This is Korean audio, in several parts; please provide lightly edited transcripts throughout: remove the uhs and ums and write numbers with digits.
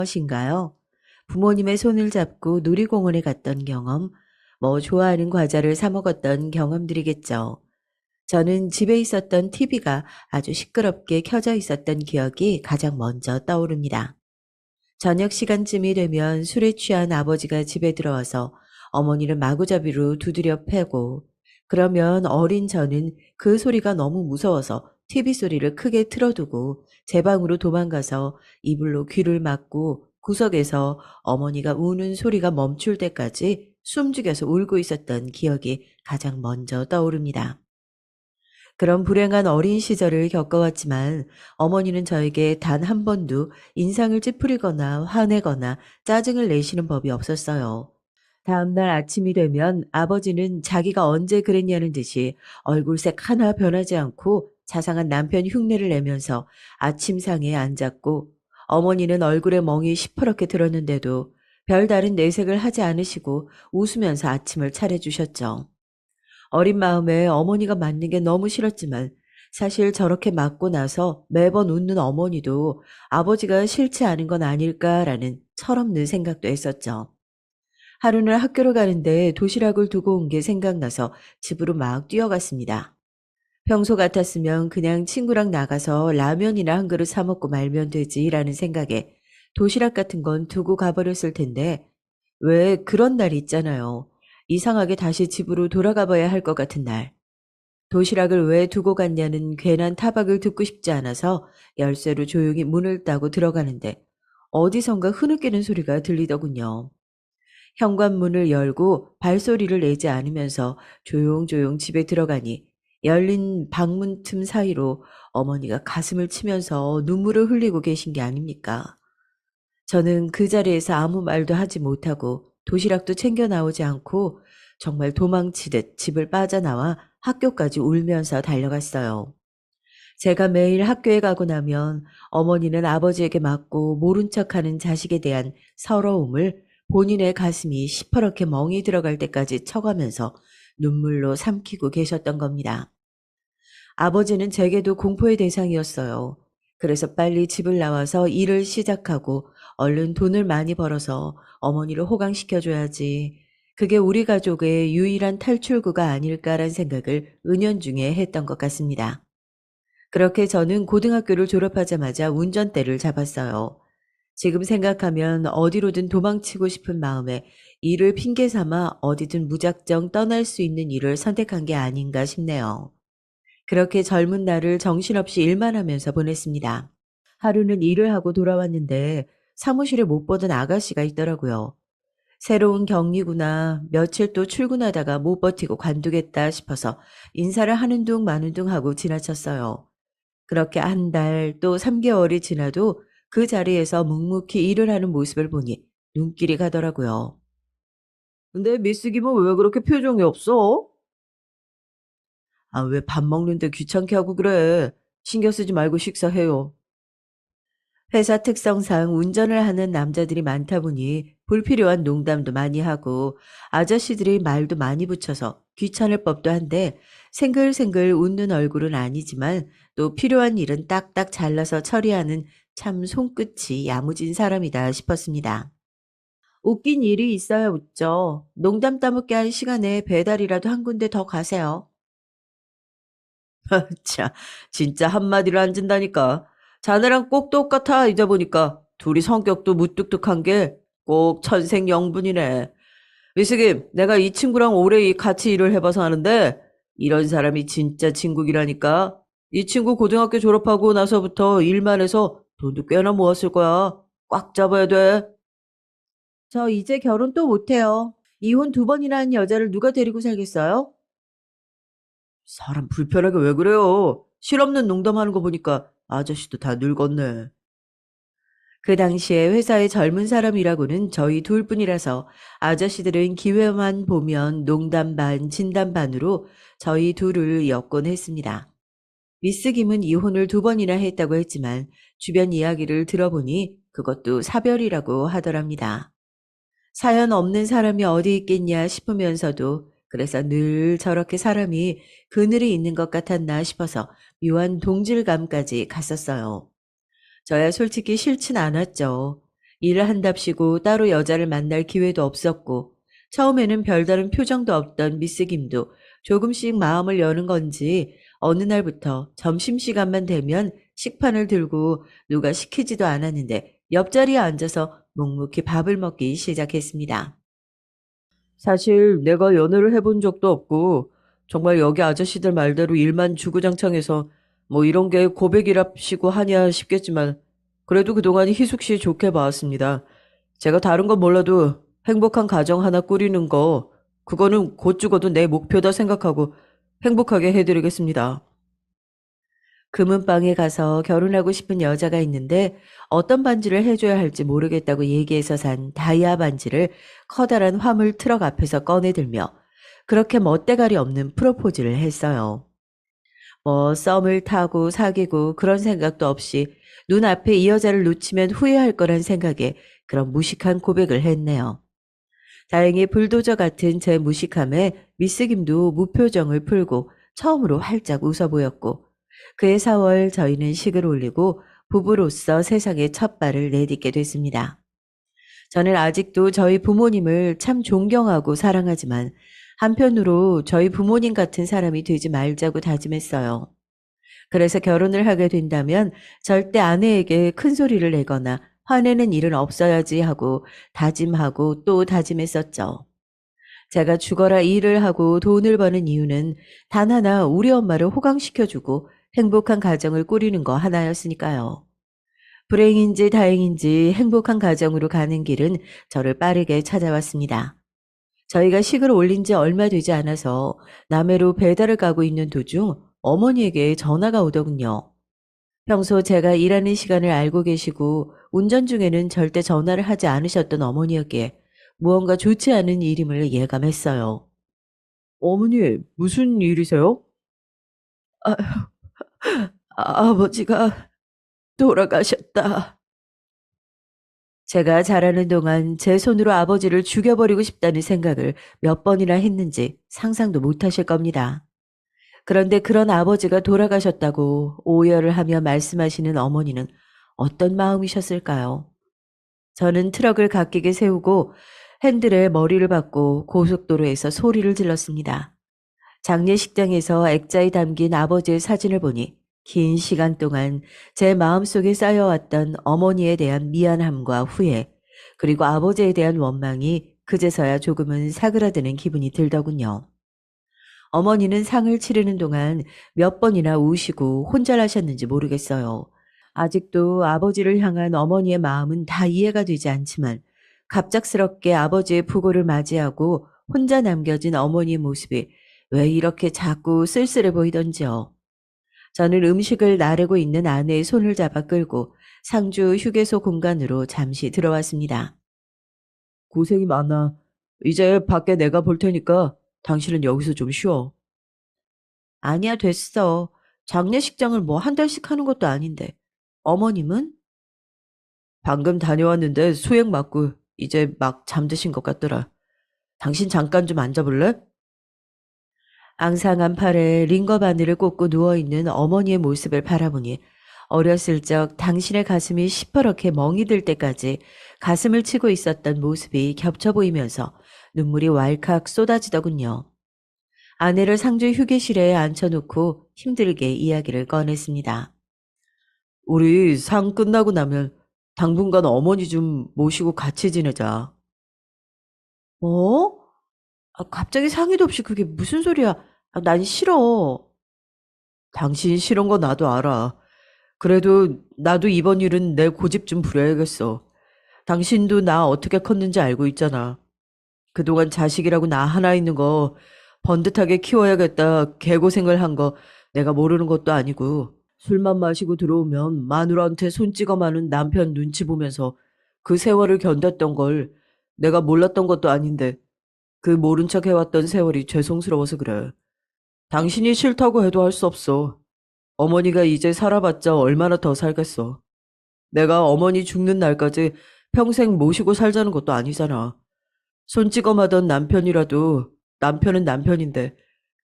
무엇인가요? 부모님의 손을 잡고 놀이공원에 갔던 경험, 좋아하는 과자를 사 먹었던 경험들이겠죠. 저는 집에 있었던 TV가 아주 시끄럽게 켜져 있었던 기억이 가장 먼저 떠오릅니다. 저녁 시간쯤이 되면 술에 취한 아버지가 집에 들어와서 어머니를 마구잡이로 두드려 패고, 그러면 어린 저는 그 소리가 너무 무서워서 TV 소리를 크게 틀어두고 제 방으로 도망가서 이불로 귀를 막고 구석에서 어머니가 우는 소리가 멈출 때까지 숨죽여서 울고 있었던 기억이 가장 먼저 떠오릅니다. 그런 불행한 어린 시절을 겪어왔지만 어머니는 저에게 단 한 번도 인상을 찌푸리거나 화내거나 짜증을 내시는 법이 없었어요. 다음날 아침이 되면 아버지는 자기가 언제 그랬냐는 듯이 얼굴색 하나 변하지 않고 자상한 남편 흉내를 내면서 아침상에 앉았고, 어머니는 얼굴에 멍이 시퍼렇게 들었는데도 별다른 내색을 하지 않으시고 웃으면서 아침을 차려주셨죠. 어린 마음에 어머니가 맞는 게 너무 싫었지만 사실 저렇게 맞고 나서 매번 웃는 어머니도 아버지가 싫지 않은 건 아닐까라는 철없는 생각도 했었죠. 하루는 학교를 가는데 도시락을 두고 온 게 생각나서 집으로 막 뛰어갔습니다. 평소 같았으면 그냥 친구랑 나가서 라면이나 한 그릇 사 먹고 말면 되지라는 생각에 도시락 같은 건 두고 가버렸을 텐데, 왜 그런 날이 있잖아요. 이상하게 다시 집으로 돌아가 봐야 할 것 같은 날. 도시락을 왜 두고 갔냐는 괜한 타박을 듣고 싶지 않아서 열쇠로 조용히 문을 따고 들어가는데 어디선가 흐느끼는 소리가 들리더군요. 현관문을 열고 발소리를 내지 않으면서 조용조용 집에 들어가니 열린 방문 틈 사이로 어머니가 가슴을 치면서 눈물을 흘리고 계신 게 아닙니까? 저는 그 자리에서 아무 말도 하지 못하고 도시락도 챙겨 나오지 않고 정말 도망치듯 집을 빠져나와 학교까지 울면서 달려갔어요. 제가 매일 학교에 가고 나면 어머니는 아버지에게 맞고 모른 척하는 자식에 대한 서러움을 본인의 가슴이 시퍼렇게 멍이 들어갈 때까지 쳐가면서 눈물로 삼키고 계셨던 겁니다. 아버지는 제게도 공포의 대상이었어요. 그래서 빨리 집을 나와서 일을 시작하고 얼른 돈을 많이 벌어서 어머니를 호강시켜줘야지. 그게 우리 가족의 유일한 탈출구가 아닐까란 생각을 은연중에 했던 것 같습니다. 그렇게 저는 고등학교를 졸업하자마자 운전대를 잡았어요. 지금 생각하면 어디로든 도망치고 싶은 마음에 일을 핑계 삼아 어디든 무작정 떠날 수 있는 일을 선택한 게 아닌가 싶네요. 그렇게 젊은 날을 정신없이 일만 하면서 보냈습니다. 하루는 일을 하고 돌아왔는데 사무실에 못 보던 아가씨가 있더라고요. 새로운 격리구나. 며칠 또 출근하다가 못 버티고 관두겠다 싶어서 인사를 하는 둥 마는 둥 하고 지나쳤어요. 그렇게 한 달 또 3개월이 지나도 그 자리에서 묵묵히 일을 하는 모습을 보니 눈길이 가더라고요. 근데 미스 김은 왜 그렇게 표정이 없어? 아, 왜 밥 먹는데 귀찮게 하고 그래? 신경 쓰지 말고 식사해요. 회사 특성상 운전을 하는 남자들이 많다 보니 불필요한 농담도 많이 하고 아저씨들이 말도 많이 붙여서 귀찮을 법도 한데, 생글생글 웃는 얼굴은 아니지만 또 필요한 일은 딱딱 잘라서 처리하는 참 손끝이 야무진 사람이다 싶었습니다. 웃긴 일이 있어야 웃죠. 농담 따먹게 할 시간에 배달이라도 한 군데 더 가세요. 참, 진짜 한마디로 안 진다니까. 자네랑 꼭 똑같아, 이제 보니까. 둘이 성격도 무뚝뚝한 게 꼭 천생연분이네. 위스김, 내가 이 친구랑 오래 같이 일을 해봐서 아는데, 이런 사람이 진짜 진국이라니까. 이 친구 고등학교 졸업하고 나서부터 일만 해서 돈도 꽤나 모았을 거야. 꽉 잡아야 돼. 저 이제 결혼 또 못해요. 이혼 2번이나 한 여자를 누가 데리고 살겠어요? 사람 불편하게 왜 그래요? 실없는 농담하는 거 보니까 아저씨도 다 늙었네. 그 당시에 회사의 젊은 사람이라고는 저희 둘뿐이라서 아저씨들은 기회만 보면 농담 반, 진담 반으로 저희 둘을 엮곤 했습니다. 미스 김은 이혼을 2번이나 했다고 했지만 주변 이야기를 들어보니 그것도 사별이라고 하더랍니다. 사연 없는 사람이 어디 있겠냐 싶으면서도 그래서 늘 저렇게 사람이 그늘이 있는 것 같았나 싶어서 묘한 동질감까지 갔었어요. 저야 솔직히 싫진 않았죠. 일을 한답시고 따로 여자를 만날 기회도 없었고 처음에는 별다른 표정도 없던 미스 김도 조금씩 마음을 여는 건지 어느 날부터 점심시간만 되면 식판을 들고 누가 시키지도 않았는데 옆자리에 앉아서 묵묵히 밥을 먹기 시작했습니다. 사실 내가 연애를 해본 적도 없고 정말 여기 아저씨들 말대로 일만 주구장창해서 뭐 이런 게 고백이랍시고 하냐 싶겠지만 그래도 그동안 희숙 씨 좋게 봐왔습니다. 제가 다른 건 몰라도 행복한 가정 하나 꾸리는 거 그거는 곧 죽어도 내 목표다 생각하고 행복하게 해드리겠습니다. 금은방에 가서 결혼하고 싶은 여자가 있는데 어떤 반지를 해줘야 할지 모르겠다고 얘기해서 산 다이아 반지를 커다란 화물 트럭 앞에서 꺼내들며 그렇게 멋대가리 없는 프로포즈를 했어요. 뭐 썸을 타고 사귀고 그런 생각도 없이 눈앞에 이 여자를 놓치면 후회할 거란 생각에 그런 무식한 고백을 했네요. 다행히 불도저 같은 제 무식함에 미스 김도 무표정을 풀고 처음으로 활짝 웃어 보였고 그해 4월 저희는 식을 올리고 부부로서 세상에 첫 발을 내딛게 됐습니다. 저는 아직도 저희 부모님을 참 존경하고 사랑하지만 한편으로 저희 부모님 같은 사람이 되지 말자고 다짐했어요. 그래서 결혼을 하게 된다면 절대 아내에게 큰 소리를 내거나 화내는 일은 없어야지 하고 다짐하고 또 다짐했었죠. 제가 죽어라 일을 하고 돈을 버는 이유는 단 하나 우리 엄마를 호강시켜주고 행복한 가정을 꾸리는 거 하나였으니까요. 불행인지 다행인지 행복한 가정으로 가는 길은 저를 빠르게 찾아왔습니다. 저희가 식을 올린 지 얼마 되지 않아서 남해로 배달을 가고 있는 도중 어머니에게 전화가 오더군요. 평소 제가 일하는 시간을 알고 계시고 운전 중에는 절대 전화를 하지 않으셨던 어머니였기에 무언가 좋지 않은 일임을 예감했어요. 어머니, 무슨 일이세요? 아, 아버지가 돌아가셨다. 제가 자라는 동안 제 손으로 아버지를 죽여버리고 싶다는 생각을 몇 번이나 했는지 상상도 못 하실 겁니다. 그런데 그런 아버지가 돌아가셨다고 오열을 하며 말씀하시는 어머니는 어떤 마음이셨을까요? 저는 트럭을 갓기게 세우고 핸들에 머리를 박고 고속도로에서 소리를 질렀습니다. 장례식장에서 액자에 담긴 아버지의 사진을 보니 긴 시간 동안 제 마음속에 쌓여왔던 어머니에 대한 미안함과 후회, 그리고 아버지에 대한 원망이 그제서야 조금은 사그라드는 기분이 들더군요. 어머니는 상을 치르는 동안 몇 번이나 우시고 혼절하셨는지 모르겠어요. 아직도 아버지를 향한 어머니의 마음은 다 이해가 되지 않지만 갑작스럽게 아버지의 부고를 맞이하고 혼자 남겨진 어머니의 모습이 왜 이렇게 자꾸 쓸쓸해 보이던지요. 저는 음식을 나르고 있는 아내의 손을 잡아 끌고 상주 휴게소 공간으로 잠시 들어왔습니다. 고생이 많아. 이제 밖에 내가 볼 테니까 당신은 여기서 좀 쉬어. 아니야, 됐어. 장례식장을 뭐 한 달씩 하는 것도 아닌데. 어머님은? 방금 다녀왔는데 수액 맞고 이제 막 잠드신 것 같더라. 당신 잠깐 좀 앉아볼래? 앙상한 팔에 링거 바늘을 꽂고 누워있는 어머니의 모습을 바라보니 어렸을 적 당신의 가슴이 시퍼렇게 멍이 들 때까지 가슴을 치고 있었던 모습이 겹쳐 보이면서 눈물이 왈칵 쏟아지더군요. 아내를 상주 휴게실에 앉혀놓고 힘들게 이야기를 꺼냈습니다. 우리 상 끝나고 나면 당분간 어머니 좀 모시고 같이 지내자. 뭐? 갑자기 상의도 없이 그게 무슨 소리야? 난 싫어. 당신 싫은 거 나도 알아. 그래도 나도 이번 일은 내 고집 좀 부려야겠어. 당신도 나 어떻게 컸는지 알고 있잖아. 그동안 자식이라고 나 하나 있는 거 번듯하게 키워야겠다 개고생을 한 거 내가 모르는 것도 아니고 술만 마시고 들어오면 마누라한테 손 찍어 마는 남편 눈치 보면서 그 세월을 견뎠던 걸 내가 몰랐던 것도 아닌데 그 모른 척 해왔던 세월이 죄송스러워서 그래. 당신이 싫다고 해도 할 수 없어. 어머니가 이제 살아봤자 얼마나 더 살겠어. 내가 어머니 죽는 날까지 평생 모시고 살자는 것도 아니잖아. 손찌검하던 남편이라도 남편은 남편인데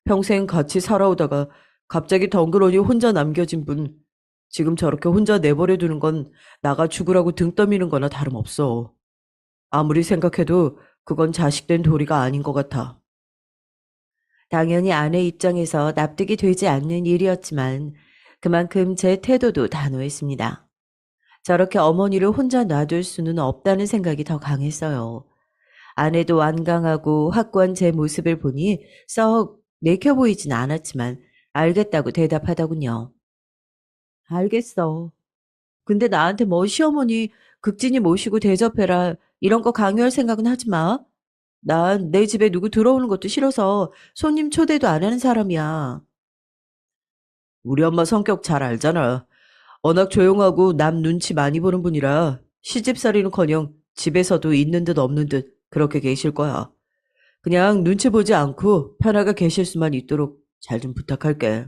평생 같이 살아오다가 갑자기 덩그러니 혼자 남겨진 분 지금 저렇게 혼자 내버려 두는 건 나가 죽으라고 등 떠미는 거나 다름없어. 아무리 생각해도 그건 자식된 도리가 아닌 것 같아. 당연히 아내 입장에서 납득이 되지 않는 일이었지만 그만큼 제 태도도 단호했습니다. 저렇게 어머니를 혼자 놔둘 수는 없다는 생각이 더 강했어요. 아내도 완강하고 확고한 제 모습을 보니 썩 내켜 보이진 않았지만 알겠다고 대답하더군요. 알겠어. 근데 나한테 뭐 시어머니 극진히 모시고 대접해라 이런 거 강요할 생각은 하지 마. 난 내 집에 누구 들어오는 것도 싫어서 손님 초대도 안 하는 사람이야. 우리 엄마 성격 잘 알잖아. 워낙 조용하고 남 눈치 많이 보는 분이라 시집살이는커녕 집에서도 있는 듯 없는 듯 그렇게 계실 거야. 그냥 눈치 보지 않고 편하게 계실 수만 있도록 잘 좀 부탁할게.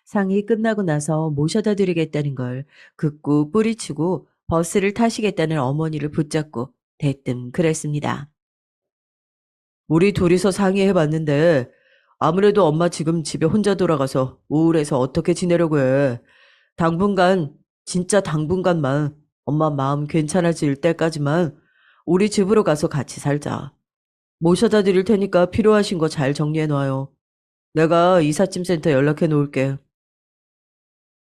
상이 끝나고 나서 모셔다 드리겠다는 걸 극구 뿌리치고 버스를 타시겠다는 어머니를 붙잡고 대뜸 그랬습니다. 우리 둘이서 상의해 봤는데 아무래도 엄마 지금 집에 혼자 돌아가서 우울해서 어떻게 지내려고 해. 당분간, 진짜 당분간만 엄마 마음 괜찮아질 때까지만 우리 집으로 가서 같이 살자. 모셔다 드릴 테니까 필요하신 거 잘 정리해 놔요. 내가 이삿짐 센터 연락해 놓을게.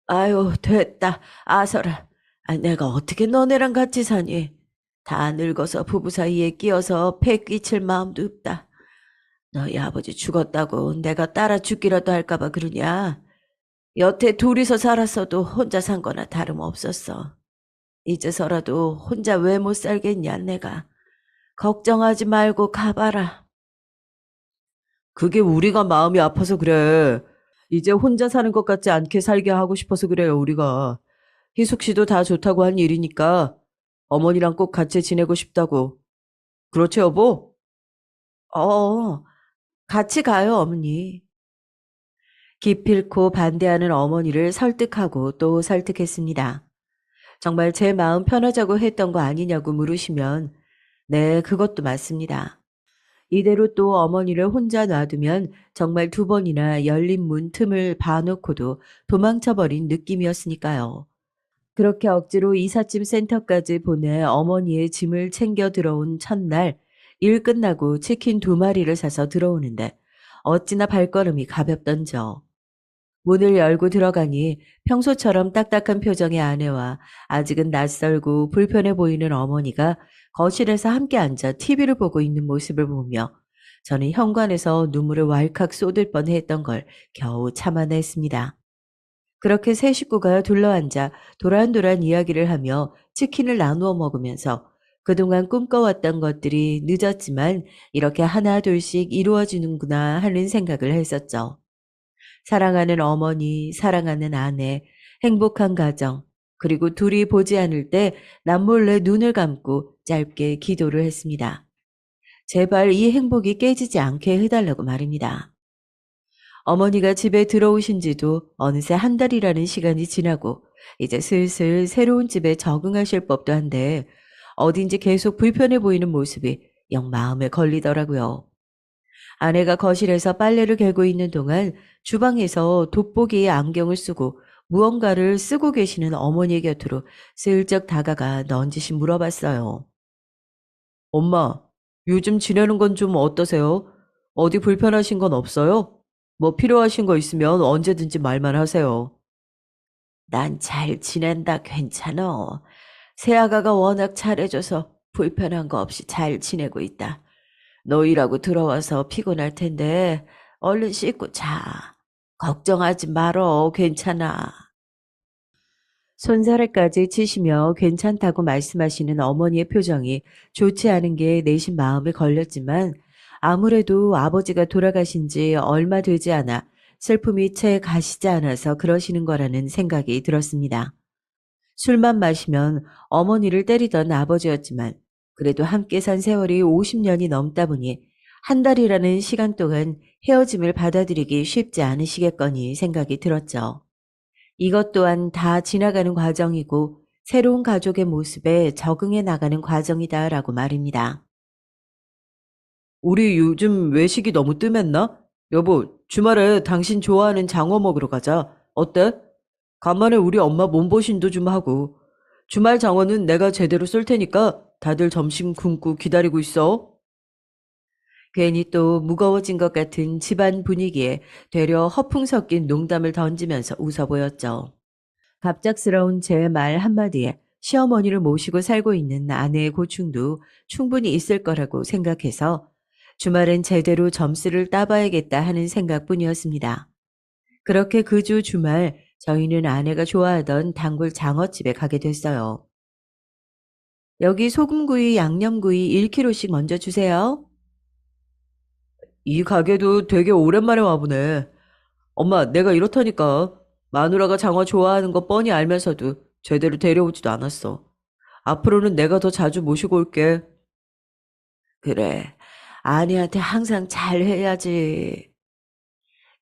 아유, 됐다. 아서라. 아, 내가 어떻게 너네랑 같이 사니? 다 늙어서 부부 사이에 끼어서 패 끼칠 마음도 없다. 너희 아버지 죽었다고 내가 따라 죽기라도 할까봐 그러냐? 여태 둘이서 살았어도 혼자 산 거나 다름없었어. 이제서라도 혼자 왜 못 살겠냐, 내가. 걱정하지 말고 가봐라. 그게 우리가 마음이 아파서 그래. 이제 혼자 사는 것 같지 않게 살게 하고 싶어서 그래요, 우리가. 희숙 씨도 다 좋다고 한 일이니까 어머니랑 꼭 같이 지내고 싶다고. 그렇지, 여보? 어, 같이 가요, 어머니. 기필코 반대하는 어머니를 설득하고 또 설득했습니다. 정말 제 마음 편하자고 했던 거 아니냐고 물으시면, 네, 그것도 맞습니다. 이대로 또 어머니를 혼자 놔두면 정말 두 번이나 열린 문 틈을 봐놓고도 도망쳐버린 느낌이었으니까요. 그렇게 억지로 이삿짐 센터까지 보내 어머니의 짐을 챙겨 들어온 첫날, 일 끝나고 치킨 2마리를 사서 들어오는데 어찌나 발걸음이 가볍던져. 문을 열고 들어가니 평소처럼 딱딱한 표정의 아내와 아직은 낯설고 불편해 보이는 어머니가 거실에서 함께 앉아 TV를 보고 있는 모습을 보며 저는 현관에서 눈물을 왈칵 쏟을 뻔했던 걸 겨우 참아냈습니다. 그렇게 세 식구가 둘러앉아 도란도란 이야기를 하며 치킨을 나누어 먹으면서 그동안 꿈꿔왔던 것들이 늦었지만 이렇게 하나 둘씩 이루어지는구나 하는 생각을 했었죠. 사랑하는 어머니, 사랑하는 아내, 행복한 가정, 그리고 둘이 보지 않을 때 남몰래 눈을 감고 짧게 기도를 했습니다. 제발 이 행복이 깨지지 않게 해달라고 말입니다. 어머니가 집에 들어오신 지도 어느새 한 달이라는 시간이 지나고 이제 슬슬 새로운 집에 적응하실 법도 한데 어딘지 계속 불편해 보이는 모습이 영 마음에 걸리더라고요. 아내가 거실에서 빨래를 개고 있는 동안 주방에서 돋보기에 안경을 쓰고 무언가를 쓰고 계시는 어머니 곁으로 슬쩍 다가가 넌지시 물어봤어요. 엄마, 요즘 지내는 건 좀 어떠세요? 어디 불편하신 건 없어요? 뭐 필요하신 거 있으면 언제든지 말만 하세요. 난 잘 지낸다, 괜찮어. 새아가가 워낙 잘해줘서 불편한 거 없이 잘 지내고 있다. 너 일하고 들어와서 피곤할 텐데 얼른 씻고 자. 걱정하지 말어. 괜찮아. 손사래까지 치시며 괜찮다고 말씀하시는 어머니의 표정이 좋지 않은 게 내심 마음에 걸렸지만 아무래도 아버지가 돌아가신 지 얼마 되지 않아 슬픔이 채 가시지 않아서 그러시는 거라는 생각이 들었습니다. 술만 마시면 어머니를 때리던 아버지였지만 그래도 함께 산 세월이 50년이 넘다 보니 한 달이라는 시간 동안 헤어짐을 받아들이기 쉽지 않으시겠거니 생각이 들었죠. 이것 또한 다 지나가는 과정이고 새로운 가족의 모습에 적응해 나가는 과정이다라고 말입니다. 우리 요즘 외식이 너무 뜸했나? 여보, 주말에 당신 좋아하는 장어 먹으러 가자. 어때? 간만에 우리 엄마 몸보신도 좀 하고. 주말 장어는 내가 제대로 쏠 테니까 다들 점심 굶고 기다리고 있어. 괜히 또 무거워진 것 같은 집안 분위기에 되려 허풍 섞인 농담을 던지면서 웃어 보였죠. 갑작스러운 제 말 한마디에 시어머니를 모시고 살고 있는 아내의 고충도 충분히 있을 거라고 생각해서 주말엔 제대로 점수를 따봐야겠다 하는 생각뿐이었습니다. 그렇게 그 주 주말 저희는 아내가 좋아하던 단골 장어집에 가게 됐어요. 여기 소금구이, 양념구이 1kg씩 먼저 주세요. 이 가게도 되게 오랜만에 와보네. 엄마, 내가 이렇다니까. 마누라가 장어 좋아하는 거 뻔히 알면서도 제대로 데려오지도 않았어. 앞으로는 내가 더 자주 모시고 올게. 그래. 아내한테 항상 잘해야지.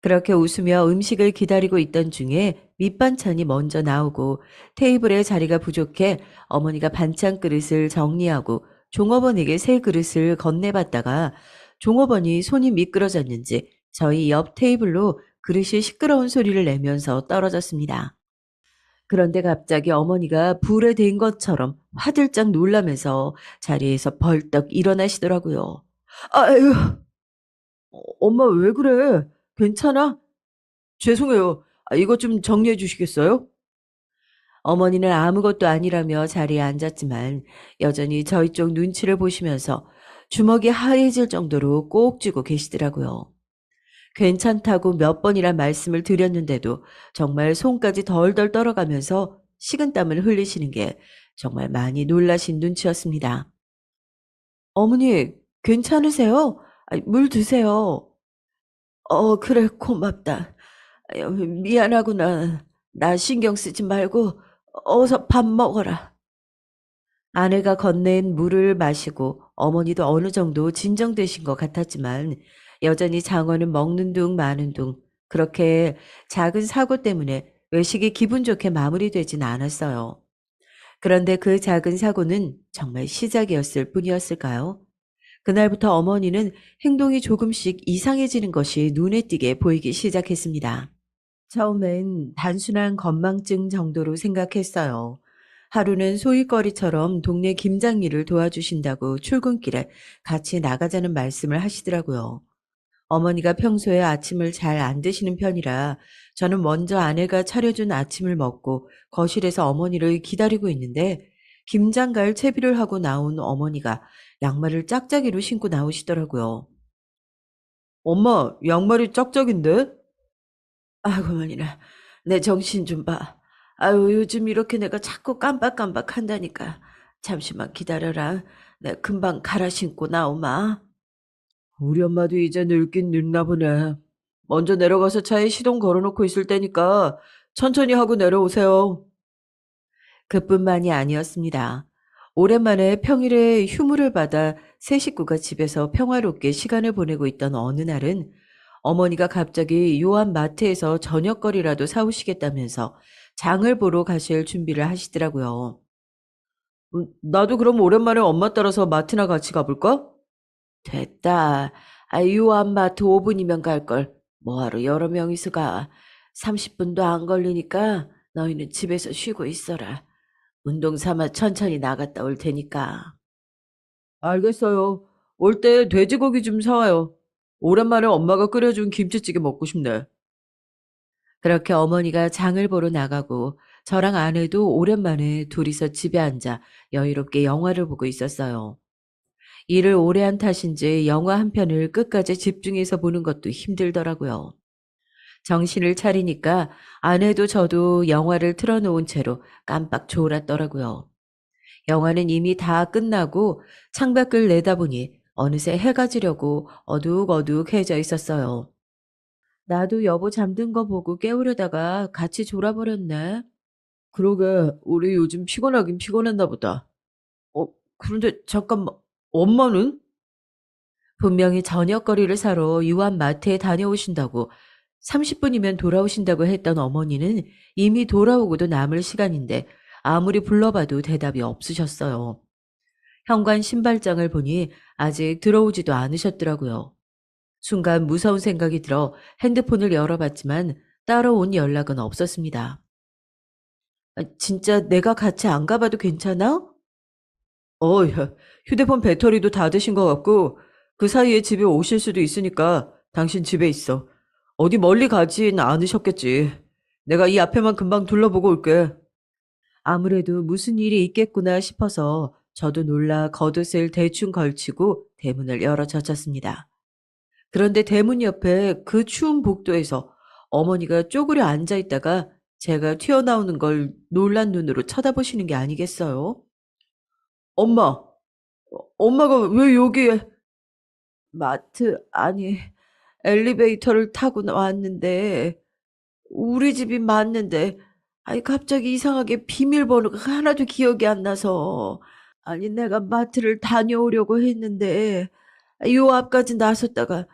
그렇게 웃으며 음식을 기다리고 있던 중에 밑반찬이 먼저 나오고 테이블에 자리가 부족해 어머니가 반찬 그릇을 정리하고 종업원에게 새 그릇을 건네봤다가 종업원이 손이 미끄러졌는지 저희 옆 테이블로 그릇이 시끄러운 소리를 내면서 떨어졌습니다. 그런데 갑자기 어머니가 불에 댄 것처럼 화들짝 놀라면서 자리에서 벌떡 일어나시더라고요. 아유, 엄마 왜 그래? 괜찮아? 죄송해요. 이것 좀 정리해 주시겠어요? 어머니는 아무것도 아니라며 자리에 앉았지만 여전히 저희 쪽 눈치를 보시면서 주먹이 하얘질 정도로 꼭 쥐고 계시더라고요. 괜찮다고 몇 번이나 말씀을 드렸는데도 정말 손까지 덜덜 떨어가면서 식은땀을 흘리시는 게 정말 많이 놀라신 눈치였습니다. 어머니, 괜찮으세요? 물 드세요. 그래, 고맙다. 아유, 미안하구나. 나 신경 쓰지 말고 어서 밥 먹어라. 아내가 건넨 물을 마시고 어머니도 어느 정도 진정되신 것 같았지만 여전히 장어는 먹는 둥 마는 둥 그렇게 작은 사고 때문에 외식이 기분 좋게 마무리되진 않았어요. 그런데 그 작은 사고는 정말 시작이었을 뿐이었을까요? 그날부터 어머니는 행동이 조금씩 이상해지는 것이 눈에 띄게 보이기 시작했습니다. 처음엔 단순한 건망증 정도로 생각했어요. 하루는 소일거리처럼 동네 김장일을 도와주신다고 출근길에 같이 나가자는 말씀을 하시더라고요. 어머니가 평소에 아침을 잘 안 드시는 편이라 저는 먼저 아내가 차려준 아침을 먹고 거실에서 어머니를 기다리고 있는데 김장 갈 채비를 하고 나온 어머니가 양말을 짝짝이로 신고 나오시더라고요. 엄마, 양말이 짝짝인데? 아이고, 어머니나, 내 정신 좀 봐. 아유, 요즘 이렇게 내가 자꾸 깜빡깜빡 한다니까. 잠시만 기다려라. 내 금방 갈아 신고 나오마. 우리 엄마도 이제 늙긴 늙나 보네. 먼저 내려가서 차에 시동 걸어놓고 있을 테니까 천천히 하고 내려오세요. 그뿐만이 아니었습니다. 오랜만에 평일에 휴무를 받아 세 식구가 집에서 평화롭게 시간을 보내고 있던 어느 날은 어머니가 갑자기 요한 마트에서 저녁거리라도 사오시겠다면서 장을 보러 가실 준비를 하시더라고요. 나도 그럼 오랜만에 엄마 따라서 마트나 같이 가볼까? 됐다. 요한 마트 5분이면 갈걸. 뭐하러 여러 명이서 가. 30분도 안 걸리니까 너희는 집에서 쉬고 있어라. 운동 삼아 천천히 나갔다 올 테니까. 알겠어요. 올 때 돼지고기 좀 사와요. 오랜만에 엄마가 끓여준 김치찌개 먹고 싶네. 그렇게 어머니가 장을 보러 나가고 저랑 아내도 오랜만에 둘이서 집에 앉아 여유롭게 영화를 보고 있었어요. 일을 오래 한 탓인지 영화 한 편을 끝까지 집중해서 보는 것도 힘들더라고요. 정신을 차리니까 아내도 저도 영화를 틀어놓은 채로 깜빡 졸았더라고요. 영화는 이미 다 끝나고 창밖을 내다보니 어느새 해가 지려고 어둑어둑해져 있었어요. 나도 여보 잠든 거 보고 깨우려다가 같이 졸아버렸네. 그러게, 우리 요즘 피곤하긴 피곤했나 보다. 어, 그런데 잠깐만, 엄마는? 분명히 저녁거리를 사러 유한 마트에 다녀오신다고 30분이면 돌아오신다고 했던 어머니는 이미 돌아오고도 남을 시간인데 아무리 불러봐도 대답이 없으셨어요. 현관 신발장을 보니 아직 들어오지도 않으셨더라고요. 순간 무서운 생각이 들어 핸드폰을 열어봤지만 따로 온 연락은 없었습니다. 진짜 내가 같이 안 가봐도 괜찮아? 야, 휴대폰 배터리도 다 드신 것 같고, 그 사이에 집에 오실 수도 있으니까 당신 집에 있어. 어디 멀리 가진 않으셨겠지. 내가 이 앞에만 금방 둘러보고 올게. 아무래도 무슨 일이 있겠구나 싶어서 저도 놀라 겉옷을 대충 걸치고 대문을 열어 젖혔습니다. 그런데 대문 옆에 그 추운 복도에서 어머니가 쪼그려 앉아 있다가 제가 튀어나오는 걸 놀란 눈으로 쳐다보시는 게 아니겠어요? 엄마, 엄마가 왜 여기에? 마트, 아니, 엘리베이터를 타고 나왔는데, 우리 집이 맞는데, 아니, 갑자기 이상하게 비밀번호가 하나도 기억이 안 나서, 아니, 내가 마트를 다녀오려고 했는데, 요 앞까지 나섰다가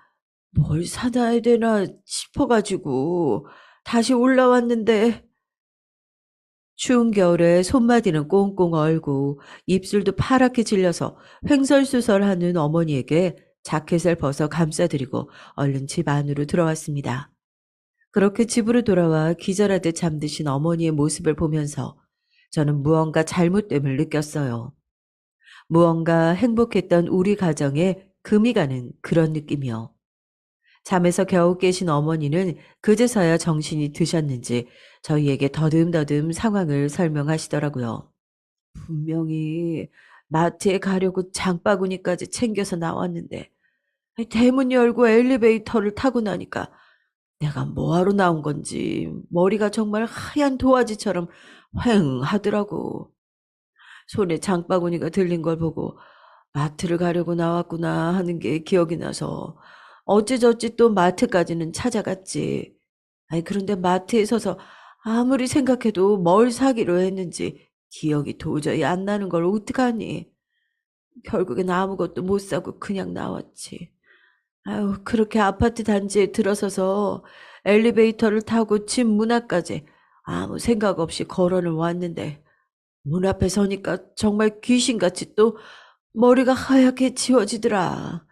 뭘 사놔야 되나 싶어가지고, 다시 올라왔는데, 추운 겨울에 손마디는 꽁꽁 얼고 입술도 파랗게 질려서 횡설수설하는 어머니에게 자켓을 벗어 감싸드리고 얼른 집 안으로 들어왔습니다. 그렇게 집으로 돌아와 기절하듯 잠드신 어머니의 모습을 보면서 저는 무언가 잘못됨을 느꼈어요. 무언가 행복했던 우리 가정에 금이 가는 그런 느낌이요. 잠에서 겨우 깨신 어머니는 그제서야 정신이 드셨는지 저희에게 더듬더듬 상황을 설명하시더라고요. 분명히 마트에 가려고 장바구니까지 챙겨서 나왔는데 대문 열고 엘리베이터를 타고 나니까 내가 뭐하러 나온 건지 머리가 정말 하얀 도화지처럼 휑 하더라고. 손에 장바구니가 들린 걸 보고 마트를 가려고 나왔구나 하는 게 기억이 나서 어찌저찌 또 마트까지는 찾아갔지. 아니 그런데 마트에 서서 아무리 생각해도 뭘 사기로 했는지 기억이 도저히 안 나는 걸 어떡하니. 결국엔 아무것도 못 사고 그냥 나왔지. 아유 그렇게 아파트 단지에 들어서서 엘리베이터를 타고 집 문 앞까지 아무 생각 없이 걸어는 왔는데 문 앞에 서니까 정말 귀신같이 또 머리가 하얗게 지워지더라.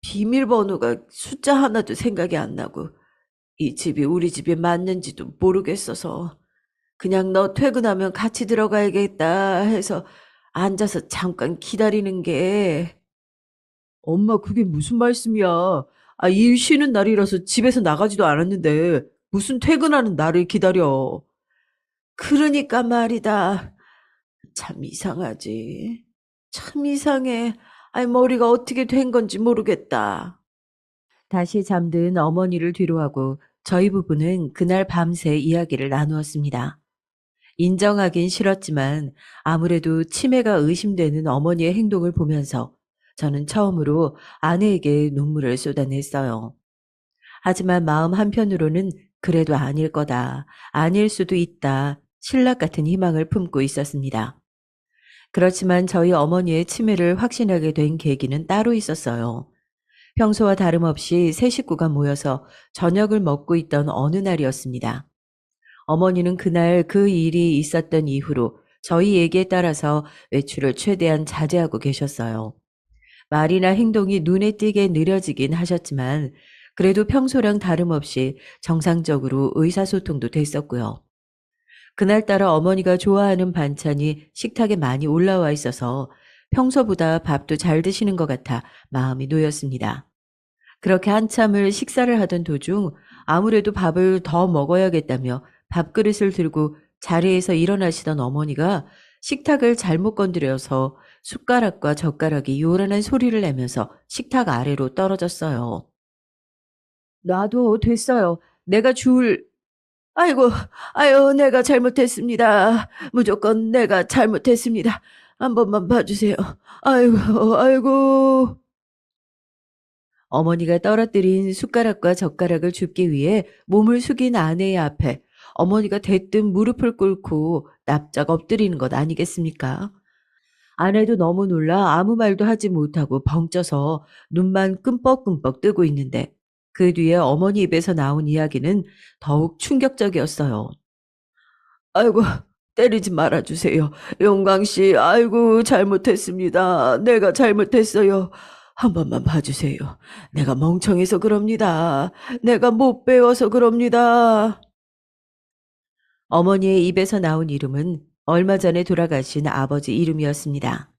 비밀번호가 숫자 하나도 생각이 안 나고 이 집이 우리 집이 맞는지도 모르겠어서 그냥 너 퇴근하면 같이 들어가야겠다 해서 앉아서 잠깐 기다리는 게. 엄마 그게 무슨 말씀이야. 일 쉬는 날이라서 집에서 나가지도 않았는데 무슨 퇴근하는 나를 기다려. 그러니까 말이다. 참 이상하지. 참 이상해. 머리가 어떻게 된 건지 모르겠다. 다시 잠든 어머니를 뒤로하고 저희 부부는 그날 밤새 이야기를 나누었습니다. 인정하긴 싫었지만 아무래도 치매가 의심되는 어머니의 행동을 보면서 저는 처음으로 아내에게 눈물을 쏟아냈어요. 하지만 마음 한편으로는 그래도 아닐 거다. 아닐 수도 있다. 신락 같은 희망을 품고 있었습니다. 그렇지만 저희 어머니의 치매를 확신하게 된 계기는 따로 있었어요. 평소와 다름없이 세 식구가 모여서 저녁을 먹고 있던 어느 날이었습니다. 어머니는 그날 그 일이 있었던 이후로 저희 얘기에 따라서 외출을 최대한 자제하고 계셨어요. 말이나 행동이 눈에 띄게 느려지긴 하셨지만 그래도 평소랑 다름없이 정상적으로 의사소통도 됐었고요. 그날따라 어머니가 좋아하는 반찬이 식탁에 많이 올라와 있어서 평소보다 밥도 잘 드시는 것 같아 마음이 놓였습니다. 그렇게 한참을 식사를 하던 도중 아무래도 밥을 더 먹어야겠다며 밥그릇을 들고 자리에서 일어나시던 어머니가 식탁을 잘못 건드려서 숟가락과 젓가락이 요란한 소리를 내면서 식탁 아래로 떨어졌어요. 놔도 됐어요. 내가 아이고, 아유, 내가 잘못했습니다. 무조건 내가 잘못했습니다. 한 번만 봐주세요. 아이고, 아이고. 어머니가 떨어뜨린 숟가락과 젓가락을 줍기 위해 몸을 숙인 아내의 앞에 어머니가 대뜸 무릎을 꿇고 납작 엎드리는 것 아니겠습니까? 아내도 너무 놀라 아무 말도 하지 못하고 벙쪄서 눈만 끔뻑끔뻑 뜨고 있는데 그 뒤에 어머니 입에서 나온 이야기는 더욱 충격적이었어요. 아이고, 때리지 말아주세요. 용광 씨, 아이고, 잘못했습니다. 내가 잘못했어요. 한 번만 봐주세요. 내가 멍청해서 그럽니다. 내가 못 배워서 그럽니다. 어머니의 입에서 나온 이름은 얼마 전에 돌아가신 아버지 이름이었습니다.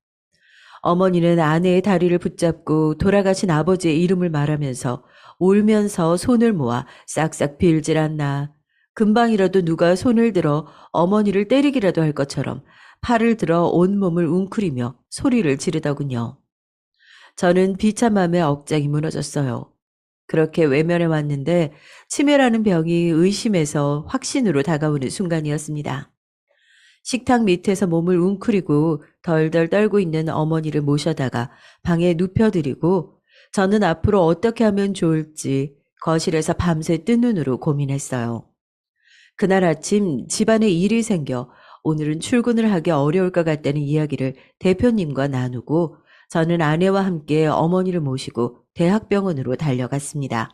어머니는 아내의 다리를 붙잡고 돌아가신 아버지의 이름을 말하면서 울면서 손을 모아 싹싹 빌질 않나. 금방이라도 누가 손을 들어 어머니를 때리기라도 할 것처럼 팔을 들어 온몸을 웅크리며 소리를 지르더군요. 저는 비참함에 억장이 무너졌어요. 그렇게 외면해 왔는데 치매라는 병이 의심에서 확신으로 다가오는 순간이었습니다. 식탁 밑에서 몸을 웅크리고 덜덜 떨고 있는 어머니를 모셔다가 방에 눕혀드리고 저는 앞으로 어떻게 하면 좋을지 거실에서 밤새 뜬 눈으로 고민했어요. 그날 아침 집안에 일이 생겨 오늘은 출근을 하기 어려울 것 같다는 이야기를 대표님과 나누고 저는 아내와 함께 어머니를 모시고 대학병원으로 달려갔습니다.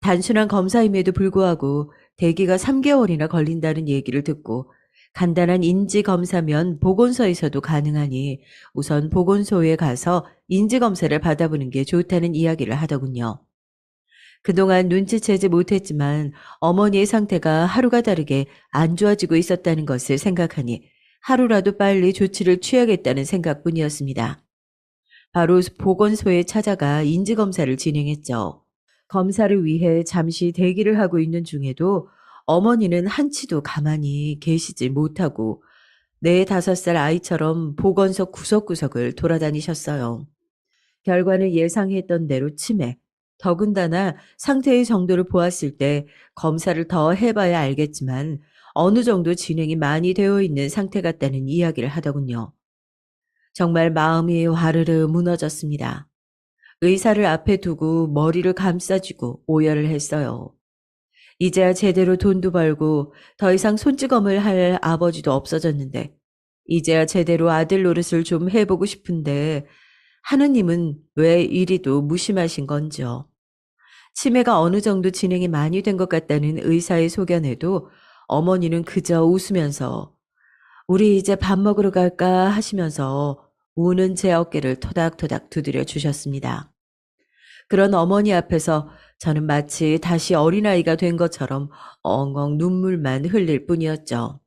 단순한 검사임에도 불구하고 대기가 3개월이나 걸린다는 얘기를 듣고 간단한 인지 검사면 보건소에서도 가능하니 우선 보건소에 가서 인지 검사를 받아보는 게 좋다는 이야기를 하더군요. 그동안 눈치채지 못했지만 어머니의 상태가 하루가 다르게 안 좋아지고 있었다는 것을 생각하니 하루라도 빨리 조치를 취하겠다는 생각뿐이었습니다. 바로 보건소에 찾아가 인지검사를 진행했죠. 검사를 위해 잠시 대기를 하고 있는 중에도 어머니는 한치도 가만히 계시지 못하고 4~5살 아이처럼 보건소 구석구석을 돌아다니셨어요. 결과는 예상했던 대로 치매. 더군다나 상태의 정도를 보았을 때 검사를 더 해봐야 알겠지만 어느 정도 진행이 많이 되어 있는 상태 같다는 이야기를 하더군요. 정말 마음이 와르르 무너졌습니다. 의사를 앞에 두고 머리를 감싸쥐고 오열을 했어요. 이제야 제대로 돈도 벌고 더 이상 손찌검을 할 아버지도 없어졌는데 이제야 제대로 아들 노릇을 좀 해보고 싶은데 하느님은 왜 이리도 무심하신 건지요. 치매가 어느 정도 진행이 많이 된 것 같다는 의사의 소견에도 어머니는 그저 웃으면서 우리 이제 밥 먹으러 갈까 하시면서 우는 제 어깨를 토닥토닥 두드려 주셨습니다. 그런 어머니 앞에서 저는 마치 다시 어린아이가 된 것처럼 엉엉 눈물만 흘릴 뿐이었죠.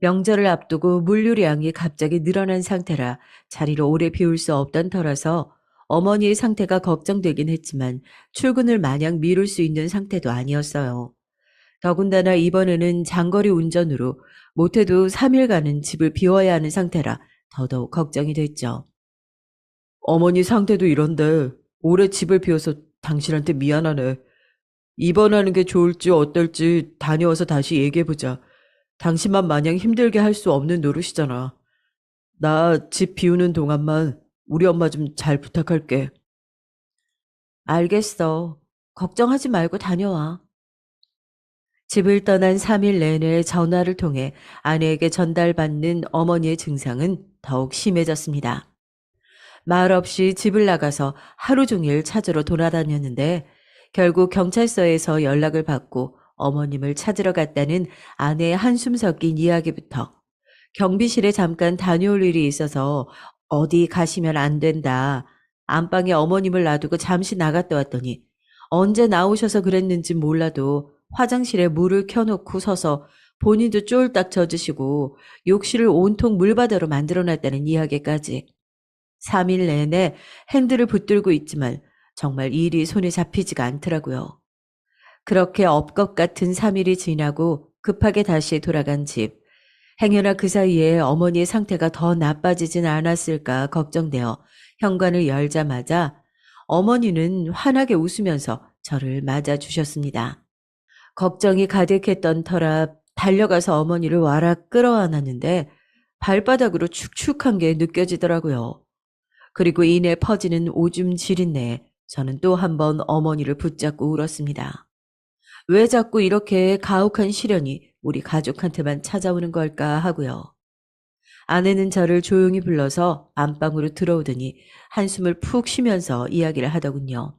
명절을 앞두고 물류량이 갑자기 늘어난 상태라 자리를 오래 비울 수 없던 터라서 어머니의 상태가 걱정되긴 했지만 출근을 마냥 미룰 수 있는 상태도 아니었어요. 더군다나 이번에는 장거리 운전으로 못해도 3일간은 집을 비워야 하는 상태라 더더욱 걱정이 됐죠. 어머니 상태도 이런데 오래 집을 비워서 당신한테 미안하네. 입원하는 게 좋을지 어떨지 다녀와서 다시 얘기해보자. 당신만 마냥 힘들게 할 수 없는 노릇이잖아. 나 집 비우는 동안만 우리 엄마 좀 잘 부탁할게. 알겠어. 걱정하지 말고 다녀와. 집을 떠난 3일 내내 전화를 통해 아내에게 전달받는 어머니의 증상은 더욱 심해졌습니다. 말 없이 집을 나가서 하루 종일 찾으러 돌아다녔는데 결국 경찰서에서 연락을 받고 어머님을 찾으러 갔다는 아내의 한숨 섞인 이야기부터 경비실에 잠깐 다녀올 일이 있어서 어디 가시면 안 된다. 안방에 어머님을 놔두고 잠시 나갔다 왔더니 언제 나오셔서 그랬는지 몰라도 화장실에 물을 켜놓고 서서 본인도 쫄딱 젖으시고 욕실을 온통 물바다로 만들어놨다는 이야기까지. 3일 내내 핸들을 붙들고 있지만 정말 일이 손에 잡히지가 않더라고요. 그렇게 업것 같은 3일이 지나고 급하게 다시 돌아간 집. 행여나 그 사이에 어머니의 상태가 더 나빠지진 않았을까 걱정되어 현관을 열자마자 어머니는 환하게 웃으면서 저를 맞아주셨습니다. 걱정이 가득했던 터라 달려가서 어머니를 와락 끌어안았는데 발바닥으로 축축한 게 느껴지더라고요. 그리고 이내 퍼지는 오줌 지린내에 저는 또 한 번 어머니를 붙잡고 울었습니다. 왜 자꾸 이렇게 가혹한 시련이 우리 가족한테만 찾아오는 걸까 하고요. 아내는 저를 조용히 불러서 안방으로 들어오더니 한숨을 푹 쉬면서 이야기를 하더군요.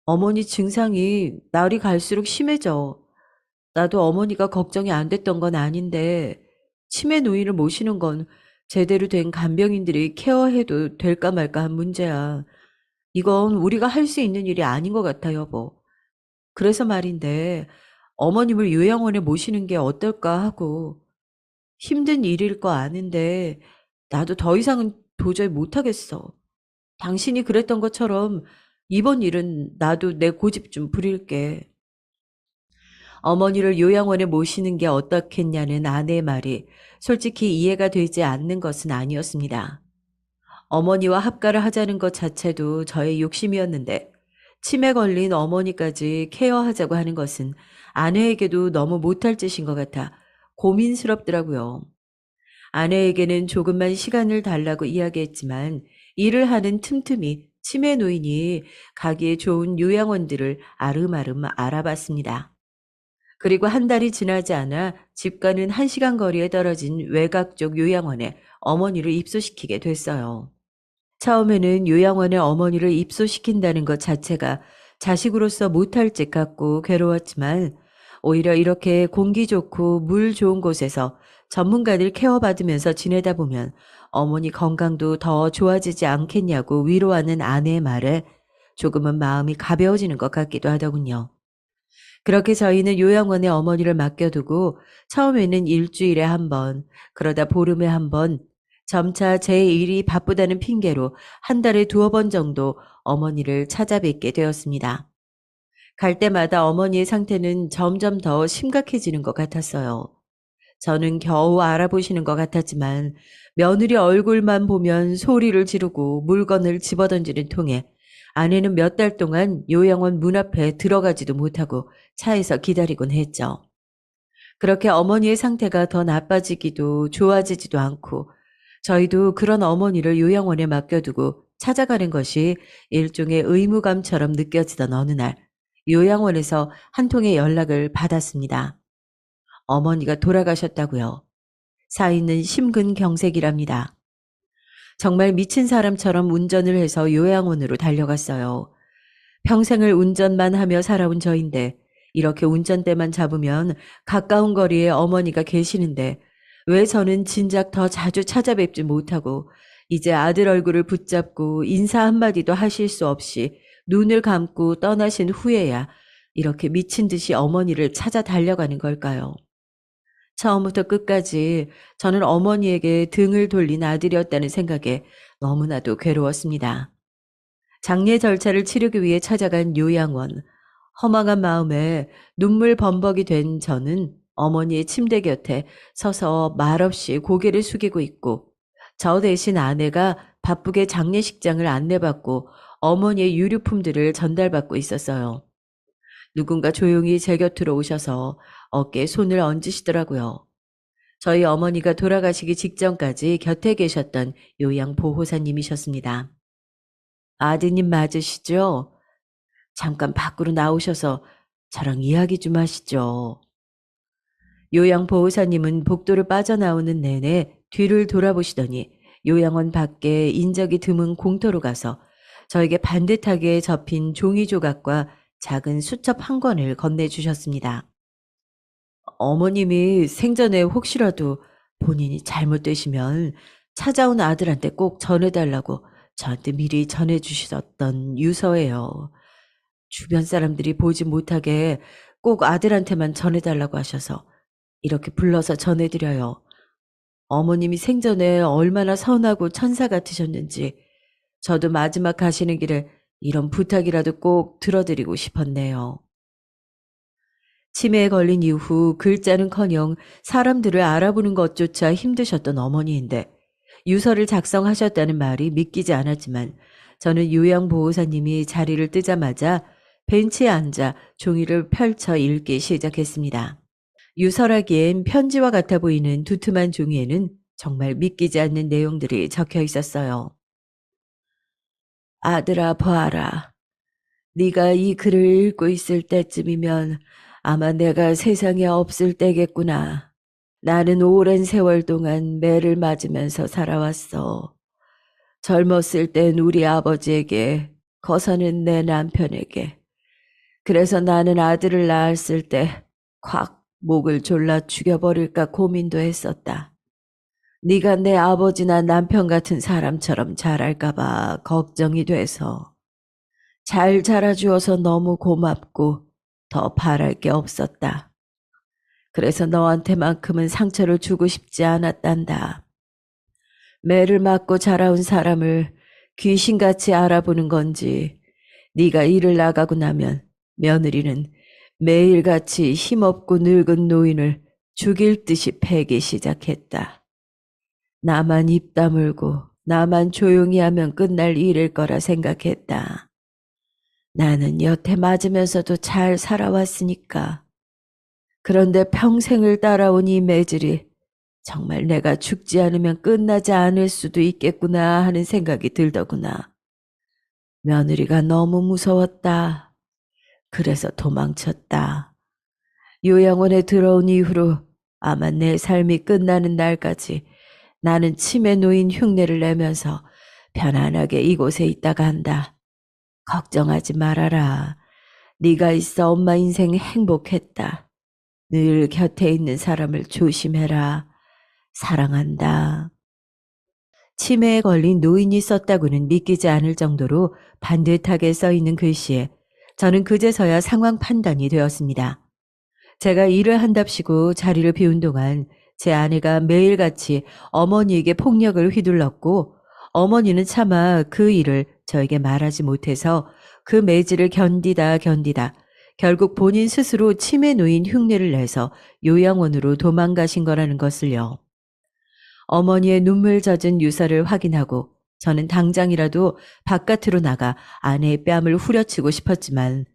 어머니 증상이 날이 갈수록 심해져. 나도 어머니가 걱정이 안 됐던 건 아닌데 치매 노인을 모시는 건 제대로 된 간병인들이 케어해도 될까 말까 한 문제야. 이건 우리가 할 수 있는 일이 아닌 것 같아, 여보. 그래서 말인데 어머님을 요양원에 모시는 게 어떨까 하고. 힘든 일일 거 아는데 나도 더 이상은 도저히 못하겠어. 당신이 그랬던 것처럼 이번 일은 나도 내 고집 좀 부릴게. 어머니를 요양원에 모시는 게 어떻겠냐는 아내의 말이 솔직히 이해가 되지 않는 것은 아니었습니다. 어머니와 합가를 하자는 것 자체도 저의 욕심이었는데 치매 걸린 어머니까지 케어하자고 하는 것은 아내에게도 너무 못할 짓인 것 같아 고민스럽더라고요. 아내에게는 조금만 시간을 달라고 이야기했지만 일을 하는 틈틈이 치매 노인이 가기에 좋은 요양원들을 아름아름 알아봤습니다. 그리고 한 달이 지나지 않아 집과는 1시간 거리에 떨어진 외곽 쪽 요양원에 어머니를 입소시키게 됐어요. 처음에는 요양원에 어머니를 입소시킨다는 것 자체가 자식으로서 못할 짓 같고 괴로웠지만 오히려 이렇게 공기 좋고 물 좋은 곳에서 전문가들 케어받으면서 지내다 보면 어머니 건강도 더 좋아지지 않겠냐고 위로하는 아내의 말에 조금은 마음이 가벼워지는 것 같기도 하더군요. 그렇게 저희는 요양원에 어머니를 맡겨두고 처음에는 일주일에 한 번, 그러다 보름에 한 번, 점차 제 일이 바쁘다는 핑계로 한 달에 2번 정도 어머니를 찾아뵙게 되었습니다. 갈 때마다 어머니의 상태는 점점 더 심각해지는 것 같았어요. 저는 겨우 알아보시는 것 같았지만 며느리 얼굴만 보면 소리를 지르고 물건을 집어던지는 통에 아내는 몇 달 동안 요양원 문 앞에 들어가지도 못하고 차에서 기다리곤 했죠. 그렇게 어머니의 상태가 더 나빠지기도 좋아지지도 않고 저희도 그런 어머니를 요양원에 맡겨두고 찾아가는 것이 일종의 의무감처럼 느껴지던 어느 날 요양원에서 한 통의 연락을 받았습니다. 어머니가 돌아가셨다고요. 사인은 심근경색이랍니다. 정말 미친 사람처럼 운전을 해서 요양원으로 달려갔어요. 평생을 운전만 하며 살아온 저인데 이렇게 운전대만 잡으면 가까운 거리에 어머니가 계시는데 왜 저는 진작 더 자주 찾아뵙지 못하고 이제 아들 얼굴을 붙잡고 인사 한마디도 하실 수 없이 눈을 감고 떠나신 후에야 이렇게 미친 듯이 어머니를 찾아 달려가는 걸까요? 처음부터 끝까지 저는 어머니에게 등을 돌린 아들이었다는 생각에 너무나도 괴로웠습니다. 장례 절차를 치르기 위해 찾아간 요양원. 허망한 마음에 눈물 범벅이 된 저는 어머니의 침대 곁에 서서 말없이 고개를 숙이고 있고 저 대신 아내가 바쁘게 장례식장을 안내받고 어머니의 유류품들을 전달받고 있었어요. 누군가 조용히 제 곁으로 오셔서 어깨에 손을 얹으시더라고요. 저희 어머니가 돌아가시기 직전까지 곁에 계셨던 요양보호사님이셨습니다. 아드님 맞으시죠? 잠깐 밖으로 나오셔서 저랑 이야기 좀 하시죠. 요양보호사님은 복도를 빠져나오는 내내 뒤를 돌아보시더니 요양원 밖에 인적이 드문 공터로 가서 저에게 반듯하게 접힌 종이 조각과 작은 수첩 한 권을 건네주셨습니다. 어머님이 생전에 혹시라도 본인이 잘못되시면 찾아온 아들한테 꼭 전해달라고 저한테 미리 전해주셨던 유서예요. 주변 사람들이 보지 못하게 꼭 아들한테만 전해달라고 하셔서 이렇게 불러서 전해드려요. 어머님이 생전에 얼마나 선하고 천사 같으셨는지 저도 마지막 가시는 길에 이런 부탁이라도 꼭 들어드리고 싶었네요. 치매에 걸린 이후 글자는커녕 사람들을 알아보는 것조차 힘드셨던 어머니인데 유서를 작성하셨다는 말이 믿기지 않았지만 저는 요양보호사님이 자리를 뜨자마자 벤치에 앉아 종이를 펼쳐 읽기 시작했습니다. 유서라기엔 편지와 같아 보이는 두툼한 종이에는 정말 믿기지 않는 내용들이 적혀 있었어요. 아들아 보아라. 네가 이 글을 읽고 있을 때쯤이면 아마 내가 세상에 없을 때겠구나. 나는 오랜 세월 동안 매를 맞으면서 살아왔어. 젊었을 땐 우리 아버지에게, 거서는 내 남편에게. 그래서 나는 아들을 낳았을 때 콱 목을 졸라 죽여버릴까 고민도 했었다. 네가 내 아버지나 남편 같은 사람처럼 자랄까 봐 걱정이 돼서. 잘 자라주어서 너무 고맙고 더 바랄 게 없었다. 그래서 너한테만큼은 상처를 주고 싶지 않았단다. 매를 맞고 자라온 사람을 귀신같이 알아보는 건지 네가 일을 나가고 나면 며느리는 매일같이 힘없고 늙은 노인을 죽일 듯이 패기 시작했다. 나만 입 다물고 나만 조용히 하면 끝날 일일 거라 생각했다. 나는 여태 맞으면서도 잘 살아왔으니까. 그런데 평생을 따라온 이 매질이 정말 내가 죽지 않으면 끝나지 않을 수도 있겠구나 하는 생각이 들더구나. 며느리가 너무 무서웠다. 그래서 도망쳤다. 요양원에 들어온 이후로 아마 내 삶이 끝나는 날까지 나는 치매 노인 흉내를 내면서 편안하게 이곳에 있다가 한다. 걱정하지 말아라. 네가 있어 엄마 인생 행복했다. 늘 곁에 있는 사람을 조심해라. 사랑한다. 치매에 걸린 노인이 썼다고는 믿기지 않을 정도로 반듯하게 써있는 글씨에 저는 그제서야 상황 판단이 되었습니다. 제가 일을 한답시고 자리를 비운 동안 제 아내가 매일같이 어머니에게 폭력을 휘둘렀고 어머니는 차마 그 일을 저에게 말하지 못해서 그 매질을 견디다 결국 본인 스스로 치매 노인 흉내를 내서 요양원으로 도망가신 거라는 것을요. 어머니의 눈물 젖은 유서를 확인하고 저는 당장이라도 바깥으로 나가 아내의 뺨을 후려치고 싶었지만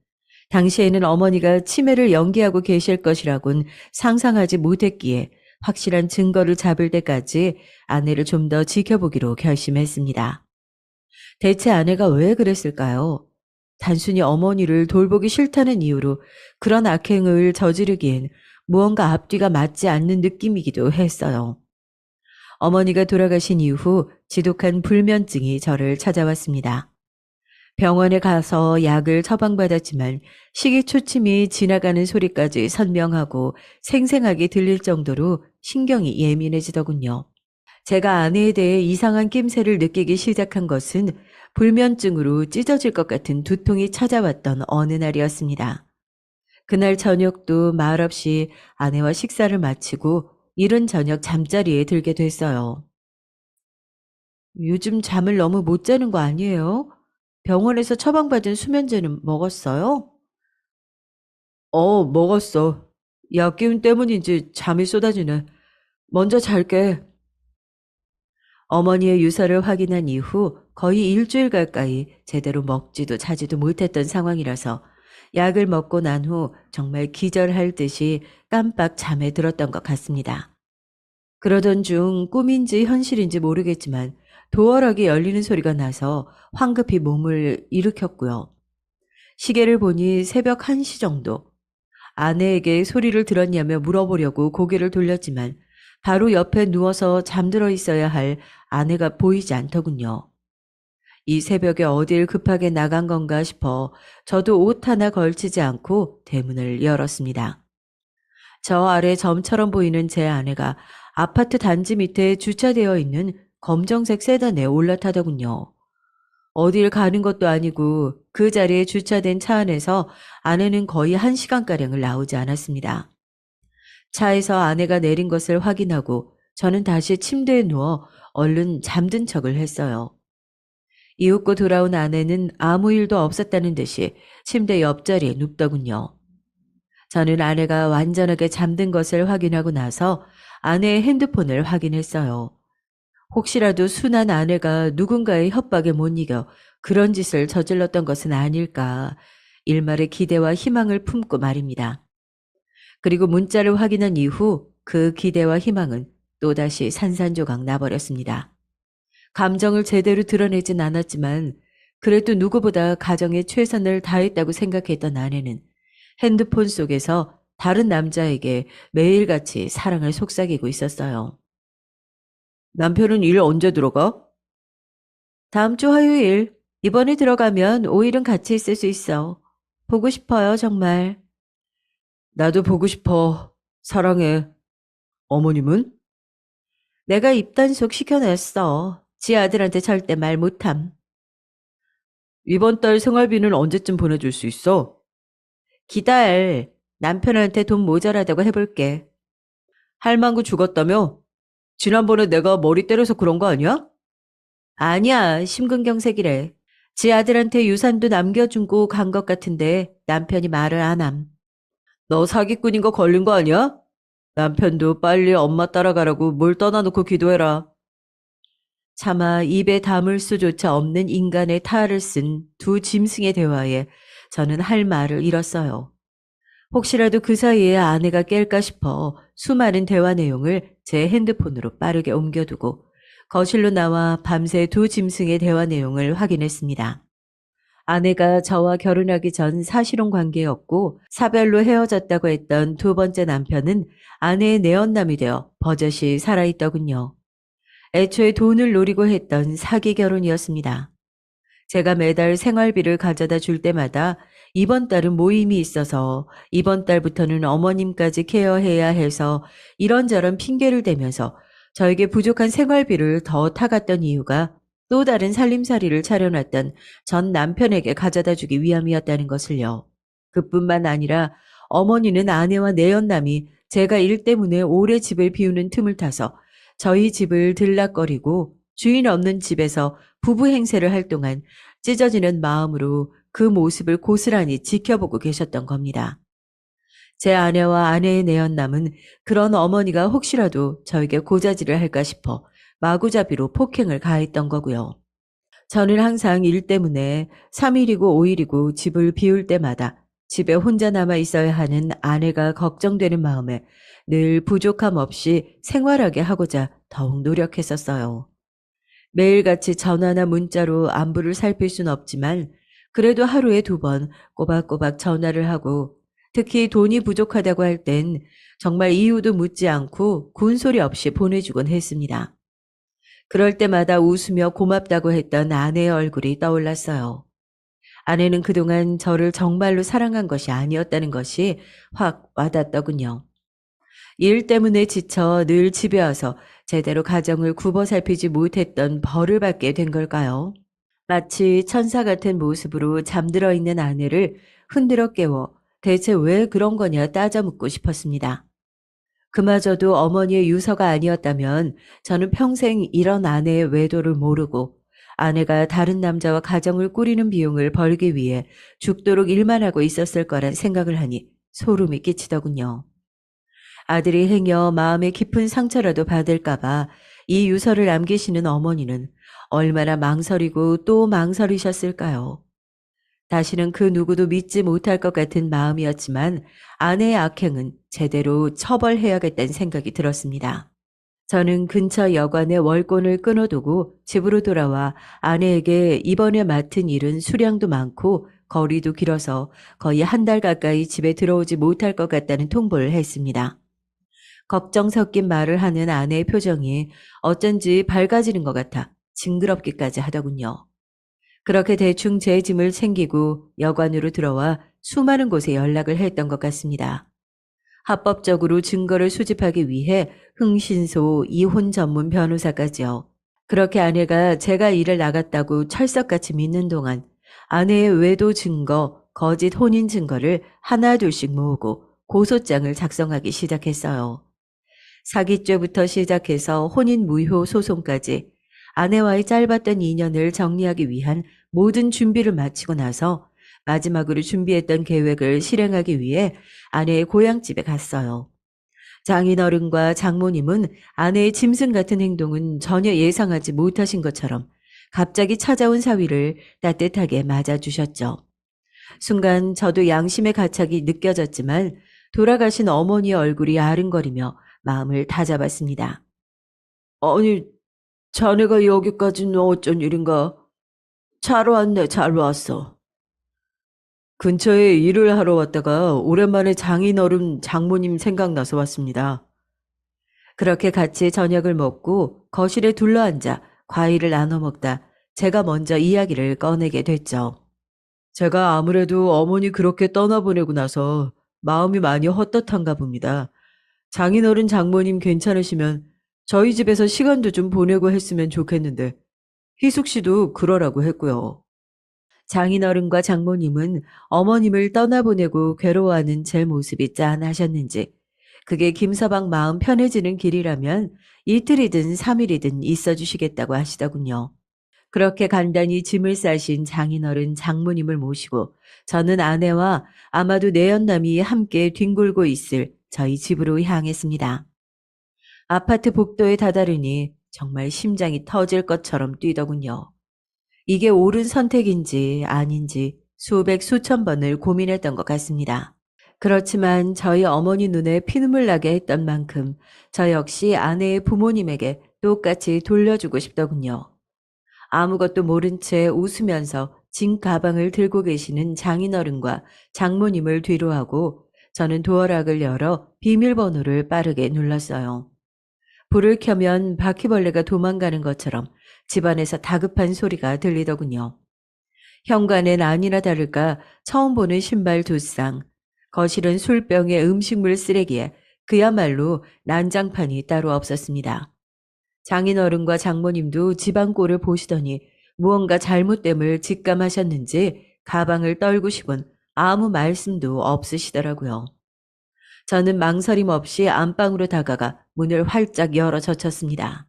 당시에는 어머니가 치매를 연기하고 계실 것이라곤 상상하지 못했기에 확실한 증거를 잡을 때까지 아내를 좀 더 지켜보기로 결심했습니다. 대체 아내가 왜 그랬을까요? 단순히 어머니를 돌보기 싫다는 이유로 그런 악행을 저지르기엔 무언가 앞뒤가 맞지 않는 느낌이기도 했어요. 어머니가 돌아가신 이후 지독한 불면증이 저를 찾아왔습니다. 병원에 가서 약을 처방받았지만 식이초침이 지나가는 소리까지 선명하고 생생하게 들릴 정도로 신경이 예민해지더군요. 제가 아내에 대해 이상한 낌새를 느끼기 시작한 것은 불면증으로 찢어질 것 같은 두통이 찾아왔던 어느 날이었습니다. 그날 저녁도 말없이 아내와 식사를 마치고 이른 저녁 잠자리에 들게 됐어요. 요즘 잠을 너무 못 자는 거 아니에요? 병원에서 처방받은 수면제는 먹었어요? 먹었어. 약 기운 때문인지 잠이 쏟아지네. 먼저 잘게. 어머니의 유서를 확인한 이후 거의 일주일 가까이 제대로 먹지도 자지도 못했던 상황이라서 약을 먹고 난 후 정말 기절할 듯이 깜빡 잠에 들었던 것 같습니다. 그러던 중 꿈인지 현실인지 모르겠지만 도어락이 열리는 소리가 나서 황급히 몸을 일으켰고요. 시계를 보니 새벽 1시 정도. 아내에게 소리를 들었냐며 물어보려고 고개를 돌렸지만 바로 옆에 누워서 잠들어 있어야 할 아내가 보이지 않더군요. 이 새벽에 어딜 급하게 나간 건가 싶어 저도 옷 하나 걸치지 않고 대문을 열었습니다. 저 아래 점처럼 보이는 제 아내가 아파트 단지 밑에 주차되어 있는 검정색 세단에 올라타더군요. 어딜 가는 것도 아니고 그 자리에 주차된 차 안에서 아내는 거의 1시간가량을 나오지 않았습니다. 차에서 아내가 내린 것을 확인하고 저는 다시 침대에 누워 얼른 잠든 척을 했어요. 이윽고 돌아온 아내는 아무 일도 없었다는 듯이 침대 옆자리에 눕더군요. 저는 아내가 완전하게 잠든 것을 확인하고 나서 아내의 핸드폰을 확인했어요. 혹시라도 순한 아내가 누군가의 협박에 못 이겨 그런 짓을 저질렀던 것은 아닐까 일말의 기대와 희망을 품고 말입니다. 그리고 문자를 확인한 이후 그 기대와 희망은 또다시 산산조각 나버렸습니다. 감정을 제대로 드러내진 않았지만 그래도 누구보다 가정에 최선을 다했다고 생각했던 아내는 핸드폰 속에서 다른 남자에게 매일같이 사랑을 속삭이고 있었어요. 남편은 일 언제 들어가? 다음 주 화요일. 이번에 들어가면 5일은 같이 있을 수 있어. 보고 싶어요, 정말. 나도 보고 싶어. 사랑해. 어머님은? 내가 입단속 시켜놨어. 지 아들한테 절대 말 못함. 이번 달 생활비는 언제쯤 보내줄 수 있어? 기다려. 남편한테 돈 모자라다고 해볼게. 할망구 죽었다며? 지난번에 내가 머리 때려서 그런 거 아니야? 아니야, 심근경색이래. 지 아들한테 유산도 남겨주고 간 것 같은데 남편이 말을 안 함. 너 사기꾼인 거 걸린 거 아니야? 남편도 빨리 엄마 따라가라고 뭘 떠나놓고 기도해라. 차마 입에 담을 수조차 없는 인간의 탈을 쓴 두 짐승의 대화에 저는 할 말을 잃었어요. 혹시라도 그 사이에 아내가 깰까 싶어 수많은 대화 내용을 제 핸드폰으로 빠르게 옮겨두고 거실로 나와 밤새 두 짐승의 대화 내용을 확인했습니다. 아내가 저와 결혼하기 전 사실혼 관계였고 사별로 헤어졌다고 했던 두 번째 남편은 아내의 내연남이 되어 버젓이 살아있더군요. 애초에 돈을 노리고 했던 사기 결혼이었습니다. 제가 매달 생활비를 가져다 줄 때마다 이번 달은 모임이 있어서 이번 달부터는 어머님까지 케어해야 해서 이런저런 핑계를 대면서 저에게 부족한 생활비를 더 타갔던 이유가 또 다른 살림살이를 차려놨던 전 남편에게 가져다 주기 위함이었다는 것을요. 그뿐만 아니라 어머니는 아내와 내연남이 제가 일 때문에 오래 집을 비우는 틈을 타서 저희 집을 들락거리고 주인 없는 집에서 부부 행세를 할 동안 찢어지는 마음으로 그 모습을 고스란히 지켜보고 계셨던 겁니다. 제 아내와 아내의 내연남은 그런 어머니가 혹시라도 저에게 고자질을 할까 싶어 마구잡이로 폭행을 가했던 거고요. 저는 항상 일 때문에 3일이고 5일이고 집을 비울 때마다 집에 혼자 남아 있어야 하는 아내가 걱정되는 마음에 늘 부족함 없이 생활하게 하고자 더욱 노력했었어요. 매일같이 전화나 문자로 안부를 살필 순 없지만 그래도 하루에 2번 꼬박꼬박 전화를 하고 특히 돈이 부족하다고 할 땐 정말 이유도 묻지 않고 군소리 없이 보내주곤 했습니다. 그럴 때마다 웃으며 고맙다고 했던 아내의 얼굴이 떠올랐어요. 아내는 그동안 저를 정말로 사랑한 것이 아니었다는 것이 확 와닿더군요. 일 때문에 지쳐 늘 집에 와서 제대로 가정을 굽어 살피지 못했던 벌을 받게 된 걸까요? 마치 천사 같은 모습으로 잠들어 있는 아내를 흔들어 깨워 대체 왜 그런 거냐 따져 묻고 싶었습니다. 그마저도 어머니의 유서가 아니었다면 저는 평생 이런 아내의 외도를 모르고 아내가 다른 남자와 가정을 꾸리는 비용을 벌기 위해 죽도록 일만 하고 있었을 거란 생각을 하니 소름이 끼치더군요. 아들이 행여 마음에 깊은 상처라도 받을까봐 이 유서를 남기시는 어머니는 얼마나 망설이고 또 망설이셨을까요? 다시는 그 누구도 믿지 못할 것 같은 마음이었지만 아내의 악행은 제대로 처벌해야겠다는 생각이 들었습니다. 저는 근처 여관에 월권을 끊어두고 집으로 돌아와 아내에게 이번에 맡은 일은 수량도 많고 거리도 길어서 거의 한 달 가까이 집에 들어오지 못할 것 같다는 통보를 했습니다. 걱정 섞인 말을 하는 아내의 표정이 어쩐지 밝아지는 것 같아 징그럽기까지 하더군요. 그렇게 대충 제 짐을 챙기고 여관으로 들어와 수많은 곳에 연락을 했던 것 같습니다. 합법적으로 증거를 수집하기 위해 흥신소 이혼 전문 변호사까지요. 그렇게 아내가 제가 일을 나갔다고 철석같이 믿는 동안 아내의 외도 증거, 거짓 혼인 증거를 하나둘씩 모으고 고소장을 작성하기 시작했어요. 사기죄부터 시작해서 혼인 무효 소송까지 아내와의 짧았던 인연을 정리하기 위한 모든 준비를 마치고 나서 마지막으로 준비했던 계획을 실행하기 위해 아내의 고향집에 갔어요. 장인어른과 장모님은 아내의 짐승 같은 행동은 전혀 예상하지 못하신 것처럼 갑자기 찾아온 사위를 따뜻하게 맞아주셨죠. 순간 저도 양심의 가책이 느껴졌지만 돌아가신 어머니의 얼굴이 아른거리며 마음을 다잡았습니다. 아니, 자네가 여기까지는 어쩐 일인가? 잘 왔네, 잘 왔어. 근처에 일을 하러 왔다가 오랜만에 장인어른 장모님 생각나서 왔습니다. 그렇게 같이 저녁을 먹고 거실에 둘러앉아 과일을 나눠 먹다 제가 먼저 이야기를 꺼내게 됐죠. 제가 아무래도 어머니 그렇게 떠나보내고 나서 마음이 많이 헛헛한가 봅니다. 장인어른 장모님 괜찮으시면 저희 집에서 시간도 좀 보내고 했으면 좋겠는데 희숙 씨도 그러라고 했고요. 장인어른과 장모님은 어머님을 떠나보내고 괴로워하는 제 모습이 짠하셨는지 그게 김서방 마음 편해지는 길이라면 이틀이든 3일이든 있어 주시겠다고 하시더군요. 그렇게 간단히 짐을 싸신 장인어른 장모님을 모시고 저는 아내와 아마도 내연남이 함께 뒹굴고 있을 저희 집으로 향했습니다. 아파트 복도에 다다르니 정말 심장이 터질 것처럼 뛰더군요. 이게 옳은 선택인지 아닌지 수백 수천 번을 고민했던 것 같습니다. 그렇지만 저희 어머니 눈에 피눈물 나게 했던 만큼 저 역시 아내의 부모님에게 똑같이 돌려주고 싶더군요. 아무것도 모른 채 웃으면서 짐 가방을 들고 계시는 장인어른과 장모님을 뒤로하고 저는 도어락을 열어 비밀번호를 빠르게 눌렀어요. 불을 켜면 바퀴벌레가 도망가는 것처럼 집안에서 다급한 소리가 들리더군요. 현관엔 아니나 다를까 처음 보는 신발 2쌍, 거실은 술병에 음식물 쓰레기에 그야말로 난장판이 따로 없었습니다. 장인어른과 장모님도 집안 꼴을 보시더니 무언가 잘못됨을 직감하셨는지 가방을 떨구시곤 아무 말씀도 없으시더라고요. 저는 망설임 없이 안방으로 다가가 문을 활짝 열어 젖혔습니다.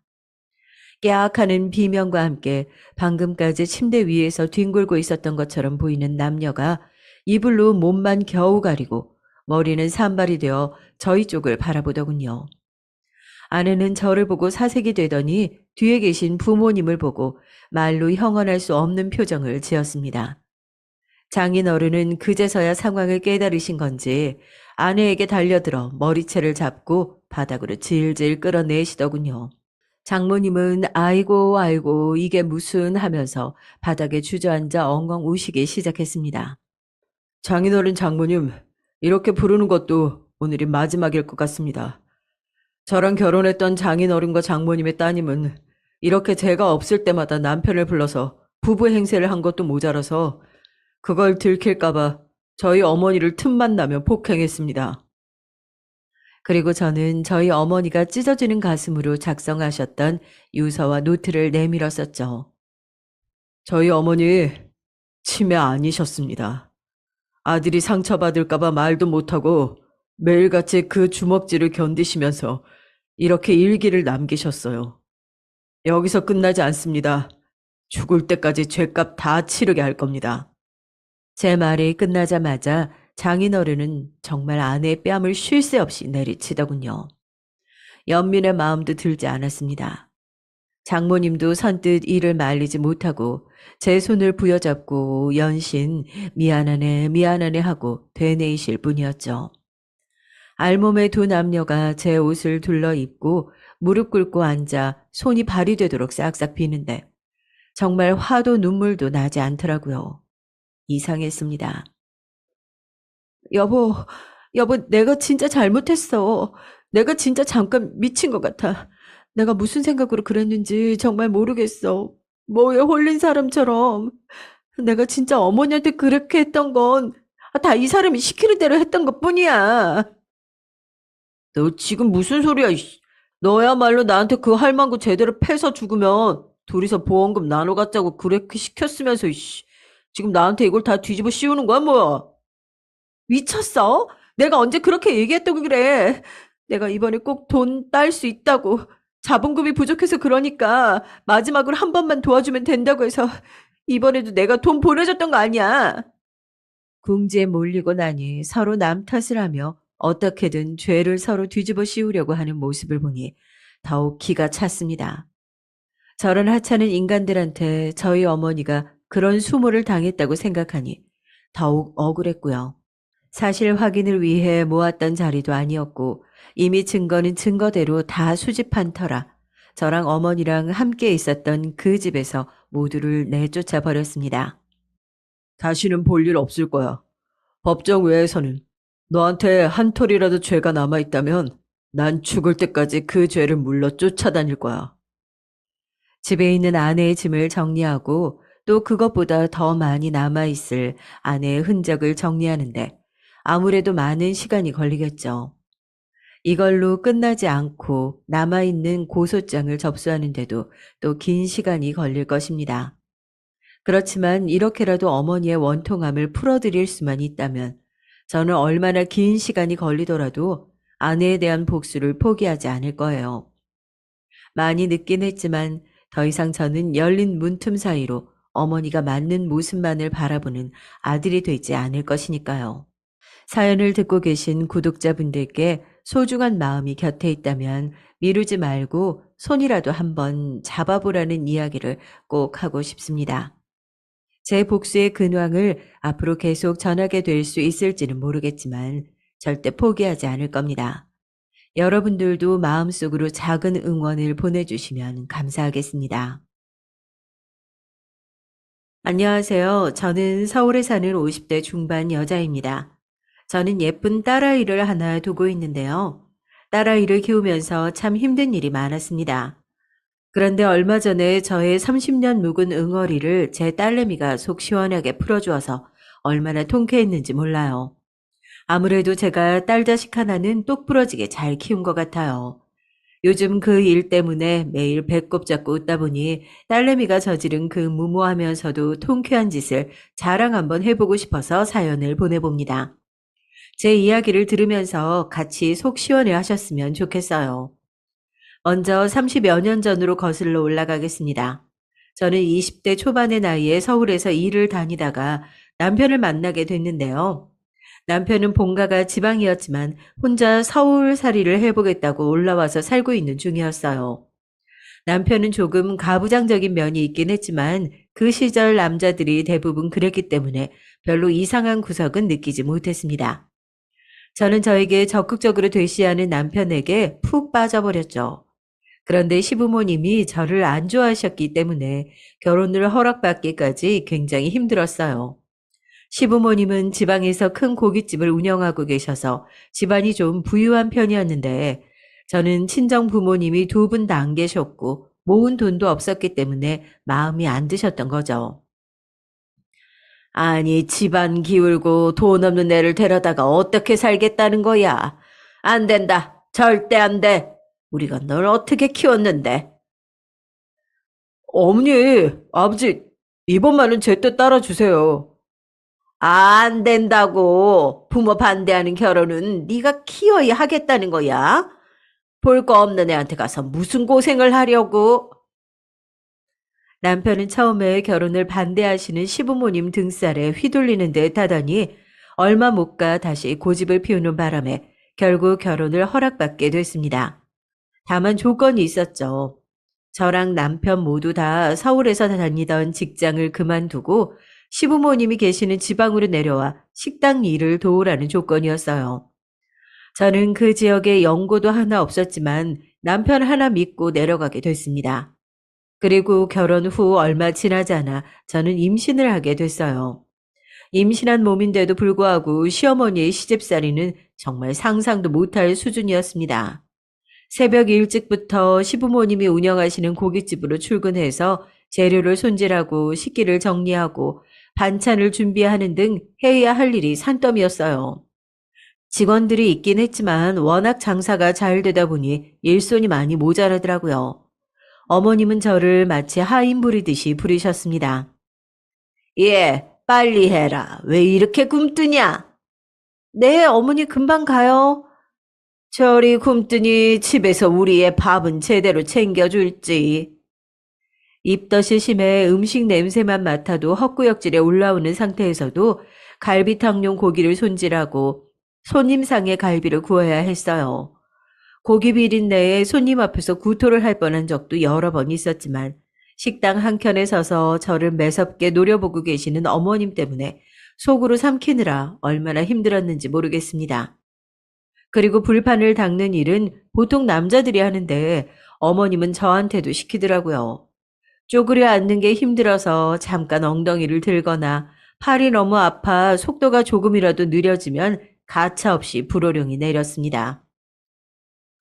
깨악하는 비명과 함께 방금까지 침대 위에서 뒹굴고 있었던 것처럼 보이는 남녀가 이불로 몸만 겨우 가리고 머리는 산발이 되어 저희 쪽을 바라보더군요. 아내는 저를 보고 사색이 되더니 뒤에 계신 부모님을 보고 말로 형언할 수 없는 표정을 지었습니다. 장인 어른은 그제서야 상황을 깨달으신 건지 아내에게 달려들어 머리채를 잡고 바닥으로 질질 끌어내시더군요. 장모님은 아이고 아이고 이게 무슨 하면서 바닥에 주저앉아 엉엉 우시기 시작했습니다. 장인어른 장모님, 이렇게 부르는 것도 오늘이 마지막일 것 같습니다. 저랑 결혼했던 장인어른과 장모님의 따님은 이렇게 제가 없을 때마다 남편을 불러서 부부 행세를 한 것도 모자라서 그걸 들킬까봐 저희 어머니를 틈만 나면 폭행했습니다. 그리고 저는 저희 어머니가 찢어지는 가슴으로 작성하셨던 유서와 노트를 내밀었었죠. 저희 어머니 치매 아니셨습니다. 아들이 상처받을까봐 말도 못하고 매일같이 그 주먹질을 견디시면서 이렇게 일기를 남기셨어요. 여기서 끝나지 않습니다. 죽을 때까지 죄값 다 치르게 할 겁니다. 제 말이 끝나자마자 장인어른은 정말 아내의 뺨을 쉴 새 없이 내리치더군요. 연민의 마음도 들지 않았습니다. 장모님도 선뜻 이를 말리지 못하고 제 손을 부여잡고 연신 미안하네 미안하네 하고 되뇌이실 뿐이었죠. 알몸의 2남녀가 제 옷을 둘러 입고 무릎 꿇고 앉아 손이 발이 되도록 싹싹 비는데 정말 화도 눈물도 나지 않더라고요. 이상했습니다. 여보, 여보, 내가 진짜 잘못했어. 내가 진짜 잠깐 미친 것 같아. 내가 무슨 생각으로 그랬는지 정말 모르겠어. 뭐에 홀린 사람처럼. 내가 진짜 어머니한테 그렇게 했던 건 다 이 사람이 시키는 대로 했던 것 뿐이야. 너 지금 무슨 소리야, 이씨. 너야말로 나한테 그 할망구 제대로 패서 죽으면 둘이서 보험금 나눠 갖자고 그렇게 시켰으면서, 이씨. 지금 나한테 이걸 다 뒤집어 씌우는 거야, 뭐야? 미쳤어? 내가 언제 그렇게 얘기했다고 그래? 내가 이번에 꼭 돈 딸 수 있다고. 자본금이 부족해서 그러니까 마지막으로 한 번만 도와주면 된다고 해서 이번에도 내가 돈 보내줬던 거 아니야. 궁지에 몰리고 나니 서로 남 탓을 하며 어떻게든 죄를 서로 뒤집어 씌우려고 하는 모습을 보니 더욱 기가 찼습니다. 저런 하찮은 인간들한테 저희 어머니가 그런 수모를 당했다고 생각하니 더욱 억울했고요. 사실 확인을 위해 모았던 자리도 아니었고 이미 증거는 증거대로 다 수집한 터라 저랑 어머니랑 함께 있었던 그 집에서 모두를 내쫓아 버렸습니다. 다시는 볼 일 없을 거야. 법정 외에서는 너한테 한 톨이라도 죄가 남아있다면 난 죽을 때까지 그 죄를 물러 쫓아다닐 거야. 집에 있는 아내의 짐을 정리하고 또 그것보다 더 많이 남아있을 아내의 흔적을 정리하는데 아무래도 많은 시간이 걸리겠죠. 이걸로 끝나지 않고 남아있는 고소장을 접수하는데도 또 긴 시간이 걸릴 것입니다. 그렇지만 이렇게라도 어머니의 원통함을 풀어드릴 수만 있다면 저는 얼마나 긴 시간이 걸리더라도 아내에 대한 복수를 포기하지 않을 거예요. 많이 늦긴 했지만 더 이상 저는 열린 문틈 사이로 어머니가 맞는 모습만을 바라보는 아들이 되지 않을 것이니까요. 사연을 듣고 계신 구독자분들께 소중한 마음이 곁에 있다면 미루지 말고 손이라도 한번 잡아보라는 이야기를 꼭 하고 싶습니다. 제 복수의 근황을 앞으로 계속 전하게 될 수 있을지는 모르겠지만 절대 포기하지 않을 겁니다. 여러분들도 마음속으로 작은 응원을 보내주시면 감사하겠습니다. 안녕하세요. 저는 서울에 사는 50대 중반 여자입니다. 저는 예쁜 딸아이를 하나 두고 있는데요. 딸아이를 키우면서 참 힘든 일이 많았습니다. 그런데 얼마 전에 저의 30년 묵은 응어리를 제 딸내미가 속 시원하게 풀어주어서 얼마나 통쾌했는지 몰라요. 아무래도 제가 딸 자식 하나는 똑부러지게 잘 키운 것 같아요. 요즘 그 일 때문에 매일 배꼽 잡고 웃다 보니 딸내미가 저지른 그 무모하면서도 통쾌한 짓을 자랑 한번 해보고 싶어서 사연을 보내봅니다. 제 이야기를 들으면서 같이 속 시원해 하셨으면 좋겠어요. 먼저 30여 년 전으로 거슬러 올라가겠습니다. 저는 20대 초반의 나이에 서울에서 일을 다니다가 남편을 만나게 됐는데요. 남편은 본가가 지방이었지만 혼자 서울살이를 해보겠다고 올라와서 살고 있는 중이었어요. 남편은 조금 가부장적인 면이 있긴 했지만 그 시절 남자들이 대부분 그랬기 때문에 별로 이상한 구석은 느끼지 못했습니다. 저는 저에게 적극적으로 대시하는 남편에게 푹 빠져버렸죠. 그런데 시부모님이 저를 안 좋아하셨기 때문에 결혼을 허락받기까지 굉장히 힘들었어요. 시부모님은 지방에서 큰 고깃집을 운영하고 계셔서 집안이 좀 부유한 편이었는데 저는 친정 부모님이 두 분 다 안 계셨고 모은 돈도 없었기 때문에 마음이 안 드셨던 거죠. 아니, 집안 기울고 돈 없는 애를 데려다가 어떻게 살겠다는 거야? 안 된다. 절대 안 돼. 우리가 널 어떻게 키웠는데? 어머니, 아버지, 이번만은 제 뜻 따라주세요. 안 된다고. 부모 반대하는 결혼은 네가 키워야 하겠다는 거야. 볼 거 없는 애한테 가서 무슨 고생을 하려고. 남편은 처음에 결혼을 반대하시는 시부모님 등살에 휘둘리는 듯 하더니 얼마 못 가 다시 고집을 피우는 바람에 결국 결혼을 허락받게 됐습니다. 다만 조건이 있었죠. 저랑 남편 모두 다 서울에서 다니던 직장을 그만두고 시부모님이 계시는 지방으로 내려와 식당 일을 도우라는 조건이었어요. 저는 그 지역에 연고도 하나 없었지만 남편 하나 믿고 내려가게 됐습니다. 그리고 결혼 후 얼마 지나지 않아 저는 임신을 하게 됐어요. 임신한 몸인데도 불구하고 시어머니의 시집살이는 정말 상상도 못할 수준이었습니다. 새벽 일찍부터 시부모님이 운영하시는 고깃집으로 출근해서 재료를 손질하고 식기를 정리하고 반찬을 준비하는 등 해야 할 일이 산더미였어요. 직원들이 있긴 했지만 워낙 장사가 잘 되다 보니 일손이 많이 모자라더라고요. 어머님은 저를 마치 하인 부리듯이 부르셨습니다. 예, 빨리 해라. 왜 이렇게 굶뜨냐? 네, 어머니 금방 가요. 저리 굶뜨니 집에서 우리의 밥은 제대로 챙겨줄지. 입덧이 심해 음식 냄새만 맡아도 헛구역질에 올라오는 상태에서도 갈비탕용 고기를 손질하고 손님상의 갈비를 구워야 했어요. 고기 비린내에 손님 앞에서 구토를 할 뻔한 적도 여러 번 있었지만 식당 한켠에 서서 저를 매섭게 노려보고 계시는 어머님 때문에 속으로 삼키느라 얼마나 힘들었는지 모르겠습니다. 그리고 불판을 닦는 일은 보통 남자들이 하는데 어머님은 저한테도 시키더라고요. 쪼그려 앉는 게 힘들어서 잠깐 엉덩이를 들거나 팔이 너무 아파 속도가 조금이라도 느려지면 가차없이 불호령이 내렸습니다.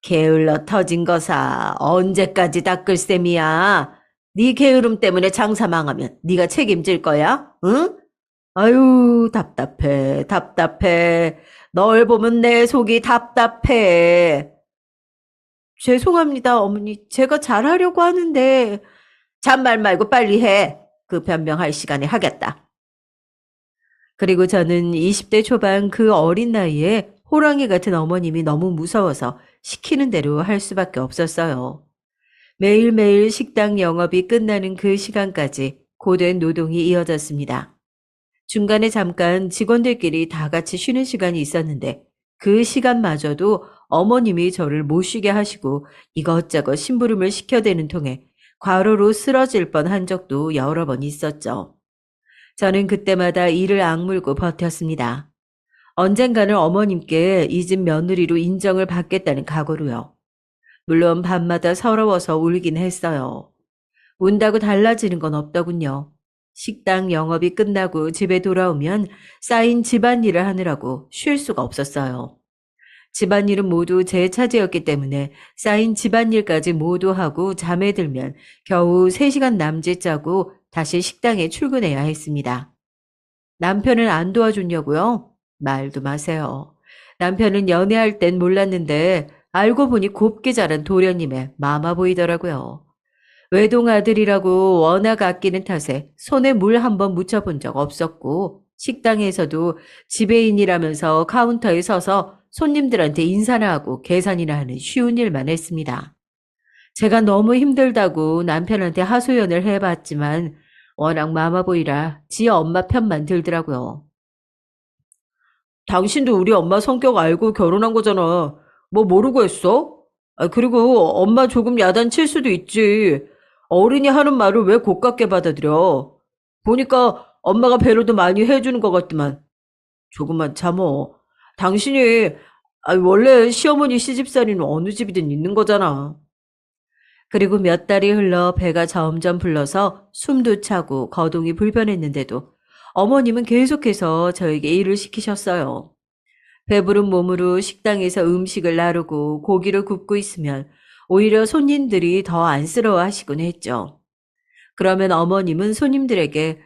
게을러 터진 거사 언제까지 닦을 셈이야? 네 게으름 때문에 장사 망하면 네가 책임질 거야? 응? 아유, 답답해, 답답해. 널 보면 내 속이 답답해. 죄송합니다, 어머니. 제가 잘하려고 하는데. 잔말 말고 빨리 해. 그 변명할 시간에 하겠다. 그리고 저는 20대 초반 그 어린 나이에 호랑이 같은 어머님이 너무 무서워서 시키는 대로 할 수밖에 없었어요. 매일매일 식당 영업이 끝나는 그 시간까지 고된 노동이 이어졌습니다. 중간에 잠깐 직원들끼리 다 같이 쉬는 시간이 있었는데 그 시간마저도 어머님이 저를 못 쉬게 하시고 이것저것 심부름을 시켜대는 통에 과로로 쓰러질 뻔한 적도 여러 번 있었죠. 저는 그때마다 이를 악물고 버텼습니다. 언젠가는 어머님께 이 집 며느리로 인정을 받겠다는 각오로요. 물론 밤마다 서러워서 울긴 했어요. 운다고 달라지는 건 없더군요. 식당 영업이 끝나고 집에 돌아오면 쌓인 집안일을 하느라고 쉴 수가 없었어요. 집안일은 모두 제 차지였기 때문에 쌓인 집안일까지 모두 하고 잠에 들면 겨우 3시간 남짓 자고 다시 식당에 출근해야 했습니다. 남편은 안 도와줬냐고요? 말도 마세요. 남편은 연애할 땐 몰랐는데 알고 보니 곱게 자란 도련님의 마마 보이더라고요. 외동아들이라고 워낙 아끼는 탓에 손에 물 한 번 묻혀본 적 없었고 식당에서도 지배인이라면서 카운터에 서서 손님들한테 인사나 하고 계산이나 하는 쉬운 일만 했습니다. 제가 너무 힘들다고 남편한테 하소연을 해봤지만 워낙 마마보이라 지 엄마 편만 들더라고요. 당신도 우리 엄마 성격 알고 결혼한 거잖아. 뭐 모르고 했어? 그리고 엄마 조금 야단칠 수도 있지. 어른이 하는 말을 왜 고깝게 받아들여? 보니까 엄마가 배려도 많이 해주는 것 같지만 조금만 참어. 당신이 원래 시어머니 시집살이는 어느 집이든 있는 거잖아. 그리고 몇 달이 흘러 배가 점점 불러서 숨도 차고 거동이 불편했는데도 어머님은 계속해서 저에게 일을 시키셨어요. 배부른 몸으로 식당에서 음식을 나르고 고기를 굽고 있으면 오히려 손님들이 더 안쓰러워 하시곤 했죠. 그러면 어머님은 손님들에게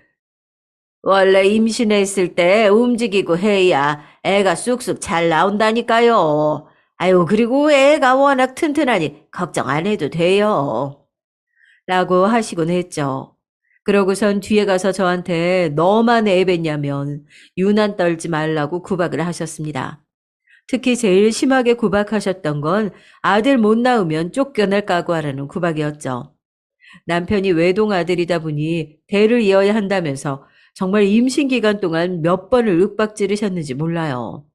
원래 임신했을 때 움직이고 해야 애가 쑥쑥 잘 나온다니까요. 아유, 그리고 애가 워낙 튼튼하니 걱정 안 해도 돼요. 라고 하시곤 했죠. 그러고선 뒤에 가서 저한테 너만 애뱉냐면 유난 떨지 말라고 구박을 하셨습니다. 특히 제일 심하게 구박하셨던 건 아들 못 낳으면 쫓겨날 각오하라는 구박이었죠. 남편이 외동아들이다 보니 대를 이어야 한다면서 정말 임신 기간 동안 몇 번을 윽박지르셨는지 몰라요.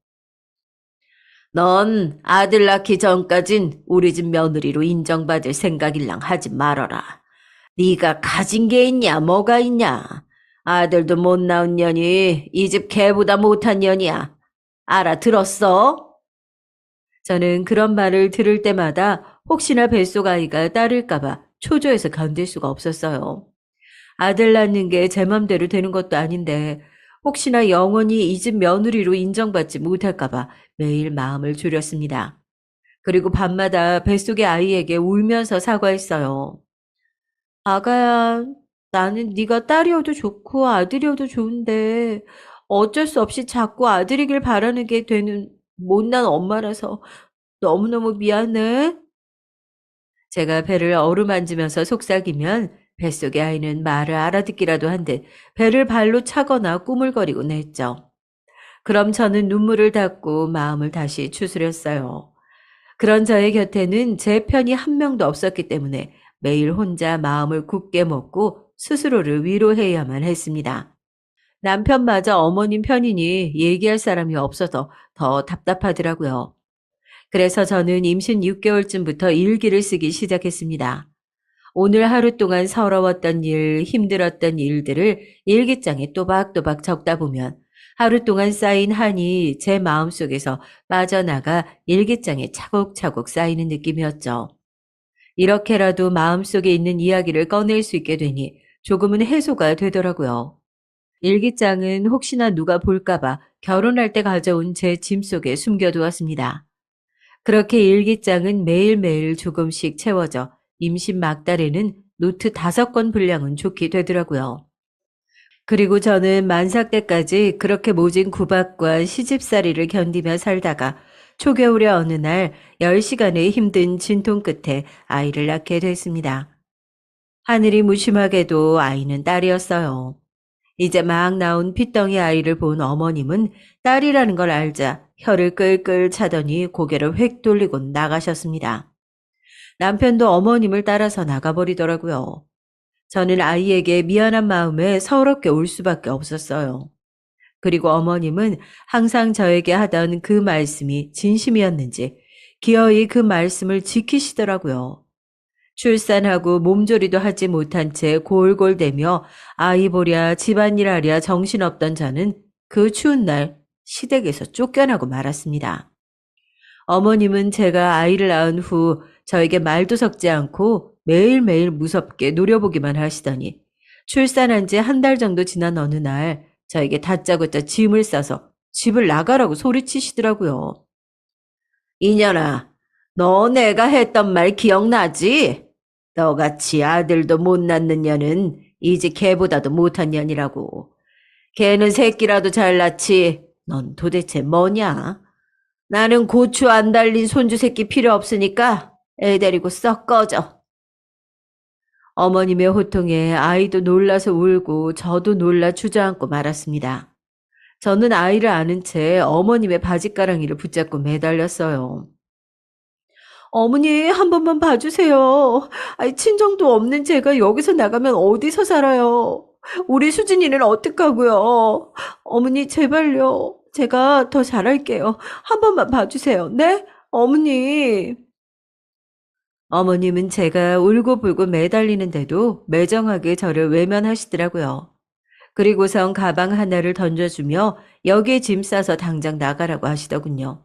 넌 아들 낳기 전까진 우리 집 며느리로 인정받을 생각일랑 하지 말어라. 네가 가진 게 있냐 뭐가 있냐. 아들도 못 낳은 년이 이 집 개보다 못한 년이야. 알아들었어? 저는 그런 말을 들을 때마다 혹시나 뱃속 아이가 딸일까봐 초조해서 견딜 수가 없었어요. 아들 낳는 게 제 맘대로 되는 것도 아닌데 혹시나 영원히 이 집 며느리로 인정받지 못할까봐 매일 마음을 졸였습니다. 그리고 밤마다 뱃속의 아이에게 울면서 사과했어요. 아가야, 나는 네가 딸이어도 좋고 아들이어도 좋은데 어쩔 수 없이 자꾸 아들이길 바라는 게 되는 못난 엄마라서 너무너무 미안해. 제가 배를 어루만지면서 속삭이면 뱃속의 아이는 말을 알아듣기라도 한 듯 배를 발로 차거나 꾸물거리곤 했죠. 그럼 저는 눈물을 닦고 마음을 다시 추스렸어요. 그런 저의 곁에는 제 편이 한 명도 없었기 때문에 매일 혼자 마음을 굳게 먹고 스스로를 위로해야만 했습니다. 남편마저 어머님 편이니 얘기할 사람이 없어서 더 답답하더라고요. 그래서 저는 임신 6개월쯤부터 일기를 쓰기 시작했습니다. 오늘 하루 동안 서러웠던 일, 힘들었던 일들을 일기장에 또박또박 적다 보면 하루 동안 쌓인 한이 제 마음속에서 빠져나가 일기장에 차곡차곡 쌓이는 느낌이었죠. 이렇게라도 마음속에 있는 이야기를 꺼낼 수 있게 되니 조금은 해소가 되더라고요. 일기장은 혹시나 누가 볼까봐 결혼할 때 가져온 제 짐 속에 숨겨두었습니다. 그렇게 일기장은 매일매일 조금씩 채워져 임신 막달에는 노트 5권 분량은 좋게 되더라고요. 그리고 저는 만삭 때까지 그렇게 모진 구박과 시집살이를 견디며 살다가 초겨울의 어느 날 10시간의 힘든 진통 끝에 아이를 낳게 됐습니다. 하늘이 무심하게도 아이는 딸이었어요. 이제 막 나온 핏덩이 아이를 본 어머님은 딸이라는 걸 알자 혀를 끌끌 차더니 고개를 획 돌리고 나가셨습니다. 남편도 어머님을 따라서 나가버리더라고요. 저는 아이에게 미안한 마음에 서럽게 울 수밖에 없었어요. 그리고 어머님은 항상 저에게 하던 그 말씀이 진심이었는지 기어이 그 말씀을 지키시더라고요. 출산하고 몸조리도 하지 못한 채 골골대며 아이 보랴 집안일 하랴 정신없던 저는 그 추운 날 시댁에서 쫓겨나고 말았습니다. 어머님은 제가 아이를 낳은 후 저에게 말도 섞지 않고 매일매일 무섭게 노려보기만 하시더니 출산한 지 한 달 정도 지난 어느 날 저에게 다짜고짜 짐을 싸서 집을 나가라고 소리치시더라고요. 이년아, 너 내가 했던 말 기억나지? 너같이 아들도 못 낳는 년은 이제 걔보다도 못한 년이라고. 걔는 새끼라도 잘 낳지. 넌 도대체 뭐냐? 나는 고추 안 달린 손주 새끼 필요 없으니까 애 데리고 썩 꺼져. 어머님의 호통에 아이도 놀라서 울고 저도 놀라 주저앉고 말았습니다. 저는 아이를 안은 채 어머님의 바짓가랑이를 붙잡고 매달렸어요. 어머니, 한 번만 봐주세요. 아이, 친정도 없는 제가 여기서 나가면 어디서 살아요? 우리 수진이는 어떡하고요? 어머니, 제발요. 제가 더 잘할게요. 한 번만 봐주세요. 네? 어머니. 어머님은 제가 울고불고 매달리는데도 매정하게 저를 외면하시더라고요. 그리고선 가방 하나를 던져주며 여기에 짐 싸서 당장 나가라고 하시더군요.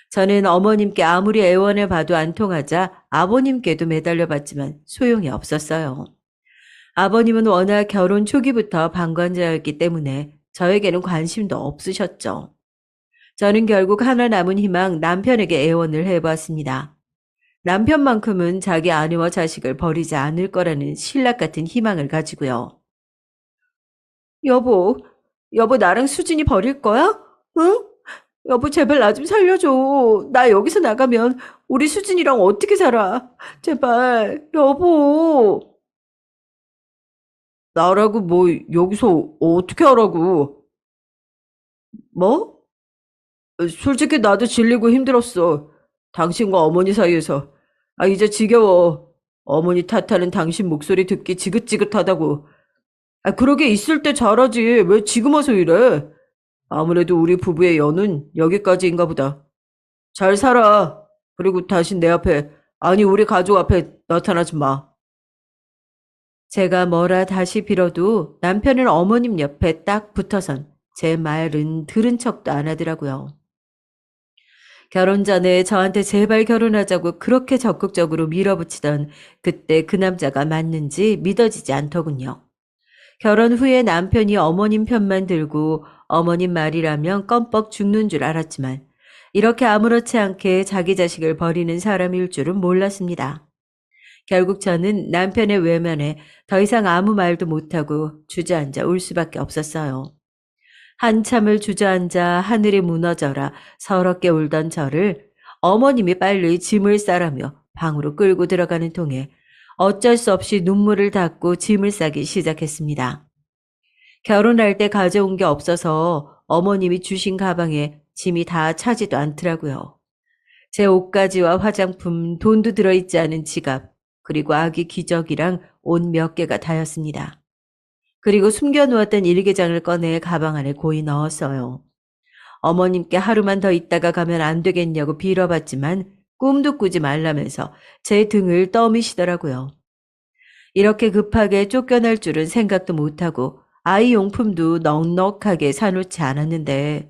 저는 어머님께 아무리 애원해 봐도 안 통하자 아버님께도 매달려봤지만 소용이 없었어요. 아버님은 워낙 결혼 초기부터 방관자였기 때문에 저에게는 관심도 없으셨죠. 저는 결국 하나 남은 희망 남편에게 애원을 해보았습니다. 남편만큼은 자기 아내와 자식을 버리지 않을 거라는 신락 같은 희망을 가지고요. 여보, 여보 나랑 수진이 버릴 거야? 응? 여보 제발 나 좀 살려줘. 나 여기서 나가면 우리 수진이랑 어떻게 살아? 제발 여보. 나라고 뭐 여기서 어떻게 하라고? 뭐? 솔직히 나도 질리고 힘들었어. 당신과 어머니 사이에서. 이제 지겨워. 어머니 탓하는 당신 목소리 듣기 지긋지긋하다고. 그러게 있을 때 잘하지. 왜 지금 와서 이래? 아무래도 우리 부부의 연은 여기까지인가 보다. 잘 살아. 그리고 다시 내 앞에, 아니 우리 가족 앞에 나타나지 마. 제가 뭐라 다시 빌어도 남편은 어머님 옆에 딱 붙어선 제 말은 들은 척도 안 하더라고요. 결혼 전에 저한테 제발 결혼하자고 그렇게 적극적으로 밀어붙이던 그때 그 남자가 맞는지 믿어지지 않더군요. 결혼 후에 남편이 어머님 편만 들고 어머님 말이라면 껌뻑 죽는 줄 알았지만 이렇게 아무렇지 않게 자기 자식을 버리는 사람일 줄은 몰랐습니다. 결국 저는 남편의 외면에 더 이상 아무 말도 못하고 주저앉아 울 수밖에 없었어요. 한참을 주저앉아 하늘이 무너져라 서럽게 울던 저를 어머님이 빨리 짐을 싸라며 방으로 끌고 들어가는 통에 어쩔 수 없이 눈물을 닦고 짐을 싸기 시작했습니다. 결혼할 때 가져온 게 없어서 어머님이 주신 가방에 짐이 다 차지도 않더라고요. 제 옷가지와 화장품, 돈도 들어있지 않은 지갑, 그리고 아기 기저귀랑 옷 몇 개가 다였습니다. 그리고 숨겨놓았던 일기장을 꺼내 가방 안에 고이 넣었어요. 어머님께 하루만 더 있다가 가면 안 되겠냐고 빌어봤지만 꿈도 꾸지 말라면서 제 등을 떠미시더라고요. 이렇게 급하게 쫓겨날 줄은 생각도 못하고 아이 용품도 넉넉하게 사놓지 않았는데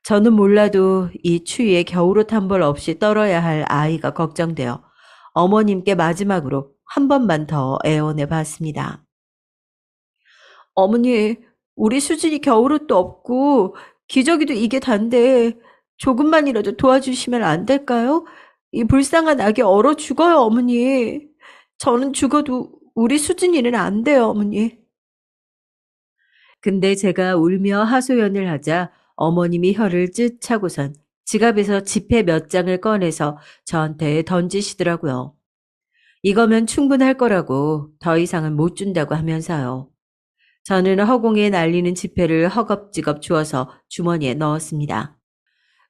저는 몰라도 이 추위에 겨울옷 한 벌 없이 떨어야 할 아이가 걱정되어 어머님께 마지막으로 한 번만 더 애원해 봤습니다. 어머니, 우리 수진이 겨울옷도 없고 기저귀도 이게 단데 조금만이라도 도와주시면 안 될까요? 이 불쌍한 아기 얼어 죽어요, 어머니. 저는 죽어도 우리 수진이는 안 돼요, 어머니. 근데 제가 울며 하소연을 하자 어머님이 혀를 쯧 차고선 지갑에서 지폐 몇 장을 꺼내서 저한테 던지시더라고요. 이거면 충분할 거라고 더 이상은 못 준다고 하면서요. 저는 허공에 날리는 지폐를 허겁지겁 주워서 주머니에 넣었습니다.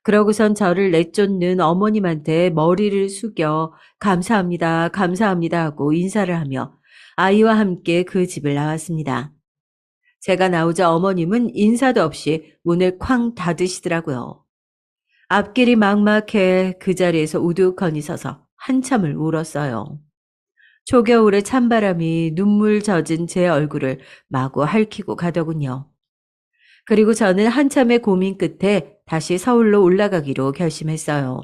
그러고선 저를 내쫓는 어머님한테 머리를 숙여 감사합니다, 감사합니다 하고 인사를 하며 아이와 함께 그 집을 나왔습니다. 제가 나오자 어머님은 인사도 없이 문을 쾅 닫으시더라고요. 앞길이 막막해 그 자리에서 우두커니 서서 한참을 울었어요. 초겨울의 찬바람이 눈물 젖은 제 얼굴을 마구 핥히고 가더군요. 그리고 저는 한참의 고민 끝에 다시 서울로 올라가기로 결심했어요.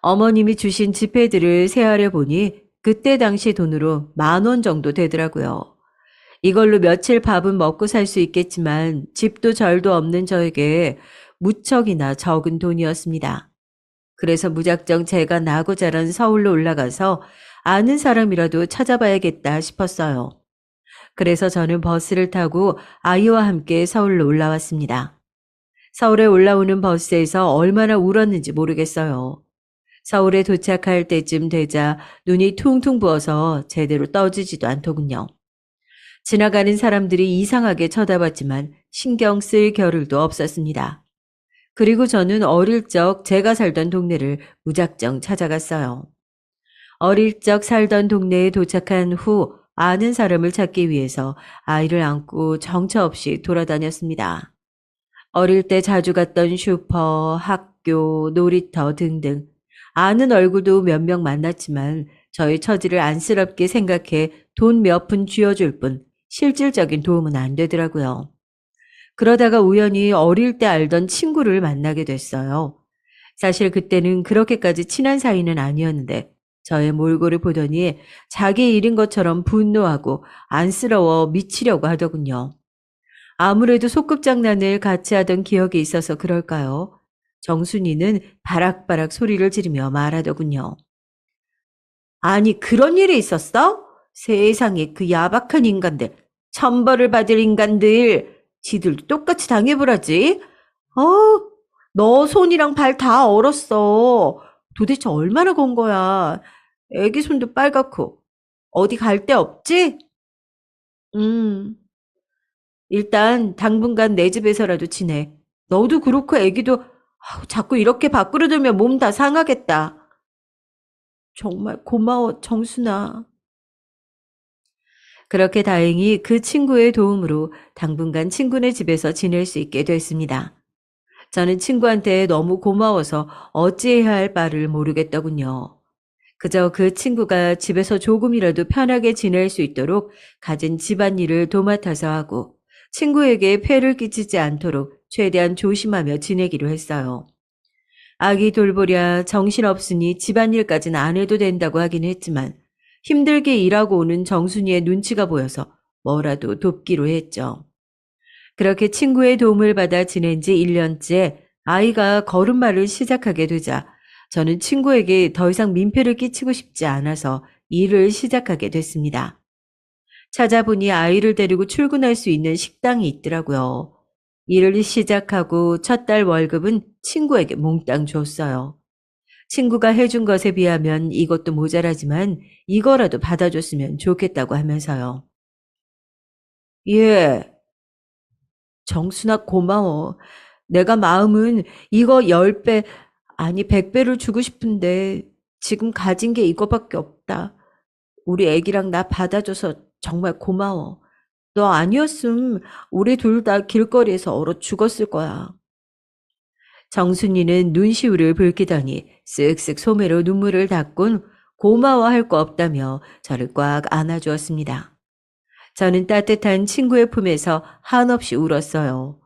어머님이 주신 지폐들을 세어려 보니 그때 당시 돈으로 10,000원 정도 되더라고요. 이걸로 며칠 밥은 먹고 살 수 있겠지만 집도 절도 없는 저에게 무척이나 적은 돈이었습니다. 그래서 무작정 제가 나고 자란 서울로 올라가서 아는 사람이라도 찾아봐야겠다 싶었어요. 그래서 저는 버스를 타고 아이와 함께 서울로 올라왔습니다. 서울에 올라오는 버스에서 얼마나 울었는지 모르겠어요. 서울에 도착할 때쯤 되자 눈이 퉁퉁 부어서 제대로 떠지지도 않더군요. 지나가는 사람들이 이상하게 쳐다봤지만 신경 쓸 겨를도 없었습니다. 그리고 저는 어릴 적 제가 살던 동네를 무작정 찾아갔어요. 어릴 적 살던 동네에 도착한 후 아는 사람을 찾기 위해서 아이를 안고 정처 없이 돌아다녔습니다. 어릴 때 자주 갔던 슈퍼, 학교, 놀이터 등등 아는 얼굴도 몇 명 만났지만 저의 처지를 안쓰럽게 생각해 돈 몇 푼 쥐어줄 뿐 실질적인 도움은 안 되더라고요. 그러다가 우연히 어릴 때 알던 친구를 만나게 됐어요. 사실 그때는 그렇게까지 친한 사이는 아니었는데 저의 몰골을 보더니 자기 일인 것처럼 분노하고 안쓰러워 미치려고 하더군요. 아무래도 소꿉장난을 같이 하던 기억이 있어서 그럴까요? 정순이는 바락바락 소리를 지르며 말하더군요. 아니, 그런 일이 있었어? 세상에 그 야박한 인간들, 천벌을 받을 인간들, 지들도 똑같이 당해보라지. 너 손이랑 발 다 얼었어. 도대체 얼마나 건 거야? 애기 손도 빨갛고. 어디 갈 데 없지? 음, 일단 당분간 내 집에서라도 지내. 너도 그렇고 애기도 자꾸 이렇게 밖으로 들면 몸 다 상하겠다. 정말 고마워, 정순아. 그렇게 다행히 그 친구의 도움으로 당분간 친구네 집에서 지낼 수 있게 됐습니다. 저는 친구한테 너무 고마워서 어찌해야 할 바를 모르겠더군요. 그저 그 친구가 집에서 조금이라도 편하게 지낼 수 있도록 가진 집안일을 도맡아서 하고 친구에게 폐를 끼치지 않도록 최대한 조심하며 지내기로 했어요. 아기 돌보랴 정신없으니 집안일까지는 안 해도 된다고 하긴 했지만 힘들게 일하고 오는 정순이의 눈치가 보여서 뭐라도 돕기로 했죠. 그렇게 친구의 도움을 받아 지낸 지 1년째 아이가 걸음마를 시작하게 되자 저는 친구에게 더 이상 민폐를 끼치고 싶지 않아서 일을 시작하게 됐습니다. 찾아보니 아이를 데리고 출근할 수 있는 식당이 있더라고요. 일을 시작하고 첫 달 월급은 친구에게 몽땅 줬어요. 친구가 해준 것에 비하면 이것도 모자라지만 이거라도 받아줬으면 좋겠다고 하면서요. 예, 정순아 고마워. 내가 마음은 이거 10배, 아니 100배를 주고 싶은데 지금 가진 게 이거밖에 없다. 우리 애기랑 나 받아줘서 정말 고마워. 너 아니었음 우리 둘 다 길거리에서 얼어 죽었을 거야. 정순이는 눈시울을 붉히더니 쓱쓱 소매로 눈물을 닦곤 고마워할 거 없다며 저를 꽉 안아주었습니다. 저는 따뜻한 친구의 품에서 한없이 울었어요.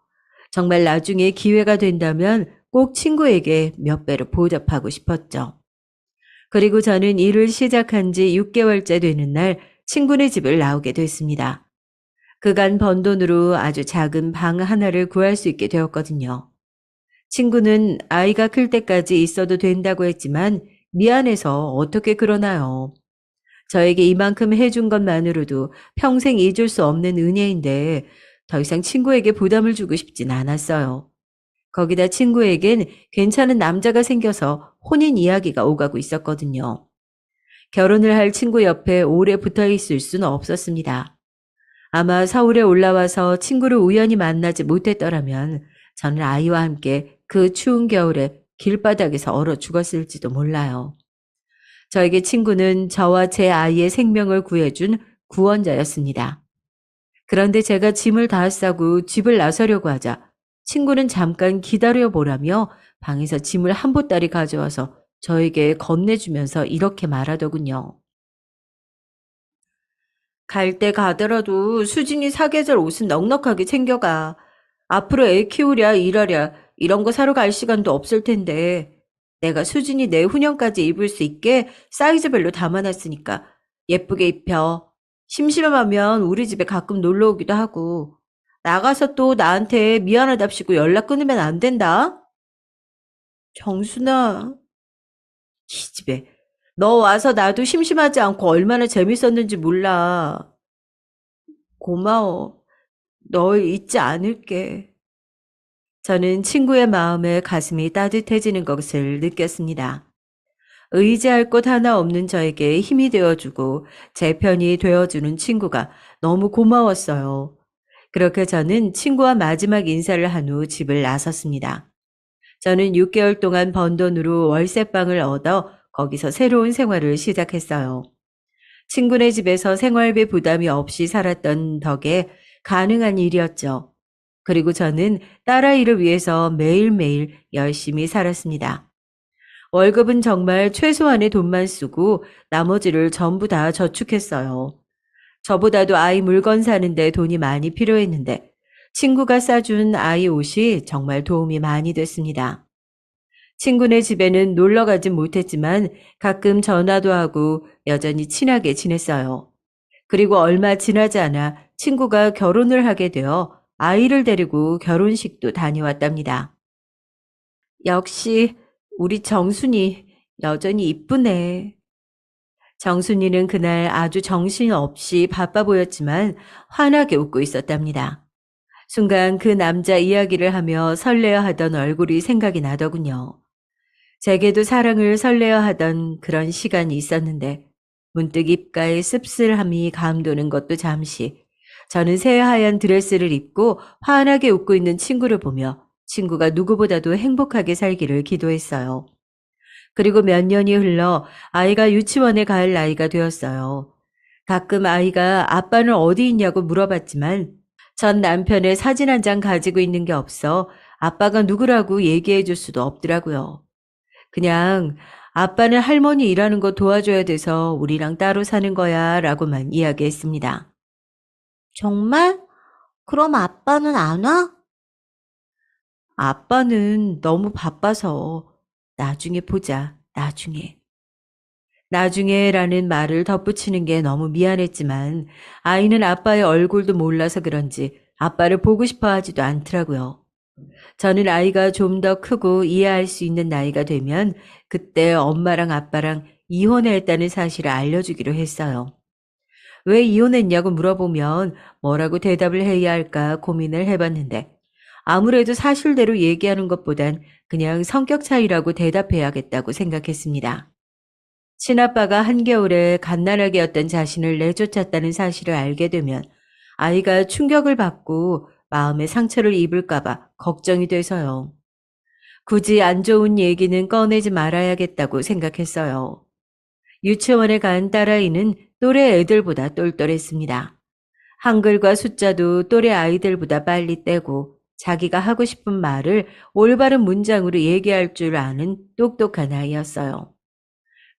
정말 나중에 기회가 된다면 꼭 친구에게 몇 배로 보답하고 싶었죠. 그리고 저는 일을 시작한 지 6개월째 되는 날 친구네 집을 나오게 됐습니다. 그간 번 돈으로 아주 작은 방 하나를 구할 수 있게 되었거든요. 친구는 아이가 클 때까지 있어도 된다고 했지만 미안해서 어떻게 그러나요? 저에게 이만큼 해준 것만으로도 평생 잊을 수 없는 은혜인데 더 이상 친구에게 부담을 주고 싶진 않았어요. 거기다 친구에겐 괜찮은 남자가 생겨서 혼인 이야기가 오가고 있었거든요. 결혼을 할 친구 옆에 오래 붙어 있을 수는 없었습니다. 아마 서울에 올라와서 친구를 우연히 만나지 못했더라면 저는 아이와 함께 그 추운 겨울에 길바닥에서 얼어 죽었을지도 몰라요. 저에게 친구는 저와 제 아이의 생명을 구해준 구원자였습니다. 그런데 제가 짐을 다 싸고 집을 나서려고 하자 친구는 잠깐 기다려 보라며 방에서 짐을 한 보따리 가져와서 저에게 건네주면서 이렇게 말하더군요. 갈 때 가더라도 수진이 사계절 옷은 넉넉하게 챙겨가. 앞으로 애 키우랴 일하랴 이런 거 사러 갈 시간도 없을 텐데 내가 수진이 내후년까지 입을 수 있게 사이즈별로 담아놨으니까 예쁘게 입혀. 심심하면 우리 집에 가끔 놀러 오기도 하고 나가서 또 나한테 미안하답시고 연락 끊으면 안 된다. 정순아, 기집애. 너 와서 나도 심심하지 않고 얼마나 재밌었는지 몰라. 고마워. 널 잊지 않을게. 저는 친구의 마음에 가슴이 따뜻해지는 것을 느꼈습니다. 의지할 곳 하나 없는 저에게 힘이 되어주고 제 편이 되어주는 친구가 너무 고마웠어요. 그렇게 저는 친구와 마지막 인사를 한 후 집을 나섰습니다. 저는 6개월 동안 번 돈으로 월세방을 얻어 거기서 새로운 생활을 시작했어요. 친구네 집에서 생활비 부담이 없이 살았던 덕에 가능한 일이었죠. 그리고 저는 딸아이를 위해서 매일매일 열심히 살았습니다. 월급은 정말 최소한의 돈만 쓰고 나머지를 전부 다 저축했어요. 저보다도 아이 물건 사는데 돈이 많이 필요했는데 친구가 싸준 아이 옷이 정말 도움이 많이 됐습니다. 친구네 집에는 놀러 가진 못했지만 가끔 전화도 하고 여전히 친하게 지냈어요. 그리고 얼마 지나지 않아 친구가 결혼을 하게 되어 아이를 데리고 결혼식도 다녀왔답니다. 역시 우리 정순이 여전히 이쁘네. 정순이는 그날 아주 정신없이 바빠 보였지만 환하게 웃고 있었답니다. 순간 그 남자 이야기를 하며 설레어 하던 얼굴이 생각이 나더군요. 제게도 사랑을 설레어 하던 그런 시간이 있었는데 문득 입가에 씁쓸함이 감도는 것도 잠시 저는 새하얀 드레스를 입고 환하게 웃고 있는 친구를 보며 친구가 누구보다도 행복하게 살기를 기도했어요. 그리고 몇 년이 흘러 아이가 유치원에 갈 나이가 되었어요. 가끔 아이가 아빠는 어디 있냐고 물어봤지만 전 남편의 사진 한 장 가지고 있는 게 없어 아빠가 누구라고 얘기해 줄 수도 없더라고요. 그냥 아빠는 할머니 일하는 거 도와줘야 돼서 우리랑 따로 사는 거야 라고만 이야기했습니다. 정말? 그럼 아빠는 안 와? 아빠는 너무 바빠서 나중에 보자, 나중에. 나중에라는 말을 덧붙이는 게 너무 미안했지만 아이는 아빠의 얼굴도 몰라서 그런지 아빠를 보고 싶어 하지도 않더라고요. 저는 아이가 좀 더 크고 이해할 수 있는 나이가 되면 그때 엄마랑 아빠랑 이혼했다는 사실을 알려주기로 했어요. 왜 이혼했냐고 물어보면 뭐라고 대답을 해야 할까 고민을 해봤는데 아무래도 사실대로 얘기하는 것보단 그냥 성격 차이라고 대답해야겠다고 생각했습니다. 친아빠가 한겨울에 갓난아기였던 자신을 내쫓았다는 사실을 알게 되면 아이가 충격을 받고 마음의 상처를 입을까봐 걱정이 돼서요. 굳이 안 좋은 얘기는 꺼내지 말아야겠다고 생각했어요. 유치원에 간 딸아이는 또래 애들보다 똘똘했습니다. 한글과 숫자도 또래 아이들보다 빨리 떼고 자기가 하고 싶은 말을 올바른 문장으로 얘기할 줄 아는 똑똑한 아이였어요.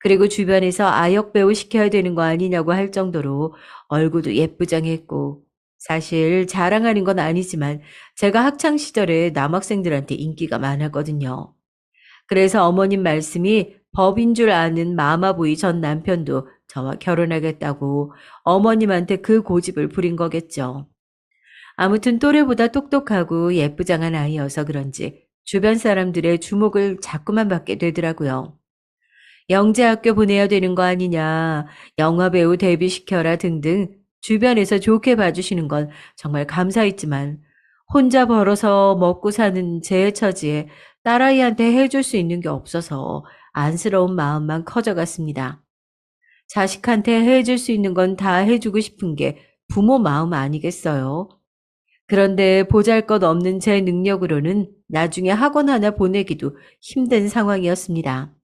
그리고 주변에서 아역 배우 시켜야 되는 거 아니냐고 할 정도로 얼굴도 예쁘장했고 사실 자랑하는 건 아니지만 제가 학창 시절에 남학생들한테 인기가 많았거든요. 그래서 어머님 말씀이 법인 줄 아는 마마보이 전 남편도 저와 결혼하겠다고 어머님한테 그 고집을 부린 거겠죠. 아무튼 또래보다 똑똑하고 예쁘장한 아이여서 그런지 주변 사람들의 주목을 자꾸만 받게 되더라고요. 영재학교 보내야 되는 거 아니냐, 영화배우 데뷔시켜라 등등 주변에서 좋게 봐주시는 건 정말 감사했지만 혼자 벌어서 먹고 사는 제 처지에 딸아이한테 해줄 수 있는 게 없어서 안쓰러운 마음만 커져갔습니다. 자식한테 해줄 수 있는 건 다 해주고 싶은 게 부모 마음 아니겠어요? 그런데 보잘것없는 제 능력으로는 나중에 학원 하나 보내기도 힘든 상황이었습니다.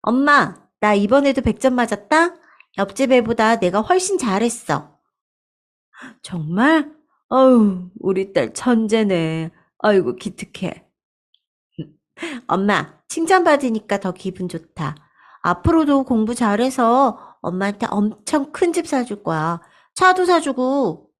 엄마, 나 이번에도 100점 맞았다? 옆집 애보다 내가 훨씬 잘했어. 정말? 어우, 우리 딸 천재네. 아이고, 기특해. 엄마, 칭찬받으니까 더 기분 좋다. 앞으로도 공부 잘해서 엄마한테 엄청 큰 집 사줄 거야. 차도 사주고.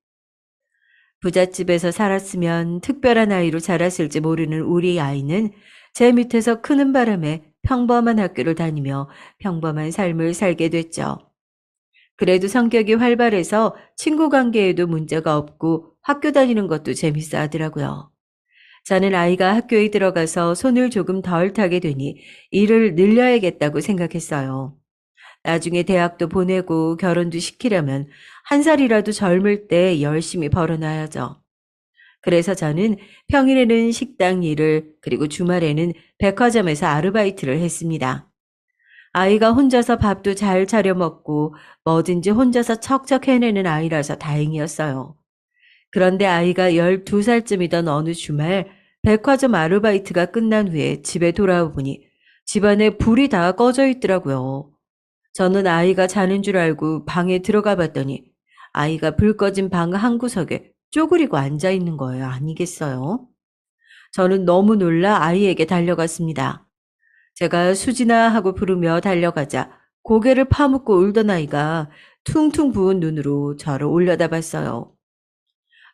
부잣집에서 살았으면 특별한 아이로 자랐을지 모르는 우리 아이는 제 밑에서 크는 바람에 평범한 학교를 다니며 평범한 삶을 살게 됐죠. 그래도 성격이 활발해서 친구 관계에도 문제가 없고 학교 다니는 것도 재밌어 하더라고요. 저는 아이가 학교에 들어가서 손을 조금 덜 타게 되니 일을 늘려야겠다고 생각했어요. 나중에 대학도 보내고 결혼도 시키려면 한 살이라도 젊을 때 열심히 벌어놔야죠. 그래서 저는 평일에는 식당 일을, 그리고 주말에는 백화점에서 아르바이트를 했습니다. 아이가 혼자서 밥도 잘 차려 먹고 뭐든지 혼자서 척척 해내는 아이라서 다행이었어요. 그런데 아이가 12살쯤이던 어느 주말 백화점 아르바이트가 끝난 후에 집에 돌아오보니 집안에 불이 다 꺼져 있더라고요. 저는 아이가 자는 줄 알고 방에 들어가 봤더니 아이가 불 꺼진 방 한 구석에 쪼그리고 앉아 있는 거예요. 아니겠어요? 저는 너무 놀라 아이에게 달려갔습니다. 제가 수진아 하고 부르며 달려가자 고개를 파묻고 울던 아이가 퉁퉁 부은 눈으로 저를 올려다봤어요.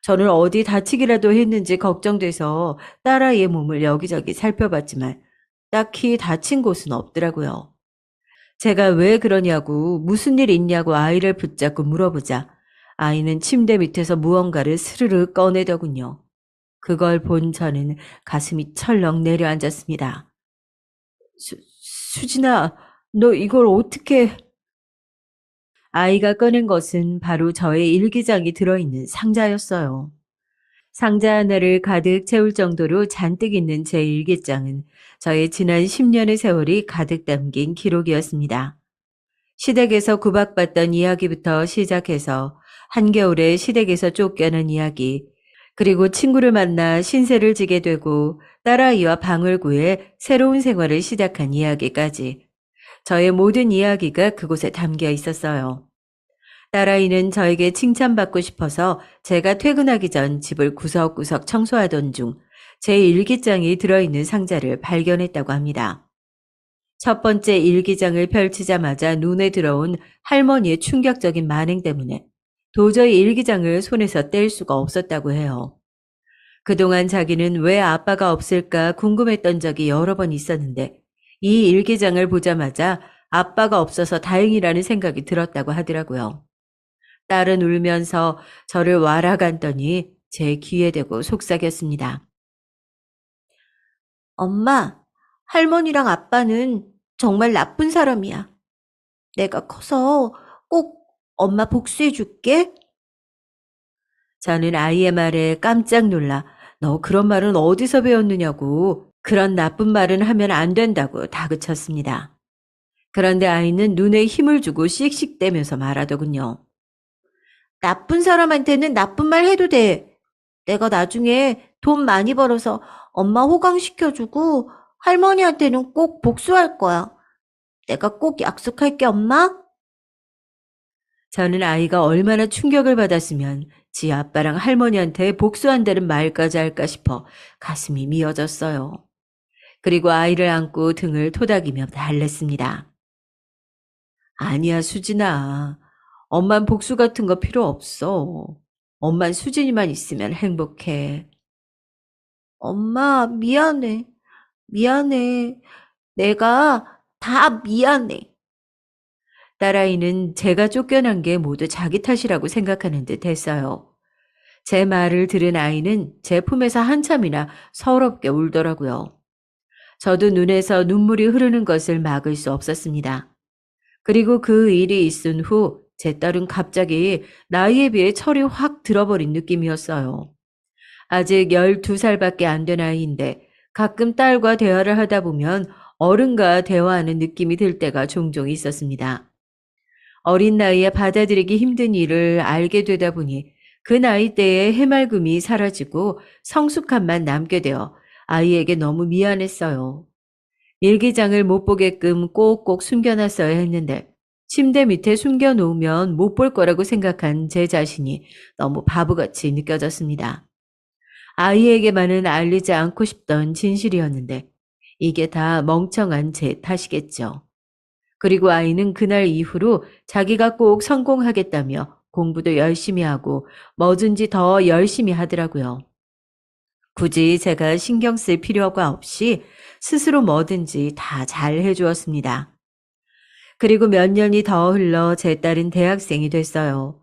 저는 어디 다치기라도 했는지 걱정돼서 딸아이의 몸을 여기저기 살펴봤지만 딱히 다친 곳은 없더라고요. 제가 왜 그러냐고 무슨 일 있냐고 아이를 붙잡고 물어보자 아이는 침대 밑에서 무언가를 스르르 꺼내더군요. 그걸 본 저는 가슴이 철렁 내려앉았습니다. 수, 수진아, 너 이걸 어떻게... 아이가 꺼낸 것은 바로 저의 일기장이 들어있는 상자였어요. 상자 하나를 가득 채울 정도로 잔뜩 있는 제 일기장은 저의 지난 10년의 세월이 가득 담긴 기록이었습니다. 시댁에서 구박받던 이야기부터 시작해서 한겨울에 시댁에서 쫓겨난 이야기, 그리고 친구를 만나 신세를 지게 되고 딸아이와 방을 구해 새로운 생활을 시작한 이야기까지 저의 모든 이야기가 그곳에 담겨 있었어요. 딸아이는 저에게 칭찬받고 싶어서 제가 퇴근하기 전 집을 구석구석 청소하던 중 제 일기장이 들어있는 상자를 발견했다고 합니다. 첫 번째 일기장을 펼치자마자 눈에 들어온 할머니의 충격적인 반응 때문에 도저히 일기장을 손에서 뗄 수가 없었다고 해요. 그동안 자기는 왜 아빠가 없을까 궁금했던 적이 여러 번 있었는데 이 일기장을 보자마자 아빠가 없어서 다행이라는 생각이 들었다고 하더라고요. 딸은 울면서 저를 와라간더니 제 귀에 대고 속삭였습니다. 엄마, 할머니랑 아빠는 정말 나쁜 사람이야. 내가 커서 꼭 엄마 복수해 줄게. 저는 아이의 말에 깜짝 놀라 너 그런 말은 어디서 배웠느냐고 그런 나쁜 말은 하면 안 된다고 다그쳤습니다. 그런데 아이는 눈에 힘을 주고 씩씩대면서 말하더군요. 나쁜 사람한테는 나쁜 말 해도 돼. 내가 나중에 돈 많이 벌어서 엄마 호강시켜주고 할머니한테는 꼭 복수할 거야. 내가 꼭 약속할게, 엄마. 저는 아이가 얼마나 충격을 받았으면 지 아빠랑 할머니한테 복수한다는 말까지 할까 싶어 가슴이 미어졌어요. 그리고 아이를 안고 등을 토닥이며 달랬습니다. 아니야, 수진아. 엄만 복수 같은 거 필요 없어. 엄만 수진이만 있으면 행복해. 엄마, 미안해. 미안해. 내가 다 미안해. 딸아이는 제가 쫓겨난 게 모두 자기 탓이라고 생각하는 듯 했어요. 제 말을 들은 아이는 제 품에서 한참이나 서럽게 울더라고요. 저도 눈에서 눈물이 흐르는 것을 막을 수 없었습니다. 그리고 그 일이 있은 후 제 딸은 갑자기 나이에 비해 철이 확 들어버린 느낌이었어요. 아직 12살밖에 안 된 아이인데 가끔 딸과 대화를 하다 보면 어른과 대화하는 느낌이 들 때가 종종 있었습니다. 어린 나이에 받아들이기 힘든 일을 알게 되다 보니 그 나이대에 해맑음이 사라지고 성숙함만 남게 되어 아이에게 너무 미안했어요. 일기장을 못 보게끔 꼭꼭 숨겨놨어야 했는데 침대 밑에 숨겨놓으면 못 볼 거라고 생각한 제 자신이 너무 바보같이 느껴졌습니다. 아이에게만은 알리지 않고 싶던 진실이었는데 이게 다 멍청한 제 탓이겠죠. 그리고 아이는 그날 이후로 자기가 꼭 성공하겠다며 공부도 열심히 하고 뭐든지 더 열심히 하더라고요. 굳이 제가 신경 쓸 필요가 없이 스스로 뭐든지 다 잘 해주었습니다. 그리고 몇 년이 더 흘러 제 딸은 대학생이 됐어요.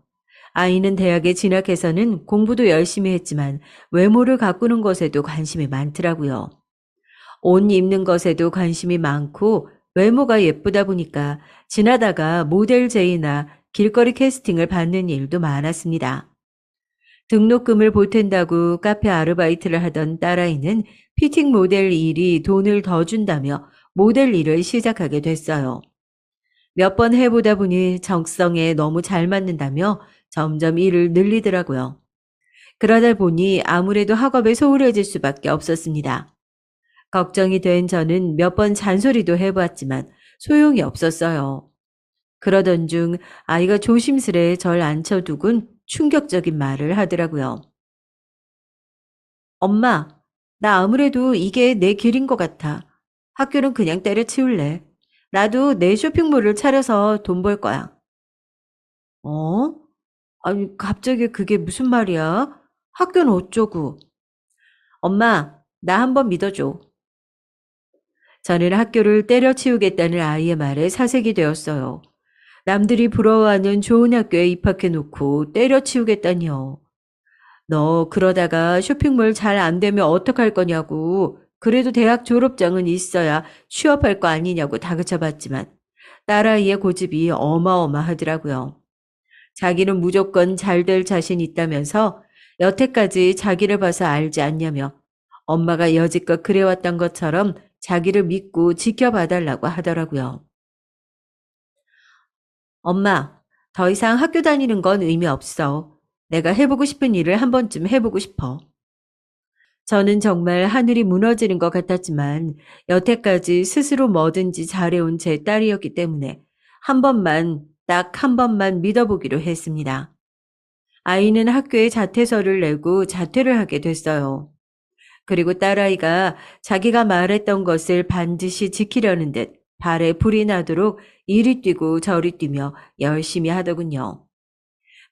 아이는 대학에 진학해서는 공부도 열심히 했지만 외모를 가꾸는 것에도 관심이 많더라고요. 옷 입는 것에도 관심이 많고 외모가 예쁘다 보니까 지나다가 모델 제의나 길거리 캐스팅을 받는 일도 많았습니다. 등록금을 보탠다고 카페 아르바이트를 하던 딸아이는 피팅 모델 일이 돈을 더 준다며 모델 일을 시작하게 됐어요. 몇 번 해보다 보니 적성에 너무 잘 맞는다며 점점 일을 늘리더라고요. 그러다 보니 아무래도 학업에 소홀해질 수밖에 없었습니다. 걱정이 된 저는 몇 번 잔소리도 해보았지만 소용이 없었어요. 그러던 중 아이가 조심스레 절 앉혀두곤 충격적인 말을 하더라고요. 엄마, 나 아무래도 이게 내 길인 것 같아. 학교는 그냥 때려치울래. 나도 내 쇼핑몰을 차려서 돈 벌 거야. 어? 아니, 갑자기 그게 무슨 말이야? 학교는 어쩌고? 엄마, 나 한번 믿어줘. 저는 학교를 때려치우겠다는 아이의 말에 사색이 되었어요. 남들이 부러워하는 좋은 학교에 입학해 놓고 때려치우겠다니요. 너 그러다가 쇼핑몰 잘 안 되면 어떡할 거냐고. 그래도 대학 졸업장은 있어야 취업할 거 아니냐고 다그쳐봤지만 딸아이의 고집이 어마어마하더라고요. 자기는 무조건 잘 될 자신 있다면서 여태까지 자기를 봐서 알지 않냐며 엄마가 여지껏 그래왔던 것처럼 자기를 믿고 지켜봐달라고 하더라고요. 엄마, 더 이상 학교 다니는 건 의미 없어. 내가 해보고 싶은 일을 한 번쯤 해보고 싶어. 저는 정말 하늘이 무너지는 것 같았지만 여태까지 스스로 뭐든지 잘해온 제 딸이었기 때문에 한 번만, 딱 한 번만 믿어보기로 했습니다. 아이는 학교에 자퇴서를 내고 자퇴를 하게 됐어요. 그리고 딸아이가 자기가 말했던 것을 반드시 지키려는 듯 발에 불이 나도록 이리 뛰고 저리 뛰며 열심히 하더군요.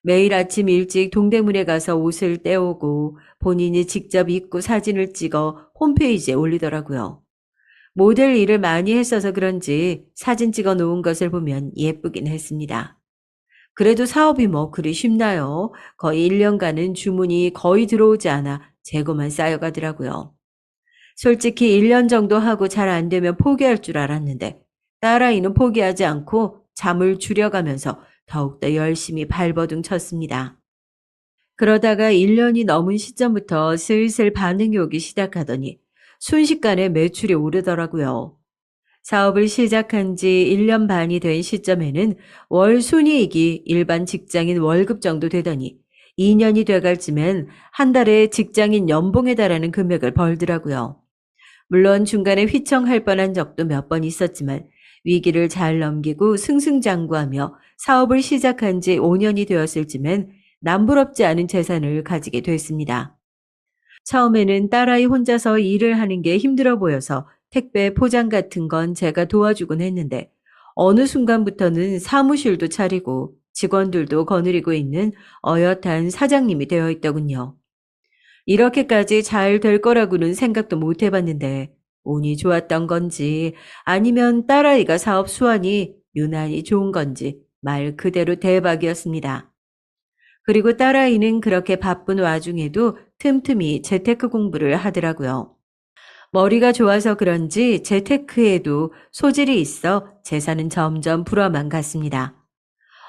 매일 아침 일찍 동대문에 가서 옷을 떼오고 본인이 직접 입고 사진을 찍어 홈페이지에 올리더라고요. 모델 일을 많이 했어서 그런지 사진 찍어 놓은 것을 보면 예쁘긴 했습니다. 그래도 사업이 뭐 그리 쉽나요? 거의 1년간은 주문이 거의 들어오지 않아 재고만 쌓여가더라고요. 솔직히 1년 정도 하고 잘 안 되면 포기할 줄 알았는데 딸아이는 포기하지 않고 잠을 줄여가면서 더욱더 열심히 발버둥 쳤습니다. 그러다가 1년이 넘은 시점부터 슬슬 반응이 오기 시작하더니 순식간에 매출이 오르더라고요. 사업을 시작한 지 1년 반이 된 시점에는 월 순이익이 일반 직장인 월급 정도 되더니 2년이 돼갈 쯤엔 한 달에 직장인 연봉에 달하는 금액을 벌더라고요. 물론 중간에 휘청할 뻔한 적도 몇 번 있었지만 위기를 잘 넘기고 승승장구하며 사업을 시작한 지 5년이 되었을 쯤엔 남부럽지 않은 재산을 가지게 됐습니다. 처음에는 딸아이 혼자서 일을 하는 게 힘들어 보여서 택배 포장 같은 건 제가 도와주곤 했는데 어느 순간부터는 사무실도 차리고 직원들도 거느리고 있는 어엿한 사장님이 되어 있더군요. 이렇게까지 잘 될 거라고는 생각도 못 해봤는데 운이 좋았던 건지 아니면 딸아이가 사업 수완이 유난히 좋은 건지 말 그대로 대박이었습니다. 그리고 딸아이는 그렇게 바쁜 와중에도 틈틈이 재테크 공부를 하더라고요. 머리가 좋아서 그런지 재테크에도 소질이 있어 재산은 점점 불어만 갔습니다.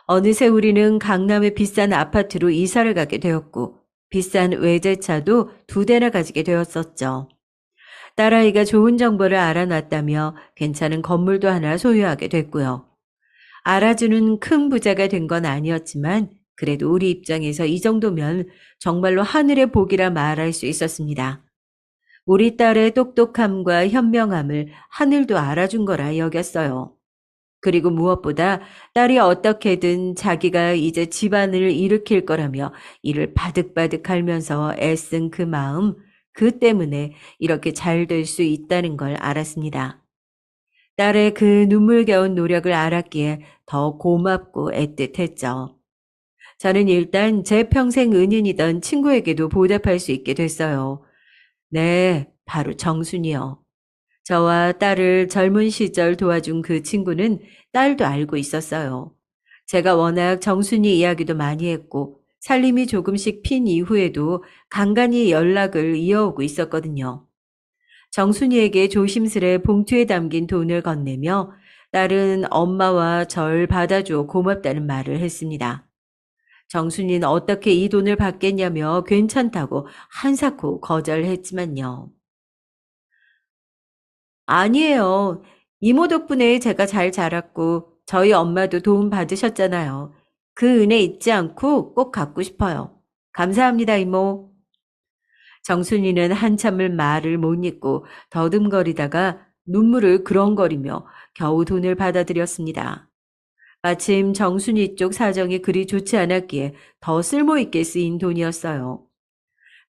어느새 우리는 강남의 비싼 아파트로 이사를 가게 되었고 비싼 외제차도 2대나 가지게 되었었죠. 딸아이가 좋은 정보를 알아놨다며 괜찮은 건물도 하나 소유하게 됐고요. 알아주는 큰 부자가 된 건 아니었지만 그래도 우리 입장에서 이 정도면 정말로 하늘의 복이라 말할 수 있었습니다. 우리 딸의 똑똑함과 현명함을 하늘도 알아준 거라 여겼어요. 그리고 무엇보다 딸이 어떻게든 자기가 이제 집안을 일으킬 거라며 이를 바득바득 앓면서 애쓴 그 마음, 그 때문에 이렇게 잘 될 수 있다는 걸 알았습니다. 딸의 그 눈물겨운 노력을 알았기에 더 고맙고 애틋했죠. 저는 일단 제 평생 은인이던 친구에게도 보답할 수 있게 됐어요. 네, 바로 정순이요. 저와 딸을 젊은 시절 도와준 그 친구는 딸도 알고 있었어요. 제가 워낙 정순이 이야기도 많이 했고 살림이 조금씩 핀 이후에도 간간히 연락을 이어오고 있었거든요. 정순이에게 조심스레 봉투에 담긴 돈을 건네며 딸은 엄마와 절 받아줘 고맙다는 말을 했습니다. 정순이는 어떻게 이 돈을 받겠냐며 괜찮다고 한사코 거절했지만요. 아니에요. 이모 덕분에 제가 잘 자랐고 저희 엄마도 도움 받으셨잖아요. 그 은혜 잊지 않고 꼭 갚고 싶어요. 감사합니다, 이모. 정순이는 한참을 말을 못 잇고 더듬거리다가 눈물을 그렁거리며 겨우 돈을 받아들였습니다. 마침 정순이 쪽 사정이 그리 좋지 않았기에 더 쓸모있게 쓰인 돈이었어요.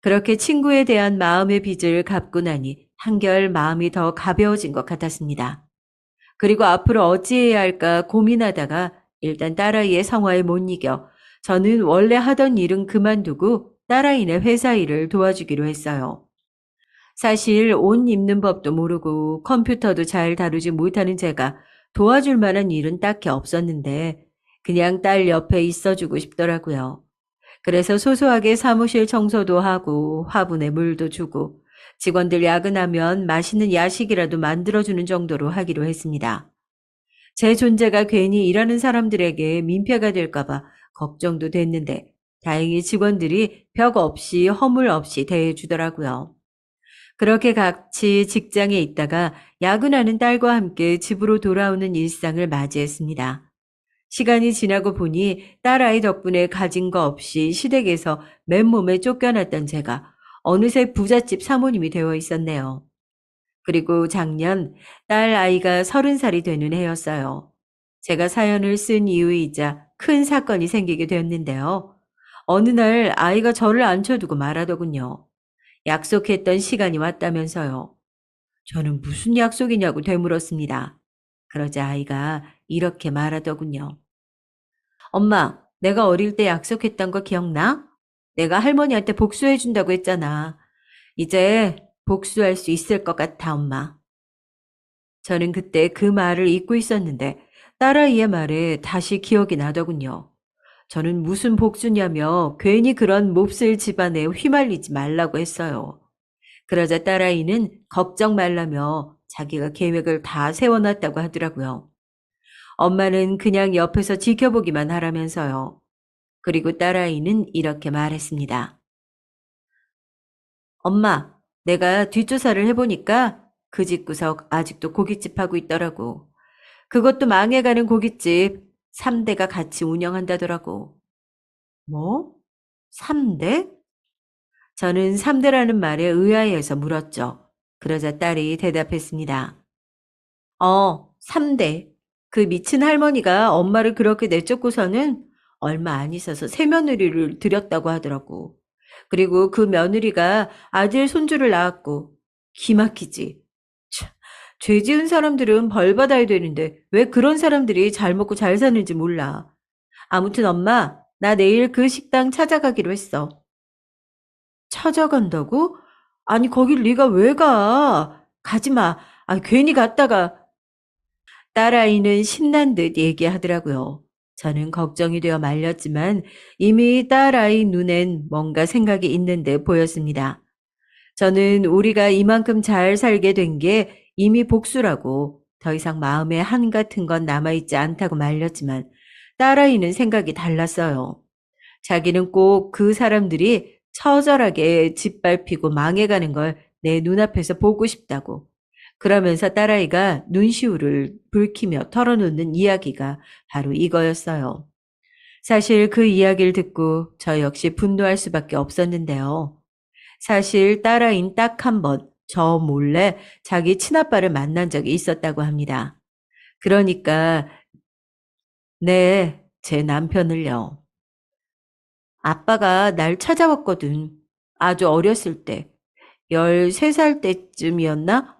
그렇게 친구에 대한 마음의 빚을 갚고 나니 한결 마음이 더 가벼워진 것 같았습니다. 그리고 앞으로 어찌해야 할까 고민하다가 일단 딸아이의 성화에 못 이겨 저는 원래 하던 일은 그만두고 딸아이네 회사 일을 도와주기로 했어요. 사실 옷 입는 법도 모르고 컴퓨터도 잘 다루지 못하는 제가 도와줄 만한 일은 딱히 없었는데 그냥 딸 옆에 있어주고 싶더라고요. 그래서 소소하게 사무실 청소도 하고 화분에 물도 주고 직원들 야근하면 맛있는 야식이라도 만들어주는 정도로 하기로 했습니다. 제 존재가 괜히 일하는 사람들에게 민폐가 될까봐 걱정도 됐는데 다행히 직원들이 벽 없이 허물 없이 대해주더라고요. 그렇게 같이 직장에 있다가 야근하는 딸과 함께 집으로 돌아오는 일상을 맞이했습니다. 시간이 지나고 보니 딸아이 덕분에 가진 거 없이 시댁에서 맨몸에 쫓겨났던 제가 어느새 부잣집 사모님이 되어 있었네요. 그리고 작년 딸 아이가 30살이 되는 해였어요. 제가 사연을 쓴 이유이자 큰 사건이 생기게 되었는데요. 어느 날 아이가 저를 앉혀두고 말하더군요. 약속했던 시간이 왔다면서요. 저는 무슨 약속이냐고 되물었습니다. 그러자 아이가 이렇게 말하더군요. 엄마, 내가 어릴 때 약속했던 거 기억나? 내가 할머니한테 복수해준다고 했잖아. 이제 복수할 수 있을 것 같아, 엄마. 저는 그때 그 말을 잊고 있었는데 딸아이의 말에 다시 기억이 나더군요. 저는 무슨 복수냐며 괜히 그런 몹쓸 집안에 휘말리지 말라고 했어요. 그러자 딸아이는 걱정 말라며 자기가 계획을 다 세워놨다고 하더라고요. 엄마는 그냥 옆에서 지켜보기만 하라면서요. 그리고 딸아이는 이렇게 말했습니다. 엄마, 내가 뒷조사를 해보니까 그 집구석 아직도 고깃집 하고 있더라고. 그것도 망해가는 고깃집 3대가 같이 운영한다더라고. 뭐? 3대? 저는 3대라는 말에 의아해서 물었죠. 그러자 딸이 대답했습니다. 3대. 그 미친 할머니가 엄마를 그렇게 내쫓고서는 얼마 안 있어서 새며느리를 들였다고 하더라고. 그리고 그 며느리가 아들 손주를 낳았고 기막히지. 참, 죄 지은 사람들은 벌 받아야 되는데 왜 그런 사람들이 잘 먹고 잘 사는지 몰라. 아무튼 엄마, 나 내일 그 식당 찾아가기로 했어. 찾아간다고? 아니 거길 네가 왜 가? 가지 마. 아, 괜히 갔다가 딸아이는 신난 듯 얘기하더라고요. 저는 걱정이 되어 말렸지만 이미 딸아이 눈엔 뭔가 생각이 있는 듯 보였습니다. 저는 우리가 이만큼 잘 살게 된 게 이미 복수라고 더 이상 마음에 한 같은 건 남아있지 않다고 말렸지만 딸아이는 생각이 달랐어요. 자기는 꼭 그 사람들이 처절하게 짓밟히고 망해가는 걸 내 눈앞에서 보고 싶다고. 그러면서 딸아이가 눈시울을 붉히며 털어놓는 이야기가 바로 이거였어요. 사실 그 이야기를 듣고 저 역시 분노할 수밖에 없었는데요. 사실 딸아이는 딱 한 번 저 몰래 자기 친아빠를 만난 적이 있었다고 합니다. 그러니까 네, 제 남편을요. 아빠가 날 찾아왔거든. 아주 어렸을 때. 13살 때쯤이었나?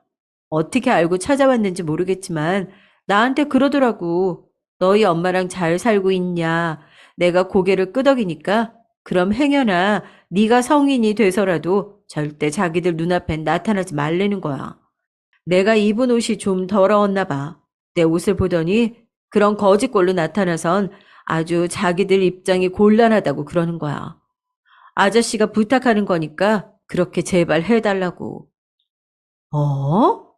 어떻게 알고 찾아왔는지 모르겠지만 나한테 그러더라고. 너희 엄마랑 잘 살고 있냐? 내가 고개를 끄덕이니까 그럼 행여나 네가 성인이 돼서라도 절대 자기들 눈앞엔 나타나지 말라는 거야. 내가 입은 옷이 좀 더러웠나 봐. 내 옷을 보더니 그런 거짓꼴로 나타나선 아주 자기들 입장이 곤란하다고 그러는 거야. 아저씨가 부탁하는 거니까 그렇게 제발 해달라고. 어?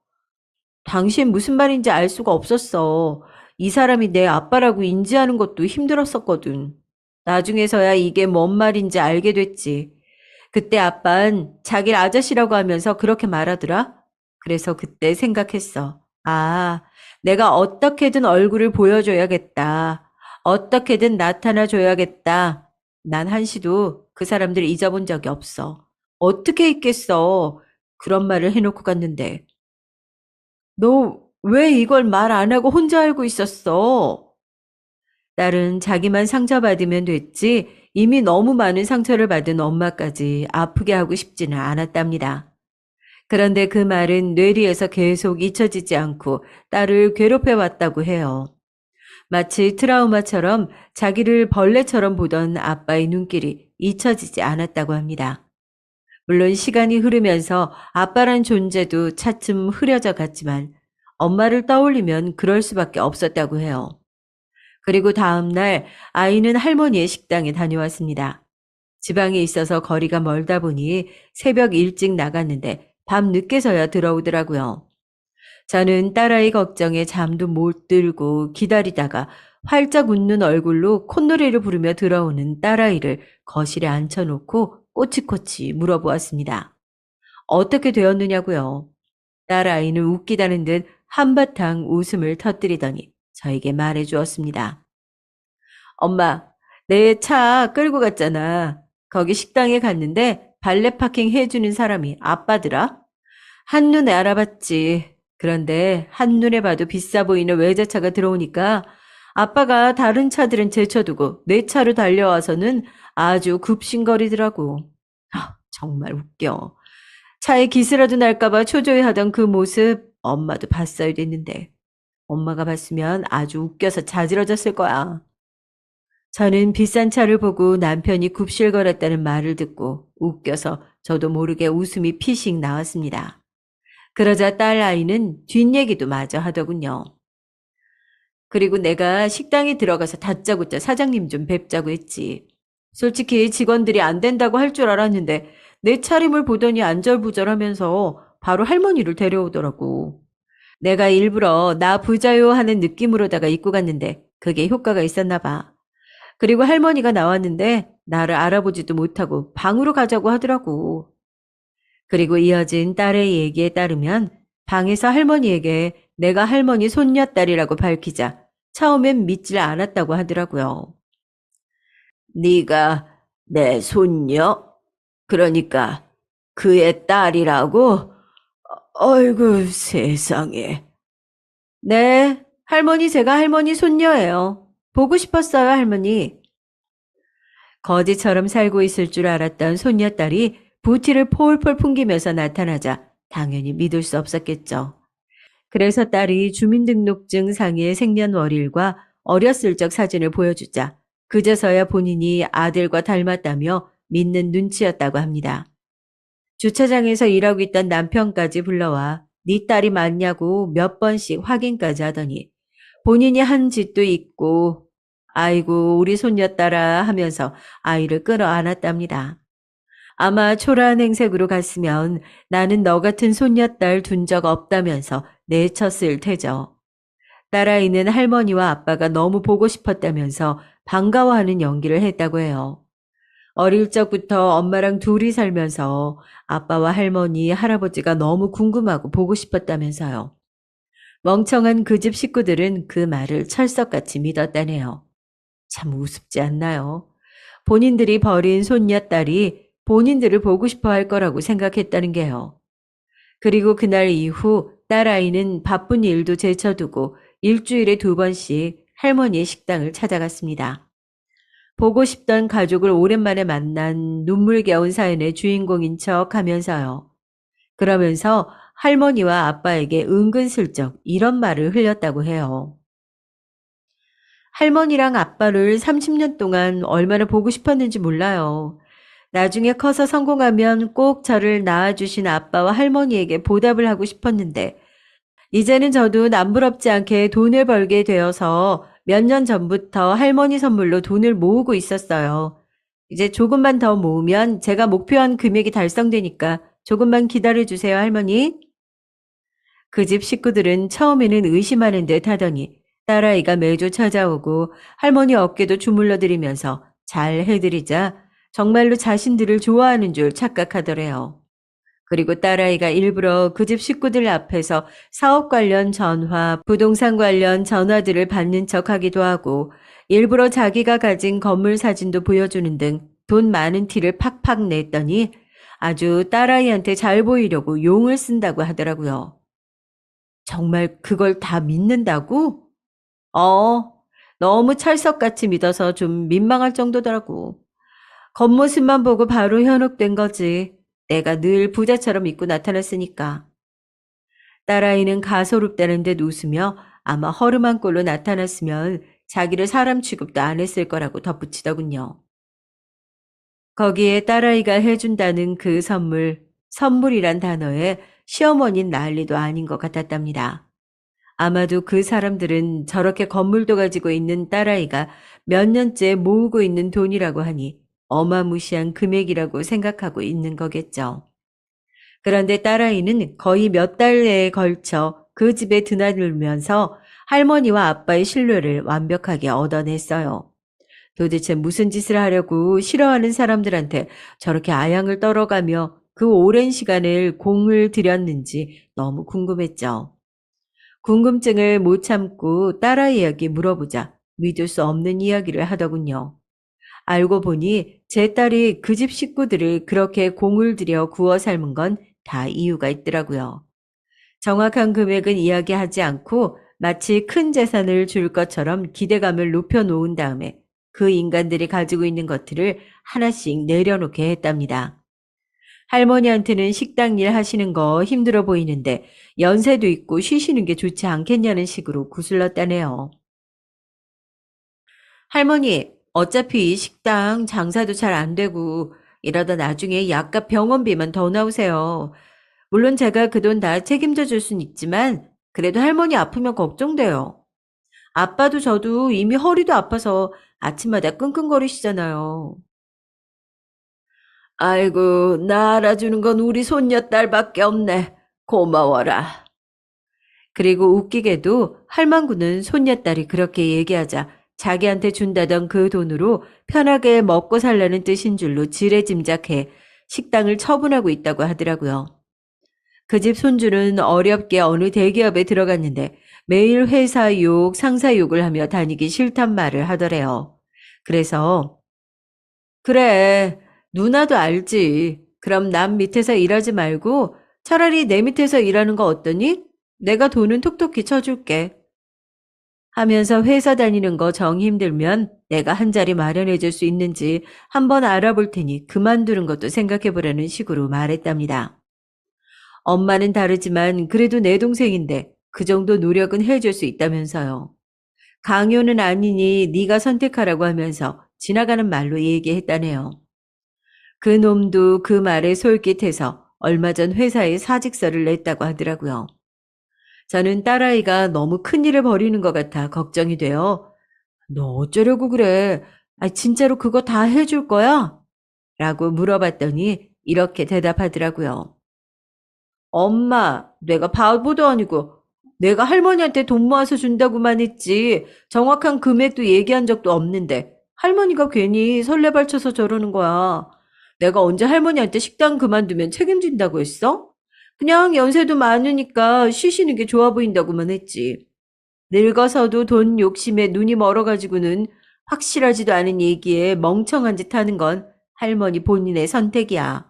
당신 무슨 말인지 알 수가 없었어. 이 사람이 내 아빠라고 인지하는 것도 힘들었었거든. 나중에서야 이게 뭔 말인지 알게 됐지. 그때 아빤 자기를 아저씨라고 하면서 그렇게 말하더라. 그래서 그때 생각했어. 아, 내가 어떻게든 얼굴을 보여줘야겠다. 어떻게든 나타나줘야겠다. 난 한시도 그 사람들 잊어본 적이 없어. 어떻게 있겠어. 그런 말을 해놓고 갔는데. 너 왜 이걸 말 안 하고 혼자 알고 있었어? 딸은 자기만 상처받으면 됐지 이미 너무 많은 상처를 받은 엄마까지 아프게 하고 싶지는 않았답니다. 그런데 그 말은 뇌리에서 계속 잊혀지지 않고 딸을 괴롭혀 왔다고 해요. 마치 트라우마처럼 자기를 벌레처럼 보던 아빠의 눈길이 잊혀지지 않았다고 합니다. 물론 시간이 흐르면서 아빠란 존재도 차츰 흐려져 갔지만 엄마를 떠올리면 그럴 수밖에 없었다고 해요. 그리고 다음 날 아이는 할머니의 식당에 다녀왔습니다. 지방에 있어서 거리가 멀다 보니 새벽 일찍 나갔는데 밤 늦게서야 들어오더라고요. 저는 딸아이 걱정에 잠도 못 들고 기다리다가 활짝 웃는 얼굴로 콧노래를 부르며 들어오는 딸아이를 거실에 앉혀놓고 꼬치꼬치 물어보았습니다. 어떻게 되었느냐고요. 딸아이는 웃기다는 듯 한바탕 웃음을 터뜨리더니 저에게 말해 주었습니다. 엄마, 내 차 끌고 갔잖아. 거기 식당에 갔는데 발레 파킹 해주는 사람이 아빠더라. 한눈에 알아봤지. 그런데 한눈에 봐도 비싸 보이는 외제차가 들어오니까 아빠가 다른 차들은 제쳐두고 내 차로 달려와서는 아주 굽신거리더라고. 정말 웃겨. 차에 기스라도 날까봐 초조해하던 그 모습 엄마도 봤어야 됐는데 엄마가 봤으면 아주 웃겨서 자지러졌을 거야. 저는 비싼 차를 보고 남편이 굽실거렸다는 말을 듣고 웃겨서 저도 모르게 웃음이 피식 나왔습니다. 그러자 딸 아이는 뒷얘기도 마저 하더군요. 그리고 내가 식당에 들어가서 다짜고짜 사장님 좀 뵙자고 했지. 솔직히 직원들이 안 된다고 할 줄 알았는데 내 차림을 보더니 안절부절하면서 바로 할머니를 데려오더라고. 내가 일부러 나 부자요 하는 느낌으로다가 입고 갔는데 그게 효과가 있었나 봐. 그리고 할머니가 나왔는데 나를 알아보지도 못하고 방으로 가자고 하더라고. 그리고 이어진 딸의 얘기에 따르면 방에서 할머니에게 내가 할머니 손녀딸이라고 밝히자 처음엔 믿질 않았다고 하더라고요. 네가 내 손녀? 그러니까 그의 딸이라고? 어이구 세상에. 네, 할머니 제가 할머니 손녀예요. 보고 싶었어요, 할머니. 거지처럼 살고 있을 줄 알았던 손녀딸이 부티를 폴폴 풍기면서 나타나자 당연히 믿을 수 없었겠죠. 그래서 딸이 주민등록증 상의 생년월일과 어렸을 적 사진을 보여주자 그제서야 본인이 아들과 닮았다며 믿는 눈치였다고 합니다. 주차장에서 일하고 있던 남편까지 불러와 네 딸이 맞냐고 몇 번씩 확인까지 하더니 본인이 한 짓도 있고 아이고 우리 손녀딸아 하면서 아이를 끌어안았답니다. 아마 초라한 행색으로 갔으면 나는 너 같은 손녀딸 둔 적 없다면서 내쳤을 테죠. 딸아이는 할머니와 아빠가 너무 보고 싶었다면서 반가워하는 연기를 했다고 해요. 어릴 적부터 엄마랑 둘이 살면서 아빠와 할머니, 할아버지가 너무 궁금하고 보고 싶었다면서요. 멍청한 그 집 식구들은 그 말을 철석같이 믿었다네요. 참 우습지 않나요? 본인들이 버린 손녀딸이 본인들을 보고 싶어 할 거라고 생각했다는 게요. 그리고 그날 이후 딸아이는 바쁜 일도 제쳐두고 일주일에 2번씩 할머니의 식당을 찾아갔습니다. 보고 싶던 가족을 오랜만에 만난 눈물겨운 사연의 주인공인 척 하면서요. 그러면서 할머니와 아빠에게 은근슬쩍 이런 말을 흘렸다고 해요. 할머니랑 아빠를 30년 동안 얼마나 보고 싶었는지 몰라요. 나중에 커서 성공하면 꼭 저를 낳아주신 아빠와 할머니에게 보답을 하고 싶었는데, 이제는 저도 남부럽지 않게 돈을 벌게 되어서 몇 년 전부터 할머니 선물로 돈을 모으고 있었어요. 이제 조금만 더 모으면 제가 목표한 금액이 달성되니까 조금만 기다려주세요, 할머니. 그 집 식구들은 처음에는 의심하는 듯 하더니 딸아이가 매주 찾아오고 할머니 어깨도 주물러드리면서 잘 해드리자 정말로 자신들을 좋아하는 줄 착각하더래요. 그리고 딸아이가 일부러 그 집 식구들 앞에서 사업 관련 전화, 부동산 관련 전화들을 받는 척 하기도 하고 일부러 자기가 가진 건물 사진도 보여주는 등 돈 많은 티를 팍팍 냈더니 아주 딸아이한테 잘 보이려고 용을 쓴다고 하더라고요. 정말 그걸 다 믿는다고? 어, 너무 찰석같이 믿어서 좀 민망할 정도더라고. 겉모습만 보고 바로 현혹된 거지. 내가 늘 부자처럼 입고 나타났으니까. 딸아이는 가소롭다는 듯 웃으며 아마 허름한 꼴로 나타났으면 자기를 사람 취급도 안 했을 거라고 덧붙이더군요. 거기에 딸아이가 해준다는 그 선물, 선물이란 단어에 시어머니는 난리도 아닌 것 같았답니다. 아마도 그 사람들은 저렇게 건물도 가지고 있는 딸아이가 몇 년째 모으고 있는 돈이라고 하니 어마무시한 금액이라고 생각하고 있는 거겠죠. 그런데 딸아이는 거의 몇 달에 걸쳐 그 집에 드나들면서 할머니와 아빠의 신뢰를 완벽하게 얻어냈어요. 도대체 무슨 짓을 하려고 싫어하는 사람들한테 저렇게 아양을 떨어가며 그 오랜 시간을 공을 들였는지 너무 궁금했죠. 궁금증을 못 참고 딸아이에게 물어보자 믿을 수 없는 이야기를 하더군요. 알고 보니 제 딸이 그 집 식구들을 그렇게 공을 들여 구워 삶은 건 다 이유가 있더라고요. 정확한 금액은 이야기하지 않고 마치 큰 재산을 줄 것처럼 기대감을 높여놓은 다음에 그 인간들이 가지고 있는 것들을 하나씩 내려놓게 했답니다. 할머니한테는 식당 일 하시는 거 힘들어 보이는데 연세도 있고 쉬시는 게 좋지 않겠냐는 식으로 구슬렀다네요. 할머니, 어차피 이 식당 장사도 잘 안 되고 이러다 나중에 약값 병원비만 더 나오세요. 물론 제가 그 돈 다 책임져 줄 순 있지만 그래도 할머니 아프면 걱정돼요. 아빠도 저도 이미 허리도 아파서 아침마다 끙끙거리시잖아요. 아이고, 나 알아주는 건 우리 손녀딸밖에 없네. 고마워라. 그리고 웃기게도 할망구는 손녀딸이 그렇게 얘기하자 자기한테 준다던 그 돈으로 편하게 먹고 살라는 뜻인 줄로 지레짐작해 식당을 처분하고 있다고 하더라고요. 그 집 손주는 어렵게 어느 대기업에 들어갔는데 매일 회사 욕, 상사 욕을 하며 다니기 싫단 말을 하더래요. 그래서 그래, 누나도 알지. 그럼 남 밑에서 일하지 말고 차라리 내 밑에서 일하는 거 어떠니? 내가 돈은 톡톡히 쳐줄게. 하면서 회사 다니는 거 정 힘들면 내가 한 자리 마련해 줄 수 있는지 한번 알아볼 테니 그만두는 것도 생각해 보라는 식으로 말했답니다. 엄마는 다르지만 그래도 내 동생인데 그 정도 노력은 해줄 수 있다면서요. 강요는 아니니 네가 선택하라고 하면서 지나가는 말로 얘기했다네요. 그 놈도 그 말에 솔깃해서 얼마 전 회사에 사직서를 냈다고 하더라고요. 저는 딸아이가 너무 큰일을 벌이는 것 같아 걱정이 돼요. 너 어쩌려고 그래? 아, 진짜로 그거 다 해줄 거야? 라고 물어봤더니 이렇게 대답하더라고요. 엄마, 내가 바보도 아니고 내가 할머니한테 돈 모아서 준다고만 했지 정확한 금액도 얘기한 적도 없는데 할머니가 괜히 설레발쳐서 저러는 거야. 내가 언제 할머니한테 식당 그만두면 책임진다고 했어? 그냥 연세도 많으니까 쉬시는 게 좋아 보인다고만 했지. 늙어서도 돈 욕심에 눈이 멀어가지고는 확실하지도 않은 얘기에 멍청한 짓 하는 건 할머니 본인의 선택이야.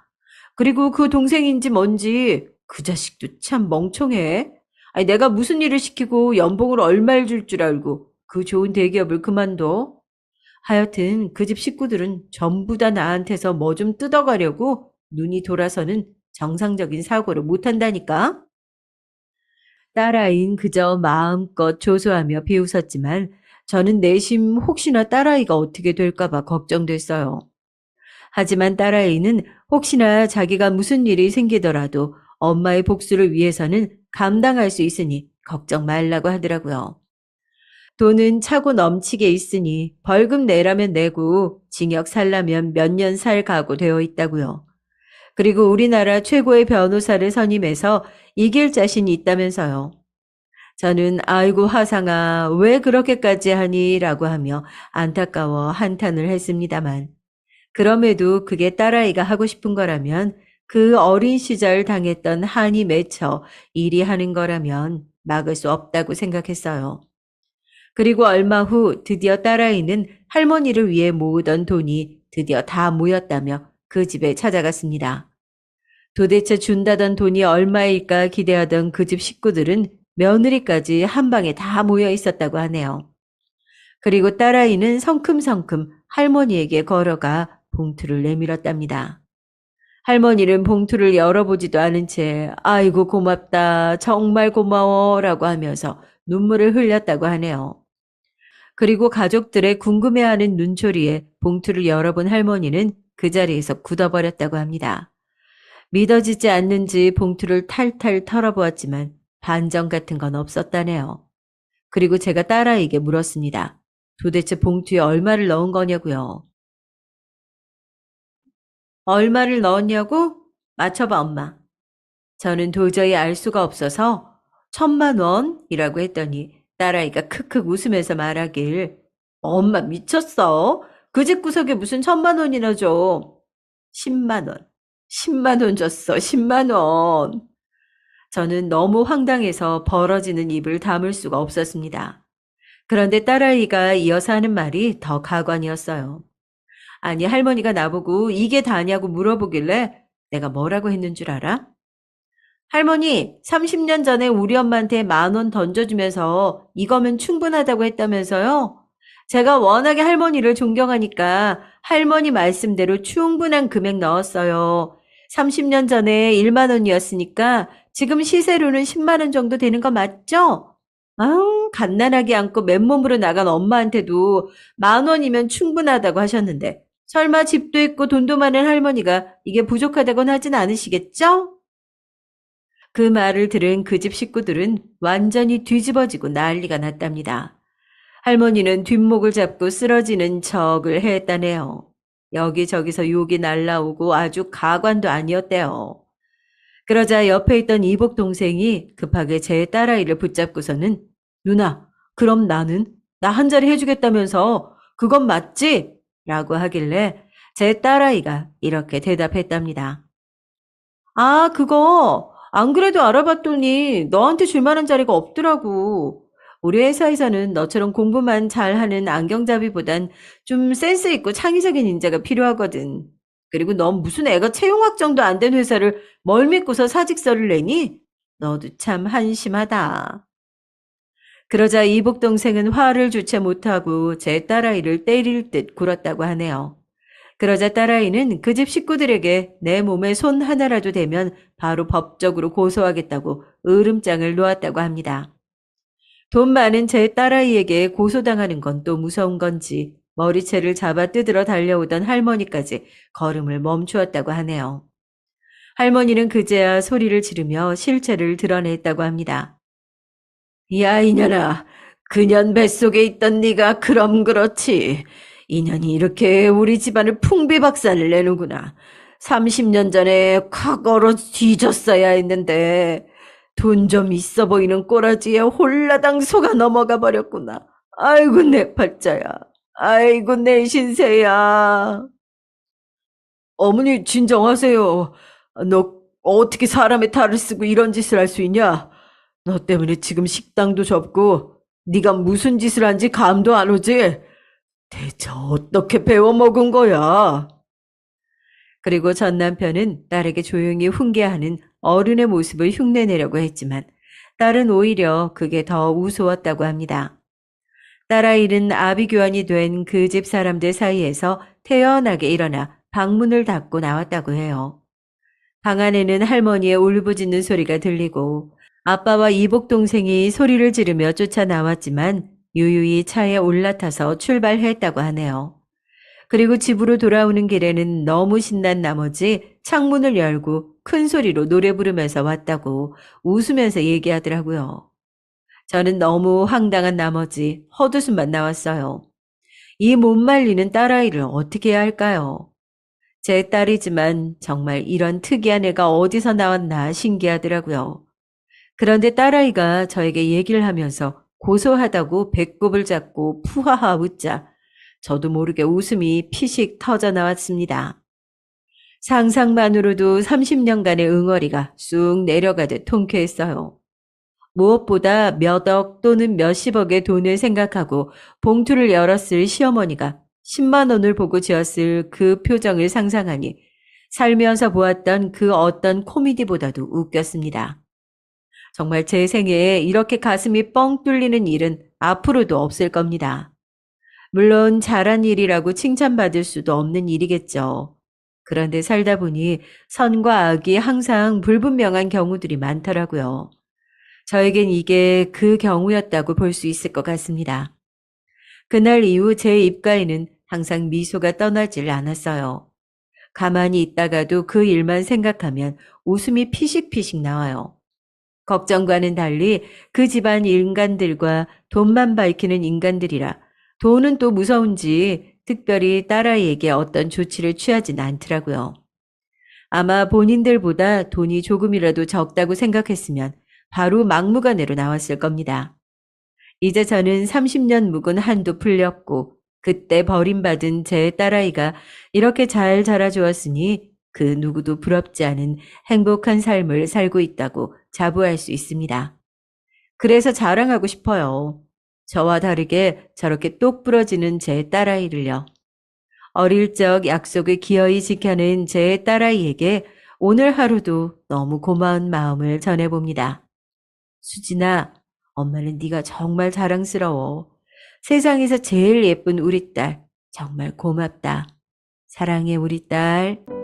그리고 그 동생인지 뭔지 그 자식도 참 멍청해. 아니, 내가 무슨 일을 시키고 연봉을 얼마를 줄 줄 알고 그 좋은 대기업을 그만둬? 하여튼 그 집 식구들은 전부 다 나한테서 뭐 좀 뜯어가려고 눈이 돌아서는 정상적인 사고를 못한다니까? 딸아이는 그저 마음껏 조소하며 비웃었지만 저는 내심 혹시나 딸아이가 어떻게 될까봐 걱정됐어요. 하지만 딸아이는 혹시나 자기가 무슨 일이 생기더라도 엄마의 복수를 위해서는 감당할 수 있으니 걱정 말라고 하더라고요. 돈은 차고 넘치게 있으니 벌금 내라면 내고 징역 살라면 몇 년 살 각오 되어 있다고요. 그리고 우리나라 최고의 변호사를 선임해서 이길 자신이 있다면서요. 저는 아이고 화상아 왜 그렇게까지 하니 라고 하며 안타까워 한탄을 했습니다만 그럼에도 그게 딸아이가 하고 싶은 거라면 그 어린 시절 당했던 한이 맺혀 일이 하는 거라면 막을 수 없다고 생각했어요. 그리고 얼마 후 드디어 딸아이는 할머니를 위해 모으던 돈이 드디어 다 모였다며 그 집에 찾아갔습니다. 도대체 준다던 돈이 얼마일까 기대하던 그 집 식구들은 며느리까지 한 방에 다 모여 있었다고 하네요. 그리고 딸아이는 성큼성큼 할머니에게 걸어가 봉투를 내밀었답니다. 할머니는 봉투를 열어보지도 않은 채 아이고 고맙다 정말 고마워 라고 하면서 눈물을 흘렸다고 하네요. 그리고 가족들의 궁금해하는 눈초리에 봉투를 열어본 할머니는 그 자리에서 굳어버렸다고 합니다. 믿어지지 않는지 봉투를 탈탈 털어보았지만 반정 같은 건 없었다네요. 그리고 제가 딸아이에게 물었습니다. 도대체 봉투에 얼마를 넣은 거냐고요. 얼마를 넣었냐고? 맞춰봐 엄마. 저는 도저히 알 수가 없어서 1,000만 원이라고 했더니 딸아이가 크크 웃으면서 말하길 엄마 미쳤어? 그 집 구석에 무슨 1,000만 원이나 줘. 10만 원. 10만 원 줬어. 10만 원. 저는 너무 황당해서 벌어지는 입을 다물 수가 없었습니다. 그런데 딸아이가 이어서 하는 말이 더 가관이었어요. 아니 할머니가 나보고 이게 다냐고 물어보길래 내가 뭐라고 했는 줄 알아? 할머니, 30년 전에 우리 엄마한테 10,000원 던져주면서 이거면 충분하다고 했다면서요? 제가 워낙에 할머니를 존경하니까 할머니 말씀대로 충분한 금액 넣었어요. 30년 전에 1만 원이었으니까 지금 시세로는 10만 원 정도 되는 거 맞죠? 아우, 갓난아기 안고 맨몸으로 나간 엄마한테도 10,000원이면 충분하다고 하셨는데 설마 집도 있고 돈도 많은 할머니가 이게 부족하다곤 하진 않으시겠죠? 그 말을 들은 그 집 식구들은 완전히 뒤집어지고 난리가 났답니다. 할머니는 뒷목을 잡고 쓰러지는 척을 했다네요. 여기저기서 욕이 날라오고 아주 가관도 아니었대요. 그러자 옆에 있던 이복 동생이 급하게 제 딸아이를 붙잡고서는 누나, 그럼 나는? 나 한 자리 해주겠다면서 그건 맞지? 라고 하길래 제 딸아이가 이렇게 대답했답니다. 아, 그거 안 그래도 알아봤더니 너한테 줄 만한 자리가 없더라고. 우리 회사에서는 너처럼 공부만 잘하는 안경잡이보단 좀 센스 있고 창의적인 인재가 필요하거든. 그리고 넌 무슨 애가 채용 확정도 안 된 회사를 뭘 믿고서 사직서를 내니? 너도 참 한심하다. 그러자 이복 동생은 화를 주체 못하고 제 딸아이를 때릴 듯 굴었다고 하네요. 그러자 딸아이는 그 집 식구들에게 내 몸에 손 하나라도 대면 바로 법적으로 고소하겠다고 으름장을 놓았다고 합니다. 돈 많은 제 딸아이에게 고소당하는 건 또 무서운 건지 머리채를 잡아 뜯으러 달려오던 할머니까지 걸음을 멈추었다고 하네요. 할머니는 그제야 소리를 지르며 실체를 드러냈다고 합니다. 야, 이년아. 그년 뱃속에 있던 네가 그럼 그렇지. 인연이 이렇게 우리 집안을 풍비박산을 내는구나. 30년 전에 과거로 뒤졌어야 했는데 돈 좀 있어 보이는 꼬라지에 홀라당 속아 넘어가 버렸구나. 아이고 내 팔자야. 아이고, 내 신세야. 어머니, 진정하세요. 너 어떻게 사람의 탈을 쓰고 이런 짓을 할 수 있냐? 너 때문에 지금 식당도 접고 네가 무슨 짓을 한지 감도 안 오지? 대체 어떻게 배워먹은 거야? 그리고 전 남편은 딸에게 조용히 훈계하는 어른의 모습을 흉내내려고 했지만 딸은 오히려 그게 더 우스웠다고 합니다. 딸아이는 아비규환이 된 그 집 사람들 사이에서 태연하게 일어나 방문을 닫고 나왔다고 해요. 방 안에는 할머니의 울부짖는 소리가 들리고 아빠와 이복 동생이 소리를 지르며 쫓아 나왔지만 유유히 차에 올라타서 출발했다고 하네요. 그리고 집으로 돌아오는 길에는 너무 신난 나머지 창문을 열고 큰 소리로 노래 부르면서 왔다고 웃으면서 얘기하더라고요. 저는 너무 황당한 나머지 헛웃음만 나왔어요. 이 못 말리는 딸아이를 어떻게 해야 할까요? 제 딸이지만 정말 이런 특이한 애가 어디서 나왔나 신기하더라고요. 그런데 딸아이가 저에게 얘기를 하면서 고소하다고 배꼽을 잡고 푸하하 웃자 저도 모르게 웃음이 피식 터져 나왔습니다. 상상만으로도 30년간의 응어리가 쑥 내려가듯 통쾌했어요. 무엇보다 몇 억 또는 몇십억의 돈을 생각하고 봉투를 열었을 시어머니가 10만 원을 보고 지었을 그 표정을 상상하니 살면서 보았던 그 어떤 코미디보다도 웃겼습니다. 정말 제 생애에 이렇게 가슴이 뻥 뚫리는 일은 앞으로도 없을 겁니다. 물론 잘한 일이라고 칭찬받을 수도 없는 일이겠죠. 그런데 살다 보니 선과 악이 항상 불분명한 경우들이 많더라고요. 저에겐 이게 그 경우였다고 볼 수 있을 것 같습니다. 그날 이후 제 입가에는 항상 미소가 떠나질 않았어요. 가만히 있다가도 그 일만 생각하면 웃음이 피식피식 나와요. 걱정과는 달리 그 집안 인간들과 돈만 밝히는 인간들이라 돈은 또 무서운지 특별히 딸아이에게 어떤 조치를 취하진 않더라고요. 아마 본인들보다 돈이 조금이라도 적다고 생각했으면 바로 막무가내로 나왔을 겁니다. 이제 저는 30년 묵은 한도 풀렸고 그때 버림받은 제 딸아이가 이렇게 잘 자라주었으니 그 누구도 부럽지 않은 행복한 삶을 살고 있다고 자부할 수 있습니다. 그래서 자랑하고 싶어요. 저와 다르게 저렇게 똑 부러지는 제 딸아이를요. 어릴 적 약속을 기어이 지켜낸 제 딸아이에게 오늘 하루도 너무 고마운 마음을 전해봅니다. 수진아, 엄마는 네가 정말 자랑스러워. 세상에서 제일 예쁜 우리 딸. 정말 고맙다. 사랑해, 우리 딸.